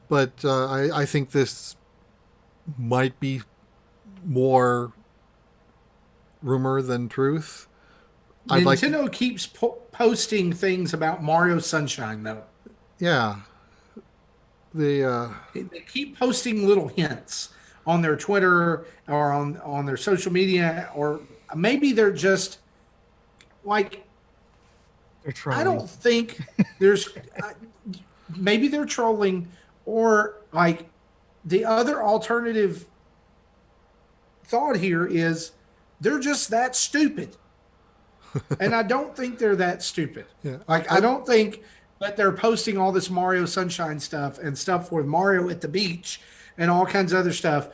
Right. But I think this might be more rumor than truth. Nintendo keeps posting things about Mario Sunshine, though. Yeah. They keep posting little hints on their Twitter or on their social media, or maybe they're just like, they're trolling. I don't think there's maybe they're trolling, or like the other alternative thought here is they're just that stupid. And I don't think they're that stupid. Yeah. Like I don't think that they're posting all this Mario Sunshine stuff and stuff with Mario at the beach and all kinds of other stuff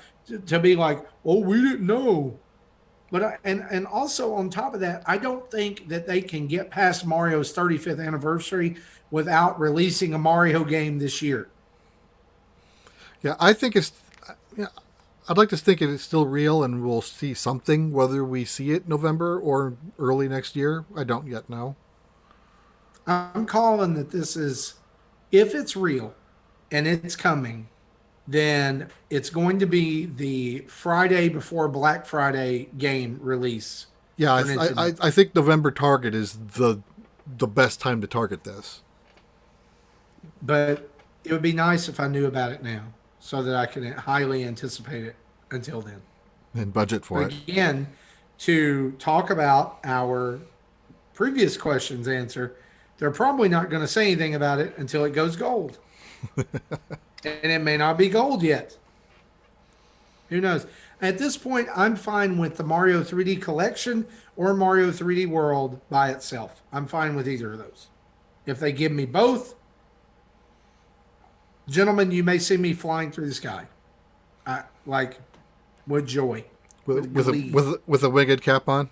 to be like, oh, we didn't know. But and also on top of that, I don't think that they can get past Mario's 35th anniversary without releasing a Mario game this year. Yeah, I think it's. Yeah, I'd like to think it's still real, and we'll see something. Whether we see it November or early next year, I don't yet know. I'm calling that this is, if it's real, and it's coming, then it's going to be the Friday before Black Friday game release. Yeah, I think November target is the best time to target this. But it would be nice if I knew about it now, so that I can highly anticipate it until then. And budget for it. Again, to talk about our previous question's answer, they're probably not going to say anything about it until it goes gold. And it may not be gold yet. Who knows? At this point, I'm fine with the Mario 3D Collection or Mario 3D World by itself. I'm fine with either of those. If they give me both, gentlemen, you may see me flying through the sky. Like, with joy. With a winged cap on?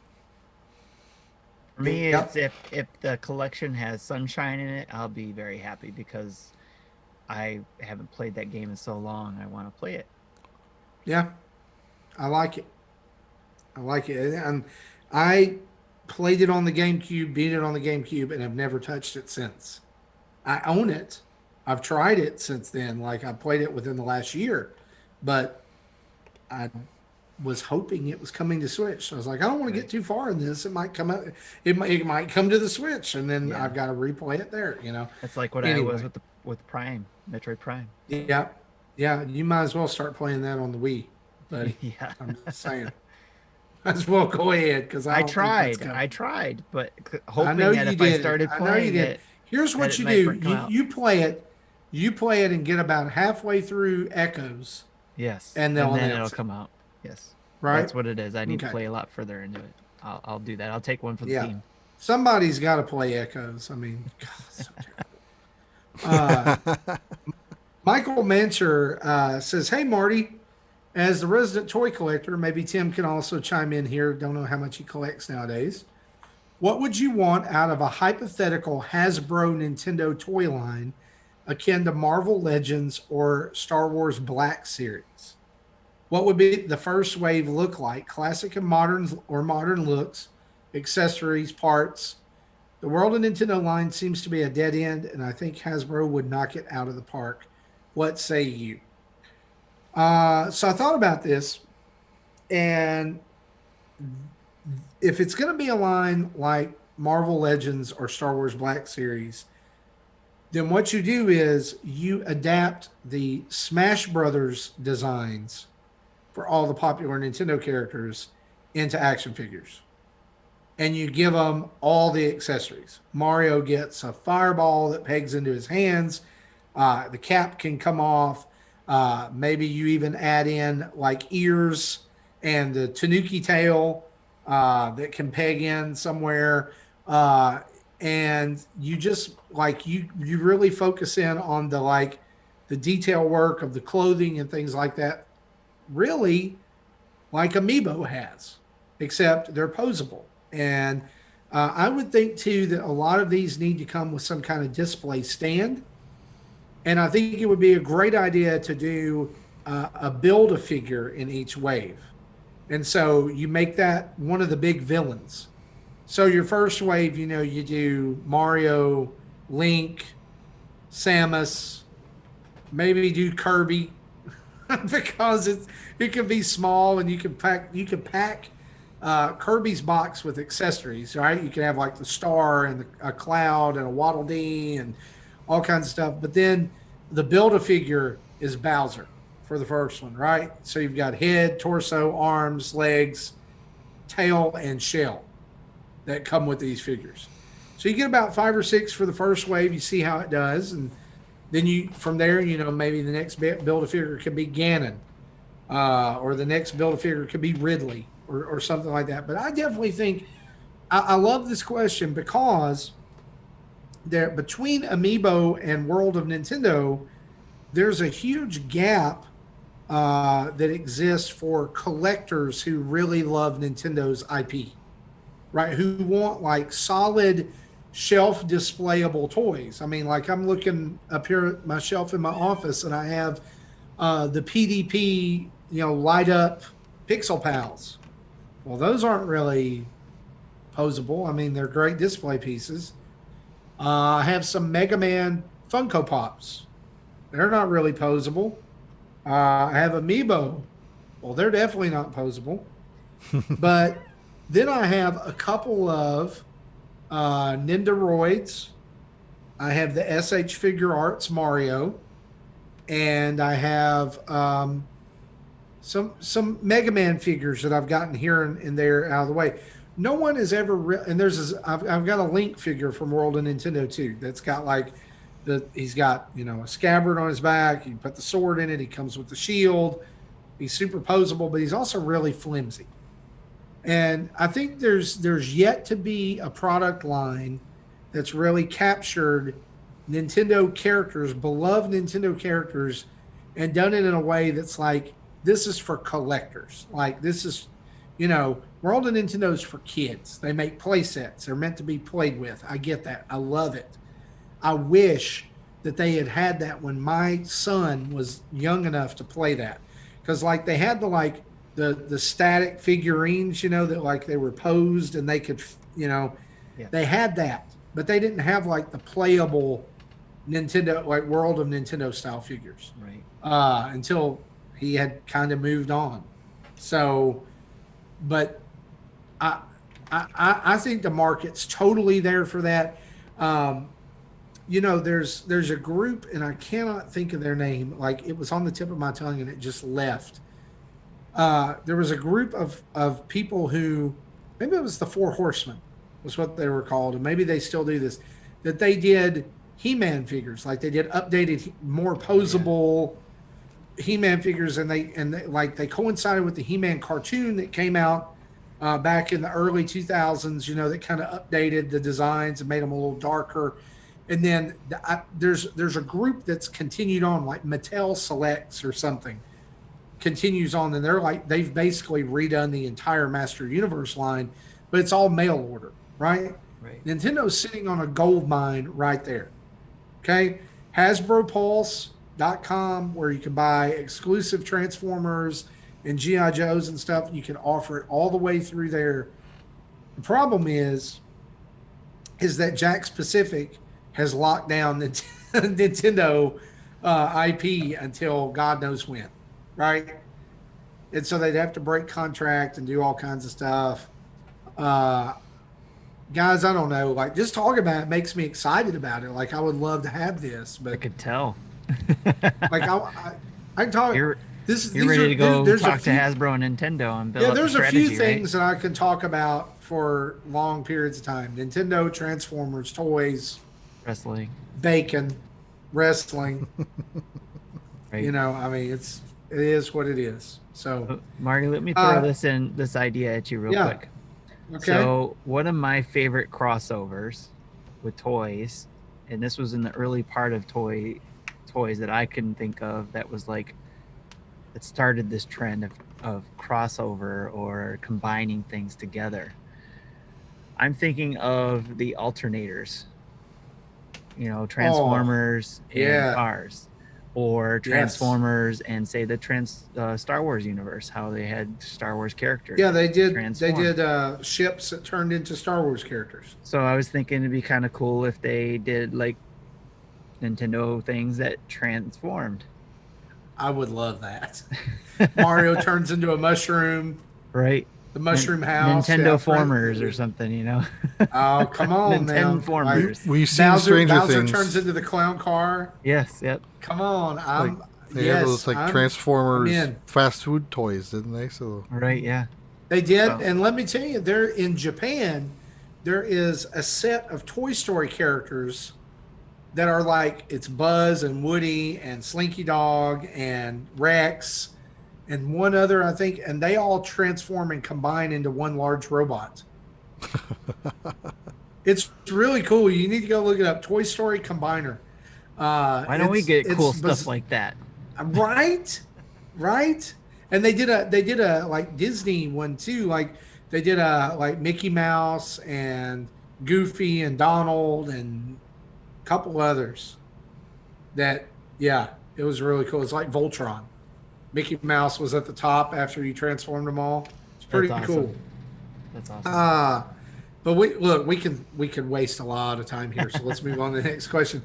For me, it's if the collection has Sunshine in it, I'll be very happy because I haven't played that game in so long. I want to play it. Yeah, I like it. And I played it on the GameCube, beat it on the GameCube, and have never touched it since. I own it. I've tried it since then. Like, I played it within the last year, but I was hoping it was coming to Switch. So I was like, I don't want to get too far in this. It might come out. It might come to the Switch, and then I've got to replay it there. You know, that's like what I was with Prime, Metroid Prime. Yeah. You might as well start playing that on the Wii. But yeah, I'm just saying. Might as well go ahead because I tried, but hoping that if I started playing it. Here's what you do: you play it, and get about halfway through Echoes. Yes, and then it'll come out. Yes, right. That's what it is. I need to play a lot further into it. I'll do that. I'll take one for the team. Somebody's got to play Echoes. I mean, God, so terrible. Michael Mancher says, "Hey Marty, as the resident toy collector, maybe Tim can also chime in here. Don't know how much he collects nowadays. What would you want out of a hypothetical Hasbro Nintendo toy line akin to Marvel Legends or Star Wars Black Series? What would be the first wave look like? Classic and modern or modern looks, accessories, parts. The World of Nintendo line seems to be a dead end, and I think Hasbro would knock it out of the park. What say you? So I thought about this, and if it's going to be a line like Marvel Legends or Star Wars Black Series, then what you do is you adapt the Smash Brothers designs for all the popular Nintendo characters into action figures. And you give them all the accessories. Mario gets a fireball that pegs into his hands. The cap can come off. Maybe you even add in like ears and the Tanuki tail that can peg in somewhere. And you just like you really focus in on the detail work of the clothing and things like that. Really, like Amiibo has, except they're posable. And I would think too that a lot of these need to come with some kind of display stand. And I think it would be a great idea to do a build a figure in each wave. And so you make that one of the big villains. So your first wave, you do Mario, Link, Samus, maybe do Kirby because it can be small and you can pack Kirby's box with accessories, right? You can have like the star and a cloud and a Waddle Dee and all kinds of stuff. But then the Build-A-Figure is Bowser for the first one, right? So you've got head, torso, arms, legs, tail, and shell that come with these figures. So you get about 5 or 6 for the first wave. You see how it does. And then from there, maybe the next Build-A-Figure could be Ganon. Or the next Build-A-Figure could be Ridley or something like that. But I definitely think I love this question because there between Amiibo and World of Nintendo, there's a huge gap that exists for collectors who really love Nintendo's IP, right? Who want like solid shelf displayable toys. I mean, like I'm looking up here at my shelf in my office and I have the PDP, light up Pixel Pals. Well, those aren't really posable. I mean, they're great display pieces. I have some Mega Man Funko Pops. They're not really posable. I have Amiibo. Well, they're definitely not posable. But then I have a couple of Nindoroids. I have the SH Figure Arts Mario. And I have some Mega Man figures that I've gotten here and there out of the way. No one has ever and I've got a Link figure from World of Nintendo too. That's got like he's got a scabbard on his back. You put the sword in it. He comes with the shield. He's super posable, but he's also really flimsy. And I think there's yet to be a product line that's really captured Nintendo characters, beloved Nintendo characters, and done it in a way that's like, this is for collectors. Like this is, World of Nintendo's for kids. They make play sets. They're meant to be played with. I get that. I love it. I wish that they had that when my son was young enough to play that. Because like they had the static figurines, that like they were posed and they could, they had that. But they didn't have like the playable Nintendo, like World of Nintendo style figures. Right. Until he had kind of moved on. So, but I think the market's totally there for that. There's a group, and I cannot think of their name. Like it was on the tip of my tongue, and it just left. There was a group of people who, maybe it was the Four Horsemen, was what they were called, and maybe they still do this. That they did He-Man figures, like they did updated, more posable He-Man figures, and they coincided with the He-Man cartoon that came out back in the early 2000s. That kind of updated the designs and made them a little darker. And then there's a group that's continued on, like Mattel Selects or something, continues on, and they've basically redone the entire Master Universe line, but it's all mail order. right? Right. Nintendo's sitting on a gold mine right there. Okay. HasbroPulse.com, where you can buy exclusive Transformers and G.I. Joes and stuff. You can offer it all the way through there. The problem is that Jack Pacific has locked down the Nintendo IP until God knows when, right? And so they'd have to break contract and do all kinds of stuff. Uh, Guys, I don't know. Like, just talking about it makes me excited about it. Like, I would love to have this, I but could tell. like, I can talk. You're This you're these ready are to go there's a talk to few. Hasbro and Nintendo and build Yeah, up the there's a few strategy, right? things that I can talk about for long periods of time. Nintendo, Transformers, toys, Wrestling, bacon, wrestling. right? I mean, it is what it is. So, Marty, let me throw uh, this idea at you real yeah, quick. okay. So one of my favorite crossovers with toys, and this was in the early part of toys that I can think of, that was like that started this trend of crossover or combining things together. I'm thinking of the alternators, Oh, Transformers and yeah, cars, or yes, Transformers and say the Star Wars universe, how they had Star Wars characters yeah. that They did. They transformed. did ships that turned into Star Wars characters. So I was thinking it'd be kind of cool if they did like Nintendo things that transformed. I would love that. Mario turns into a mushroom. Right? The mushroom house. Yeah, Nintendo Formers or something. Oh, come on Nintendo now. Like Formers. We've seen Bowser, Stranger Bowser turns Things. into the clown car. Yes, yep. Come on. Like they had those like I'm Transformers in. fast food toys, didn't they? So Right, yeah. They did. So, And let me tell you, there in Japan, there is a set of Toy Story characters that are like it's Buzz and Woody and Slinky Dog and Rex and one other, I think, and they all transform and combine into one large robot. It's really cool. You need to go look it up. Toy Story Combiner. why don't we get cool stuff biz- like that? right, right. And they did a like Disney one too. Like they did a like Mickey Mouse and Goofy and Donald and a couple others. That yeah, it was really cool. It's like Voltron. Mickey Mouse was at the top after you transformed them all. It's That's pretty awesome. cool. That's awesome. But we can waste a lot of time here. So let's move on to the next question.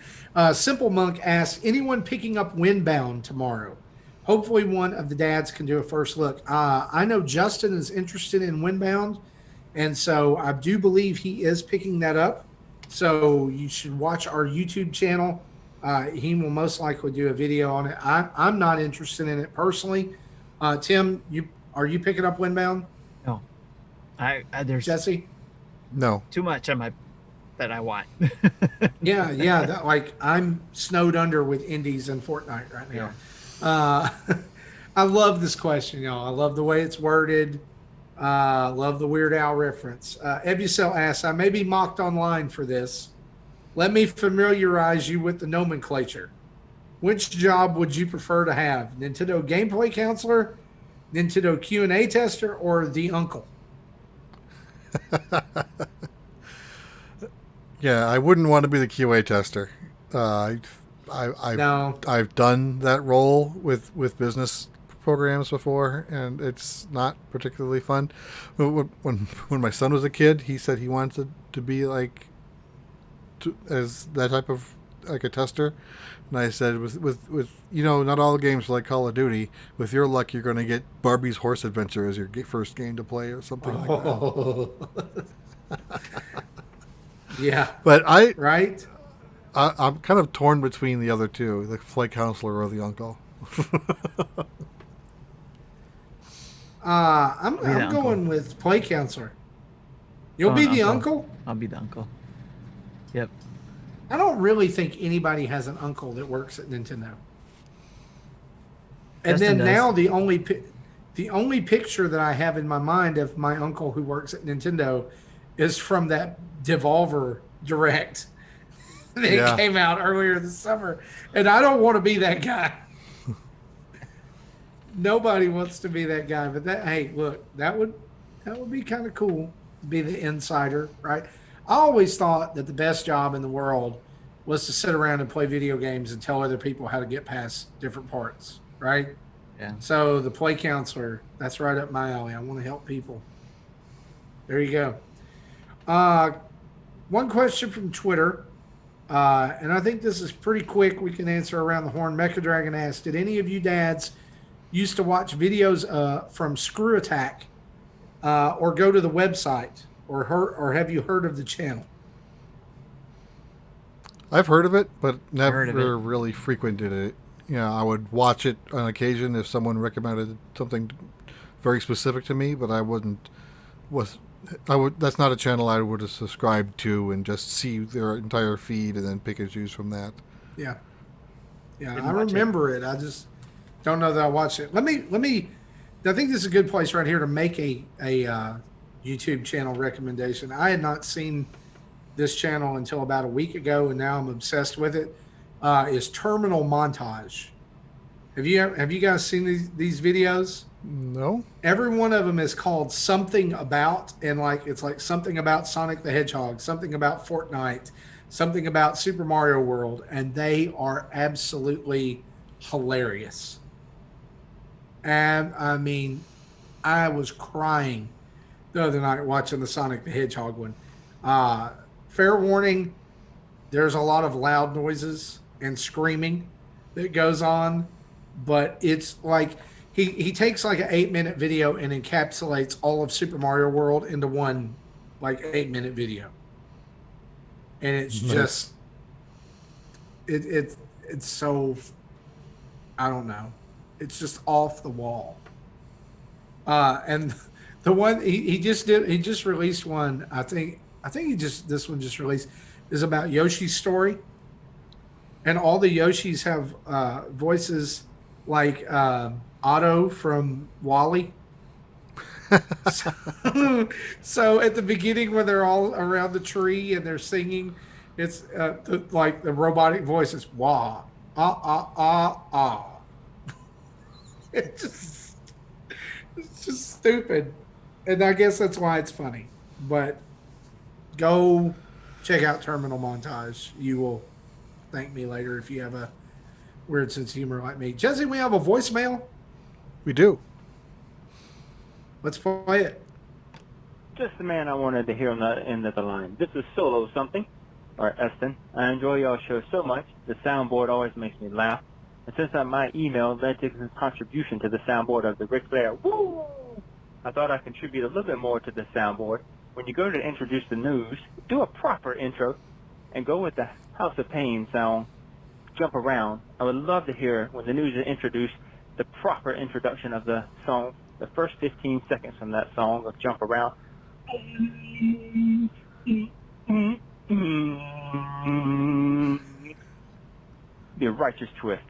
Simple Monk asks, anyone picking up Windbound tomorrow? Hopefully one of the dads can do a first look. I know Justin is interested in Windbound, and so I do believe he is picking that up. So you should watch our YouTube channel. He will most likely do a video on it. I'm not interested in it personally. Tim, are you picking up Windbound? No. There's Jesse? no. too much on my that I want. Yeah. Like I'm snowed under with indies and Fortnite right now. Yeah. I love this question, y'all. I love the way it's worded. Love the Weird Al reference. Ebucel asks, I may be mocked online for this. Let me familiarize you with the nomenclature. Which job would you prefer to have? Nintendo gameplay counselor, Nintendo Q&A tester, or the uncle? Yeah, I wouldn't want to be the QA tester. I've No. I've done that role with business programs before, and it's not particularly fun. When my son was a kid, he said he wanted to be like as that type of like a tester, and I said with not all games are like Call of Duty. With your luck, you're going to get Barbie's Horse Adventure as your first game to play or something like that. Oh. Yeah. But Right? I'm kind of torn between the other two, the flight counselor or the uncle. I'm Be the uncle. going with play counselor. You'll be an the uncle? I'll be the uncle. Yep. I don't really think anybody has an uncle that works at Nintendo. And Justin then does. now the only picture that I have in my mind of my uncle who works at Nintendo is from that Devolver Direct that came out earlier this summer, and I don't want to be that guy. Nobody wants to be that guy, but hey, look, that would be kind of cool to be the insider, right? I always thought that the best job in the world was to sit around and play video games and tell other people how to get past different parts, right? Yeah. So the play counselor, that's right up my alley. I want to help people. There you go. Uh, one question from Twitter, and I think this is pretty quick. We can answer around the horn. Mecha Dragon asked, "Did any of you dads used to watch videos from Screw Attack, or go to the website, or have you heard of the channel?" I've heard of it, but heard of never it. really frequented it. I would watch it on occasion if someone recommended something very specific to me, but I wouldn't. That's not a channel I would have subscribed to and just see their entire feed and then pick and choose from that. Yeah, yeah, Didn't I watch it. remember it. I just don't know that I watched it. Let me. I think this is a good place right here to make a YouTube channel recommendation. I had not seen this channel until about a week ago, and now I'm obsessed with it. Is Terminal Montage. Have you guys seen these videos? No? Every one of them is called something about, and it's like something about Sonic the Hedgehog, something about Fortnite, something about Super Mario World, and they are absolutely hilarious. And I mean, I was crying the other night watching the Sonic the Hedgehog one. Fair warning, there's a lot of loud noises and screaming that goes on, but it's like he takes like an 8-minute video and encapsulates all of Super Mario World into one like 8-minute video. And it's just it's so, I don't know. It's just off the wall. And the one he just released one. I think this one just released is about Yoshi's story, and all the Yoshis have voices like Otto from Wally. So at the beginning when they're all around the tree and they're singing, it's like the robotic voice is wah ah. It's just stupid, and I guess that's why it's funny. But go check out Terminal Montage. You will thank me later if you have a weird sense of humor like me. Jesse, we have a voicemail. We do. Let's play it. Just the man I wanted to hear on the end of the line. This is Solo something, or Eston. I enjoy y'all show so much. The soundboard always makes me laugh. And since my email led to his contribution to the soundboard of the Ric Flair, woo! I thought I'd contribute a little bit more to the soundboard. When you go to introduce the news, do a proper intro and go with the House of Pain song, Jump Around. I would love to hear, when the news is introduced, the proper introduction of the song, the first 15 seconds from that song of Jump Around. Be a righteous twist.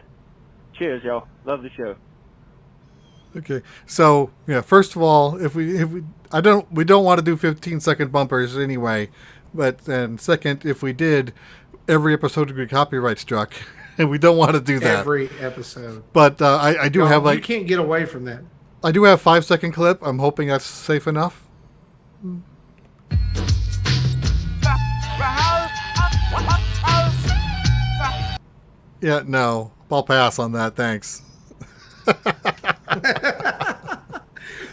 Cheers, y'all. Love the show. Okay. So, first of all, we don't want to do 15-second bumpers anyway. But then second, if we did, every episode would be copyright struck. And we don't want to do that. Every episode. But I do have you can't get away from that. I do have 5-second clip. I'm hoping that's safe enough. Yeah, no. I'll pass on that. Thanks.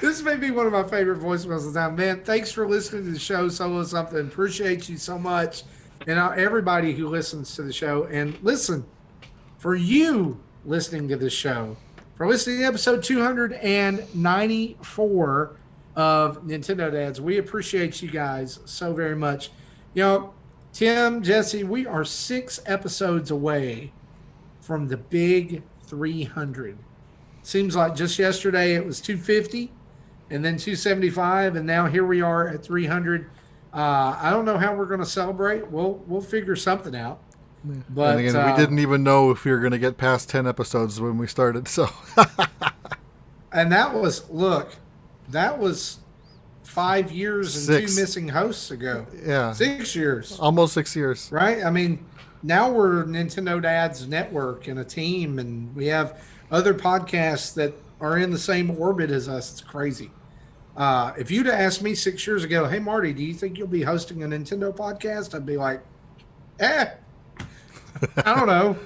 This may be one of my favorite voicemails of the time. Man, thanks for listening to the show, Solo Something. Appreciate you so much. And everybody who listens to the show. And listen, for you listening to this show, for listening to episode 294 of Nintendo Dads, we appreciate you guys so very much. Tim, Jesse, we are 6 episodes away from the big 300. Seems like just yesterday it was 250 and then 275, and now here we are at 300. I don't know how we're going to celebrate. We'll figure something out. But and again, we didn't even know if we were going to get past 10 episodes when we started. So, and that was 5 years and 6. 2 missing hosts ago. Yeah, 6 years, almost 6 years. Right? I mean, now we're Nintendo Dads Network and a team, and we have other podcasts that are in the same orbit as us. It's crazy. If you'd have asked me 6 years ago, hey, Marty, do you think you'll be hosting a Nintendo podcast? I'd be like, I don't know.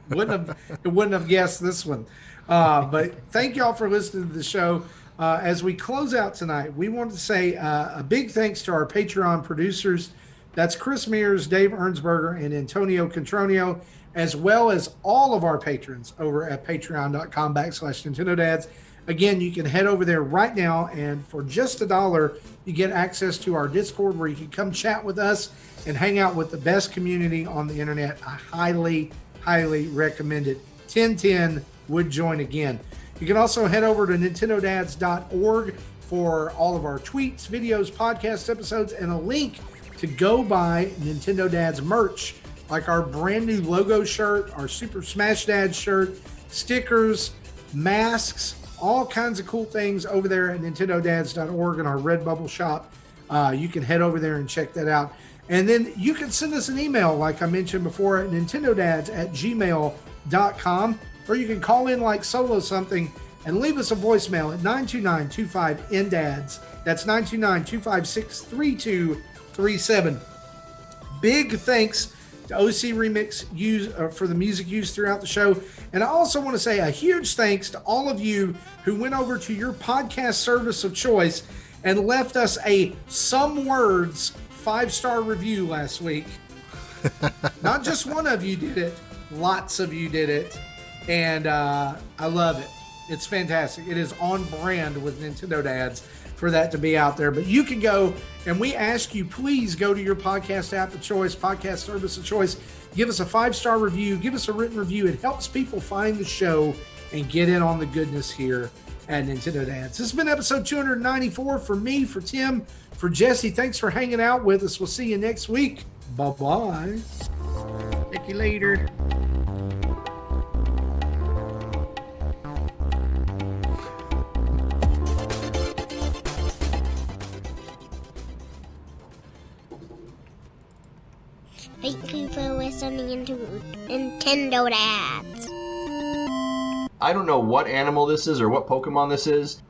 Wouldn't have guessed this one. But thank y'all for listening to the show. As we close out tonight, we want to say a big thanks to our Patreon producers. That's Chris Mears, Dave Ernsberger, and Antonio Contronio, as well as all of our patrons over at patreon.com/Nintendo Dads. Again, you can head over there right now, and for just $1, you get access to our Discord where you can come chat with us and hang out with the best community on the internet. I highly, highly recommend it. 1010 would join again. You can also head over to nintendodads.org for all of our tweets, videos, podcast episodes, and a link to go buy Nintendo Dads merch, like our brand new logo shirt, our Super Smash Dads shirt, stickers, masks, all kinds of cool things over there at nintendodads.org in our Redbubble shop. You can head over there and check that out. And then you can send us an email, like I mentioned before, at nintendodads@gmail.com, or you can call in like Solo Something and leave us a voicemail at 929-25-NDADS. That's 929-256-3237. Big thanks to OC Remix for the music used throughout the show. And I also want to say a huge thanks to all of you who went over to your podcast service of choice and left us a Some Words 5-star review last week. Not just one of you did it, lots of you did it. And I love it. It's fantastic. It is on brand with Nintendo Dads for that to be out there. But you can go, and we ask you, please go to your podcast app of choice, podcast service of choice. Give us a 5-star review. Give us a written review. It helps people find the show and get in on the goodness here at Nintendo Dads. This has been episode 294 for me, for Tim, for Jesse. Thanks for hanging out with us. We'll see you next week. Bye-bye. Take you later. Thank you for listening to Nintendo Dads. I don't know what animal this is or what Pokemon this is,